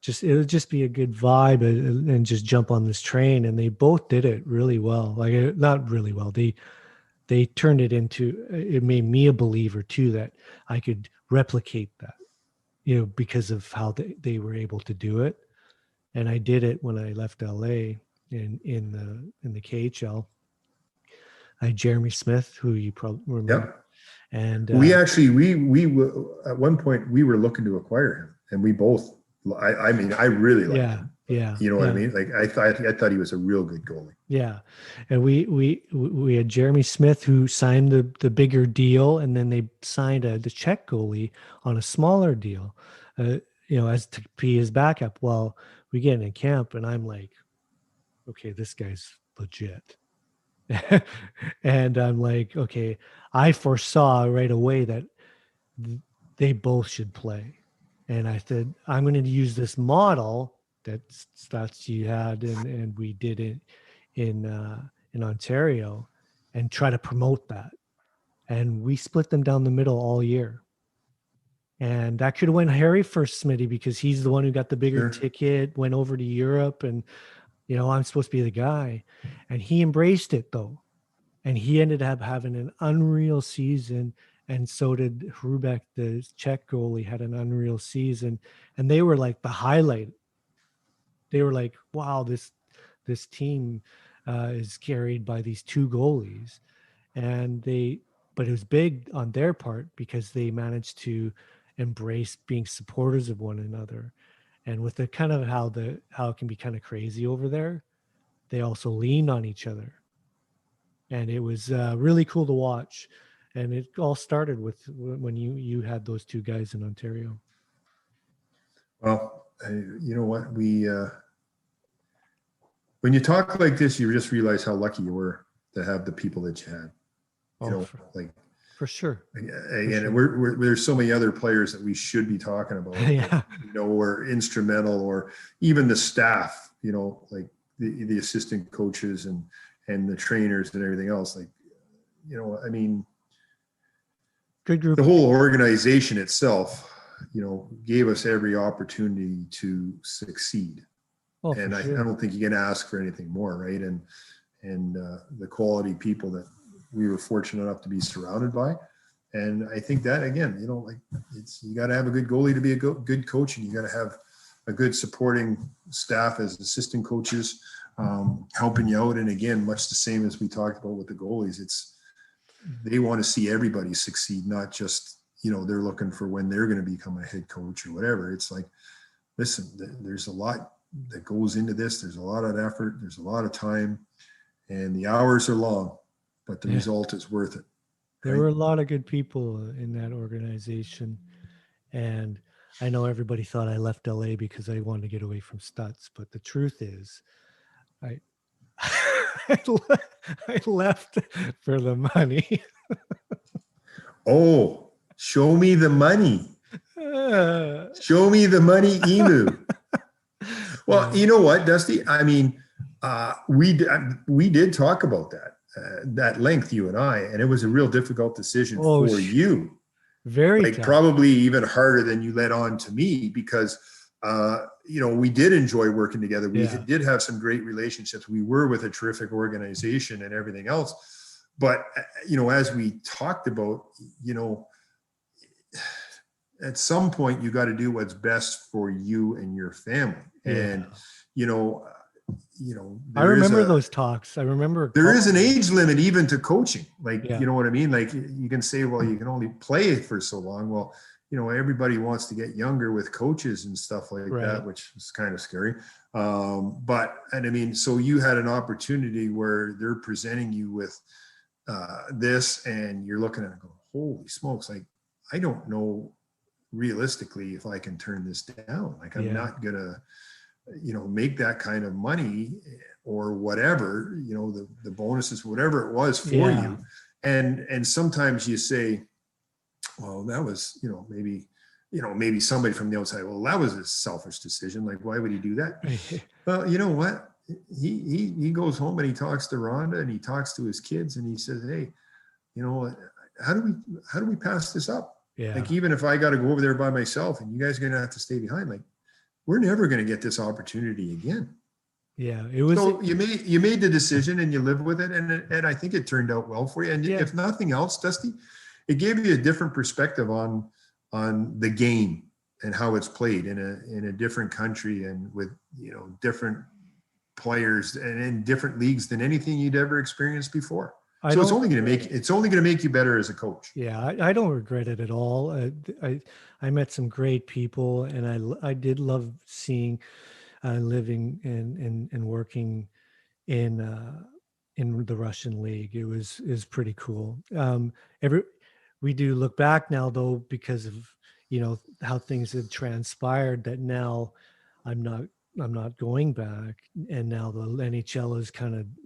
just be a good vibe and just jump on this train. And they both did it really well. Like, not really well. They turned it into, it made me a believer too, that I could replicate that, because of how they were able to do it. And I did it when I left LA in the KHL. I had Jeremy Smith, who you probably remember. Yep. And we actually, we at one point we were looking to acquire him, and we both, I mean, I really liked him. Yeah. You know what I mean? Like I thought he was a real good goalie. Yeah. And we had Jeremy Smith, who signed the bigger deal, and then they signed the Czech goalie on a smaller deal, as to be his backup. Well, we get in camp and I'm like, okay, this guy's legit. And I'm like, okay, I foresaw right away that they both should play. And I said, I'm going to use this model that you had and we did it in Ontario, and try to promote that. And we split them down the middle all year. And that could have went Harry first, Smitty, because he's the one who got the bigger ticket, went over to Europe, and I'm supposed to be the guy. And he embraced it though. And he ended up having an unreal season. And so did Hrubek, the Czech goalie, had an unreal season. And they were like the highlight. They were like, wow, this team is carried by these two goalies. But it was big on their part because they managed to embrace being supporters of one another. And with the kind of how it can be kind of crazy over there, they also leaned on each other. And it was really cool to watch. And it all started with when you had those two guys in Ontario. Well, you know what? When you talk like this, you just realize how lucky you were to have the people that you had. For sure. Again, there's so many other players that we should be talking about. Yeah. Were instrumental, or even the staff. Like the assistant coaches and the trainers and everything else. I mean, good group. The whole organization itself, gave us every opportunity to succeed. Oh, and I don't think you can ask for anything more, right? And the quality people that we were fortunate enough to be surrounded by. And I think that, again, you got to have a good goalie to be a good coach, and you got to have a good supporting staff as assistant coaches helping you out. And again, much the same as we talked about with the goalies, they want to see everybody succeed, not just, they're looking for when they're going to become a head coach or whatever. It's like, listen, there's a lot that goes into this. There's a lot of effort. There's a lot of time, and the hours are long, but the result is worth it. There were a lot of good people in that organization. And I know everybody thought I left LA because I wanted to get away from Stutz, but the truth is I left for the money. Oh, show me the money. Show me the money, Imoo. Well, you know what, Dusty? I mean, we did talk about that length, you and I, and it was a real difficult decision for you. Very like tough. Probably even harder than you let on to me, because we did enjoy working together. We did have some great relationships. We were with a terrific organization and everything else. But, as we talked about, at some point you got to do what's best for you and your family. And, I remember those talks. I remember there is an age limit even to coaching. Like, you know what I mean? Like, you can say, well, you can only play for so long. Well, everybody wants to get younger with coaches and stuff like that, which is kind of scary. So you had an opportunity where they're presenting you with this, and you're looking at it and going, holy smokes, like, I don't know realistically if I can turn this down. Like, I'm not gonna, make that kind of money or whatever, the bonuses, whatever it was for you. And sometimes you say, well, that was, maybe somebody from the outside, well, that was a selfish decision. Like, why would he do that? Well, you know what? He goes home and he talks to Rhonda and he talks to his kids and he says, hey, how do we pass this up? Yeah. Like, even if I got to go over there by myself and you guys are going to have to stay behind, like, we're never going to get this opportunity again. Yeah, it was. So you made the decision and you lived with it, and I think it turned out well for you. And if nothing else, Dusty, it gave you a different perspective on the game and how it's played in a different country and with different players and in different leagues than anything you'd ever experienced before. So it's only going to make you better as a coach. Yeah, I don't regret it at all. I met some great people, and I did love seeing, living and working in the Russian league. It was pretty cool. We do look back now, though, because of how things had transpired, that now I'm not going back, and now the NHL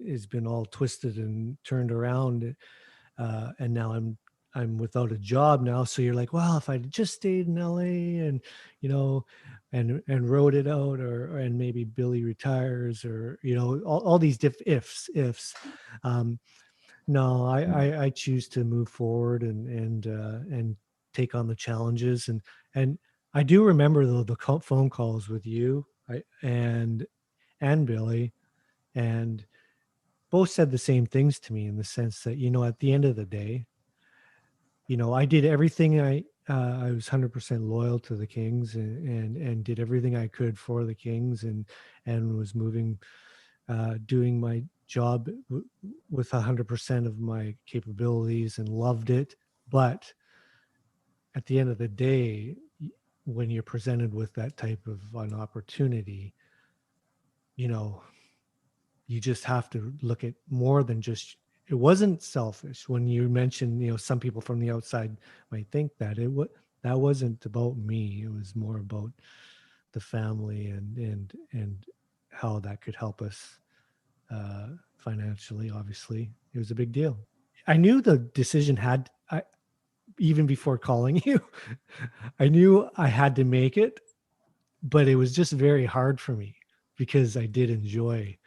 has been all twisted and turned around, and now I'm without a job now. So you're like, well, if I just stayed in LA and and wrote it out, and maybe Billy retires, or all these ifs. No, I choose to move forward and take on the challenges, and I do remember the phone calls with you and Billy, and both said the same things to me, in the sense that, at the end of the day, I did everything. I was 100% loyal to the Kings, and did everything I could for the Kings, and was doing my job with 100% of my capabilities, and loved it. But at the end of the day, when you're presented with that type of an opportunity, you just have to look at more than just. It wasn't selfish. When you mentioned, some people from the outside might think that that wasn't about me. It was more about the family and how that could help us financially. Obviously, it was a big deal. I knew the decision even before calling you, I knew I had to make it, but it was just very hard for me, because I did enjoy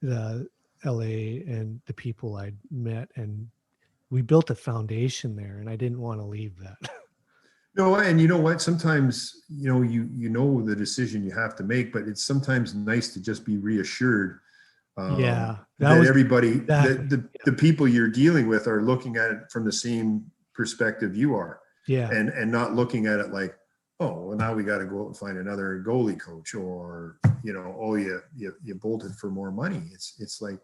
the LA and the people I'd met, and we built a foundation there, and I didn't want to leave that. No, and you know what? Sometimes, you know the decision you have to make, but it's sometimes nice to just be reassured that everybody, the people you're dealing with are looking at it from the same perspective you are. Yeah. And not looking at it like, oh, well, now we got to go out and find another goalie coach, or, you bolted for more money. It's like,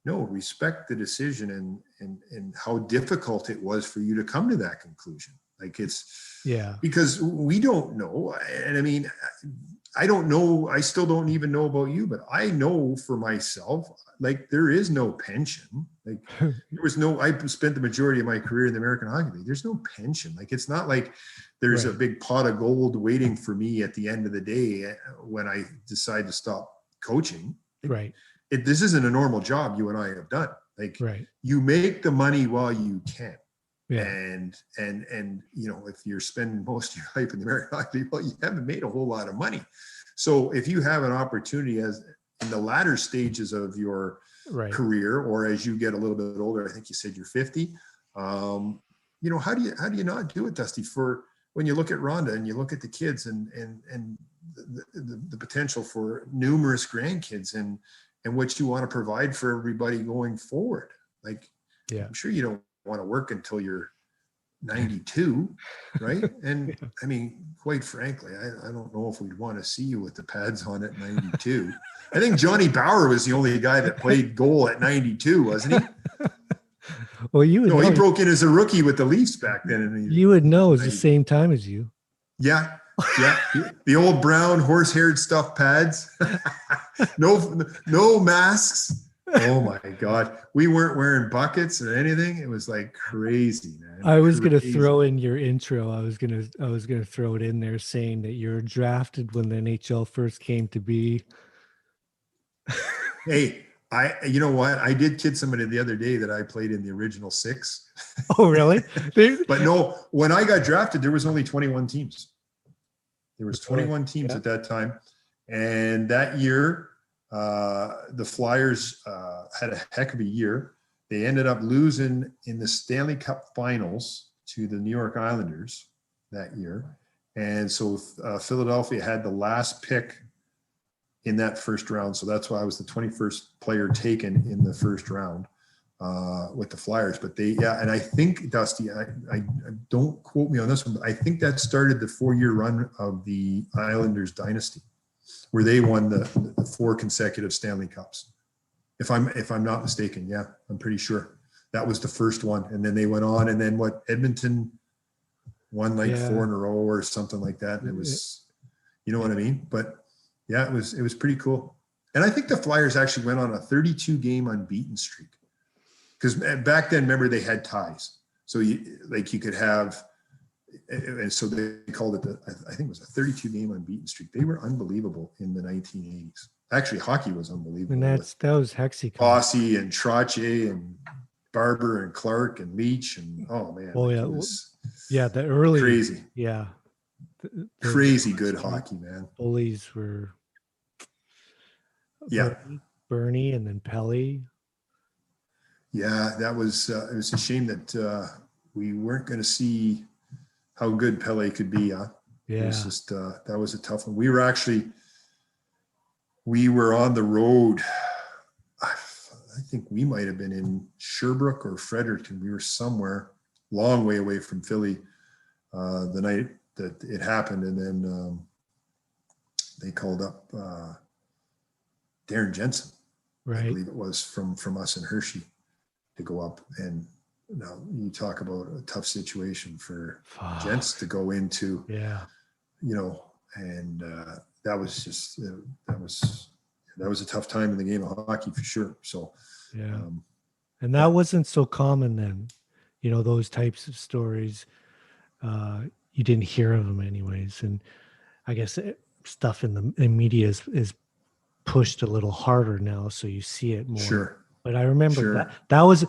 no, respect the decision and how difficult it was for you to come to that conclusion. Like, because we don't know. And I mean, I don't know. I still don't even know about you, but I know for myself, like, there is no pension. Like, I spent the majority of my career in the American Hockey League. There's no pension. Like, it's not like there's a big pot of gold waiting for me at the end of the day when I decide to stop coaching. This isn't a normal job you and I have done. Like, you make the money while you can. Yeah. And if you're spending most of your life in the American Hockey League, well, you haven't made a whole lot of money. So if you have an opportunity as in the latter stages of your career, or as you get a little bit older, I think you said you're 50. How do you not do it, Dusty? For when you look at Rhonda and you look at the kids and the potential for numerous grandkids and what you want to provide for everybody going forward. Like, I'm sure you don't want to work until you're 92, right? And I mean, quite frankly, I don't know if we'd want to see you with the pads on at 92. I think Johnny Bauer was the only guy that played goal at 92, wasn't he? Well, you would know. He broke in as a rookie with the Leafs back then. You would know it's the same time as you. Yeah. The old brown horse-haired stuffed pads. No masks. Oh my God. We weren't wearing buckets or anything. It was like crazy, man. I was going to throw in your intro. I was going to throw it in there saying that you're drafted when the NHL first came to be. Hey, you know what? I did kid somebody the other day that I played in the original 6. Oh, really? But no, when I got drafted, there was only 21 teams. There was 21 teams at that time. And that year, the Flyers had a heck of a year. They ended up losing in the Stanley Cup Finals to the New York Islanders that year. And so Philadelphia had the last pick in that first round. So that's why I was the 21st player taken in the first round with the Flyers. But and I think, Dusty, I don't quote me on this one, but I think that started the 4-year run of the Islanders dynasty, where they won the 4 consecutive Stanley Cups. If I'm not mistaken, yeah, I'm pretty sure that was the first one. And then they went on, and then Edmonton won 4 in a row or something like that. And it was, you know what I mean? But yeah, it was pretty cool. And I think the Flyers actually went on a 32-game unbeaten streak, because back then, remember, they had ties. So you could have, and so they called it I think it was a 32-game unbeaten streak. They were unbelievable in the 1980s. Actually, hockey was unbelievable. And that was Hexy. Bossy and Trottier and Barber and Clark and Leach and the early crazy. Yeah. Crazy good hockey, man. Bullies were Yeah. Bernie and then Pelly. Yeah, that was it was a shame that we weren't going to see how good Pele could be. Yeah. It was just that was a tough one. We were on the road. I think we might have been in Sherbrooke or Fredericton. We were somewhere long way away from Philly the night that it happened, and then they called up Darren Jensen, I believe it was, from us in Hershey, to go up. And now you talk about a tough situation for gents to go into. And that was just that was a tough time in the game of hockey for sure. So and that wasn't so common then, those types of stories. You didn't hear of them anyways, and I guess stuff in the media is pushed a little harder now, so you see it more. Sure. But I remember that was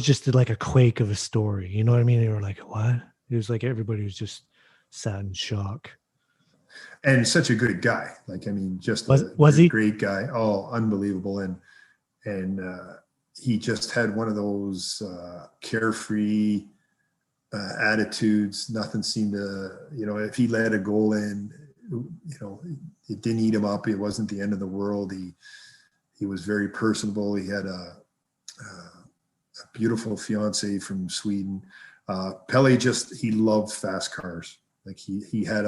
just like a quake of a story. You know what I mean? They were like, "What?" It was like everybody was just sat in shock. And such a good guy. Like, I mean, just was he? Great guy. Oh, unbelievable. And he just had one of those carefree attitudes. Nothing seemed to, if he let a goal in, it didn't eat him up. It wasn't the end of the world. He was very personable. He had a beautiful fiance from Sweden. Pele he loved fast cars. Like he had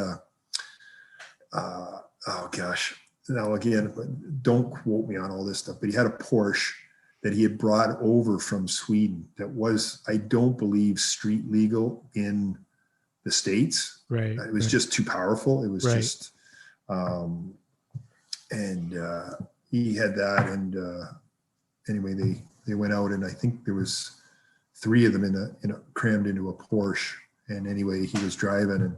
oh gosh, now again, don't quote me on all this stuff, but he had a Porsche that he had brought over from Sweden that was, I don't believe, street legal in the States. Right. It was just too powerful. It was just, and he had that. And anyway, they went out, and I think there was 3 of them in a crammed into a Porsche. And anyway, he was driving, and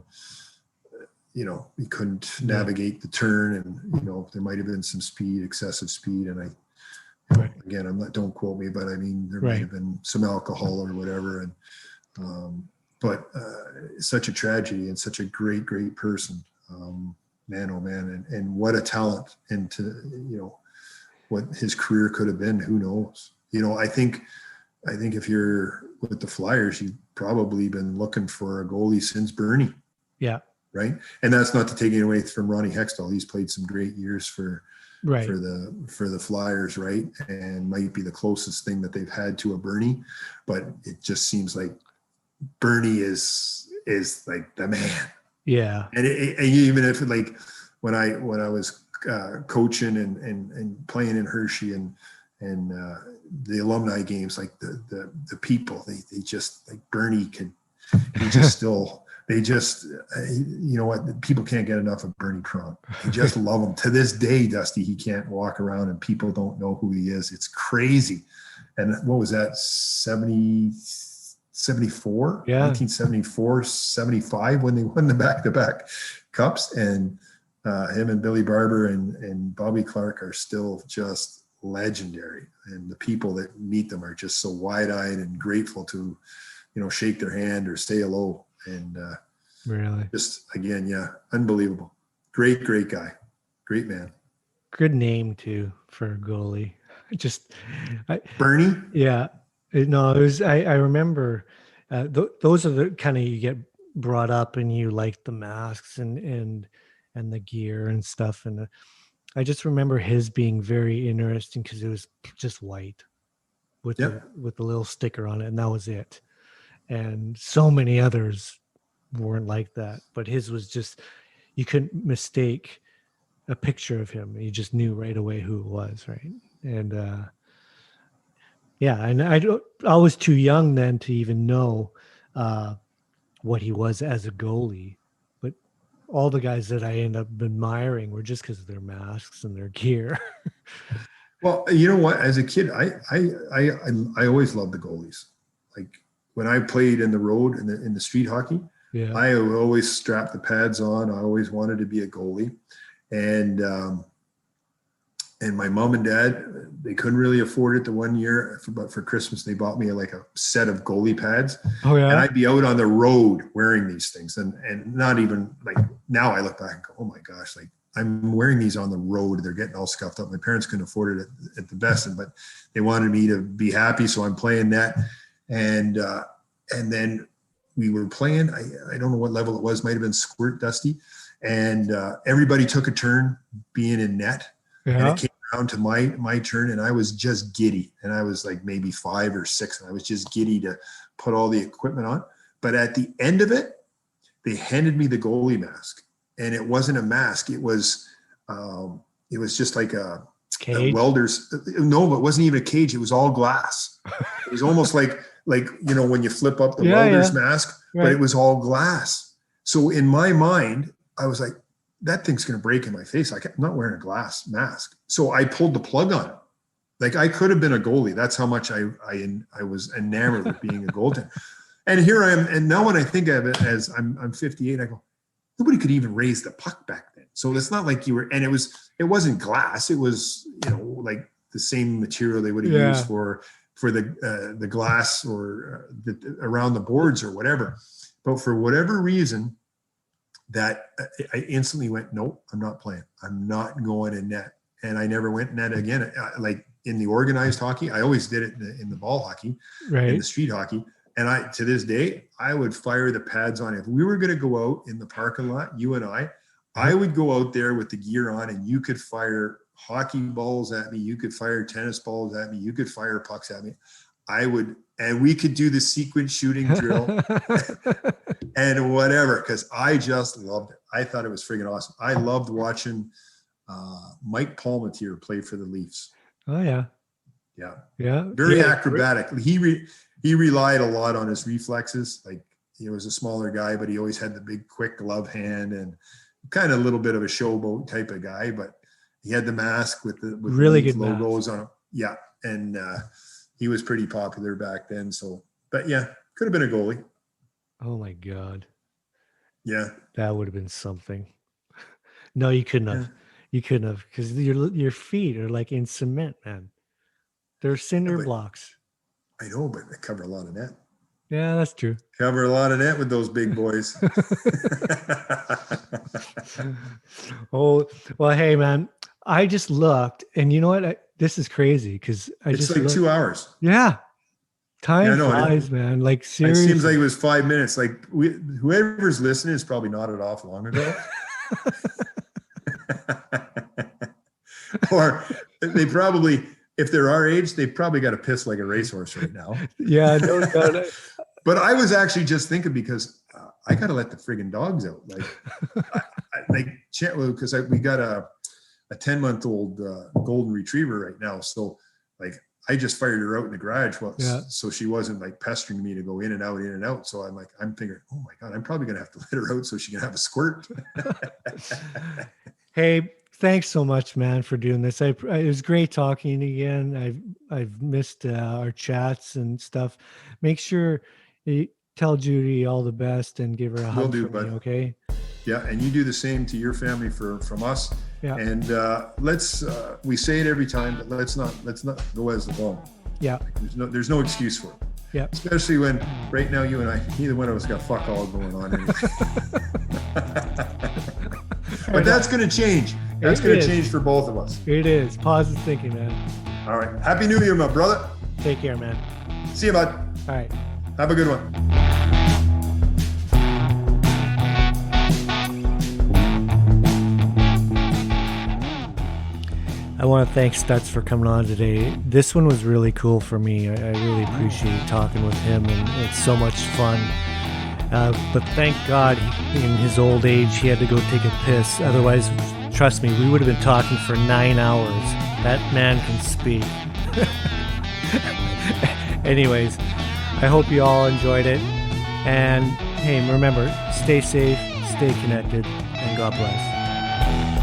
he couldn't navigate the turn, and there might have been some excessive speed, and again, don't quote me, but I mean, there might have been some alcohol or whatever, and But such a tragedy and such a great, great person. Man, oh man, and what a talent, and to, what his career could have been, who knows? I think if you're with the Flyers, you've probably been looking for a goalie since Bernie. Yeah. Right. And that's not to take it away from Ronnie Hextall. He's played some great years for the Flyers, right? And might be the closest thing that they've had to a Bernie, but it just seems like Bernie is like the man. Yeah. And even if, like, when I was coaching and playing in Hershey and the alumni games, like the people, they just, like, Bernie he just still, they just, what, people can't get enough of Bernie Cron. They just love him. To this day, Dusty, he can't walk around and people don't know who he is. It's crazy. And what was that, 74? Yeah. 1974, 75, when they won the back-to-back cups. And him and Billy Barber and Bobby Clark are still just legendary. And the people that meet them are just so wide-eyed and grateful to, shake their hand or say hello. And really, just, again, yeah, unbelievable. Great, great guy. Great man. Good name too for a goalie. Bernie? Yeah. No, it was, I remember those are the kind of, you get brought up and you like the masks and the gear and stuff. And I just remember his being very interesting because it was just white with the little sticker on it, and that was it. And so many others weren't like that, but his was just, you couldn't mistake a picture of him. You just knew right away who it was, right? And and I was too young then to even know what he was as a goalie. But all the guys that I ended up admiring were just because of their masks and their gear. Well, you know what? As a kid, I always loved the goalies. Like, when I played in the road in the street hockey, I always strapped the pads on. I always wanted to be a goalie, and my mom and dad, they couldn't really afford it the one year, but for Christmas they bought me like a set of goalie pads. Oh yeah. And I'd be out on the road wearing these things, and not even, like, now I look back and go, oh my gosh, like, I'm wearing these on the road. They're getting all scuffed up. My parents couldn't afford it at the best, but they wanted me to be happy, so I'm playing that. And then we were playing, I don't know what level it was, might have been Squirt, Dusty. And everybody took a turn being in net. Yeah. And it came around to my turn, and I was just giddy. And I was like maybe 5 or 6, and I was just giddy to put all the equipment on. But at the end of it, they handed me the goalie mask. And it wasn't a mask. It was just like a welder's. No, but it wasn't even a cage. It was all glass. It was almost like when you flip up the welder's mask, but it was all glass. So in my mind, I was like, that thing's going to break in my face. I'm not wearing a glass mask. So I pulled the plug on it. Like, I could have been a goalie. That's how much I was enamored with being a goaltender. And here I am. And now when I think of it as I'm 58, I go, nobody could even raise the puck back then. So it's not like you were, and it wasn't glass. It was, like the same material they would have used for the glass or around the boards or whatever. But for whatever reason, that I instantly went, nope, I'm not playing. I'm not going in net. And I never went in net again. Like, in the organized hockey, I always did it in the ball hockey, in the street hockey. And to this day, I would fire the pads on. If we were going to go out in the parking lot, you and I would go out there with the gear on, and you could fire hockey balls at me. You could fire tennis balls at me. You could fire pucks at me. And we could do the sequence shooting drill and whatever, because I just loved it. I thought it was friggin' awesome. I loved watching Mike Palmateer play for the Leafs. Oh yeah. Yeah. Yeah. Very acrobatic. He relied a lot on his reflexes. Like, he was a smaller guy, but he always had the big, quick glove hand, and kind of a little bit of a showboat type of guy, but he had the mask with really good logos mask on him. Yeah. And he was pretty popular back then. So, but yeah, could have been a goalie. Oh my God. Yeah. That would have been something. No, you couldn't have. You couldn't have, because your feet are like in cement, man. They're cinder blocks. I know, but they cover a lot of net. Yeah, that's true. Cover a lot of net with those big boys. Oh, well, hey, man, I just looked, and you know what? This is crazy because I It's just like looked. 2 hours. Yeah, Yeah, time no, flies, man. Like, it seriously. seems like it was 5 minutes. Like whoever's listening is probably nodded off long ago. Or they probably, if they're our age, they probably got to piss like a racehorse right now. Yeah, no doubt. But I was actually just thinking because I got to let the friggin' dogs out. Because we got a 10-month-old golden retriever right now. So like I just fired her out in the garage. So she wasn't like pestering me to go in and out. So I'm thinking, oh my God, I'm probably going to have to let her out so she can have a squirt. Hey, thanks so much, man, for doing this. It was great talking again. I've missed our chats and stuff. Make sure you tell Judy all the best and give her a hug from me, okay? Yeah, and you do the same to your family from us. Yeah. And we say it every time, but let's not go as alone. Yeah. There's no excuse for it. Yeah. Especially when right now you and I, neither one of us got fuck all going on. But that's going to change. That's going to change for both of us. It is. Positive thinking, man. All right. Happy New Year, my brother. Take care, man. See you, bud. All right. Have a good one. I want to thank Stutz for coming on today. This one was really cool for me. I really appreciate talking with him, and it's so much fun. But thank God, in his old age, he had to go take a piss. Otherwise, trust me, we would have been talking for 9 hours. That man can speak. Anyways, I hope you all enjoyed it. And hey, remember, stay safe, stay connected, and God bless.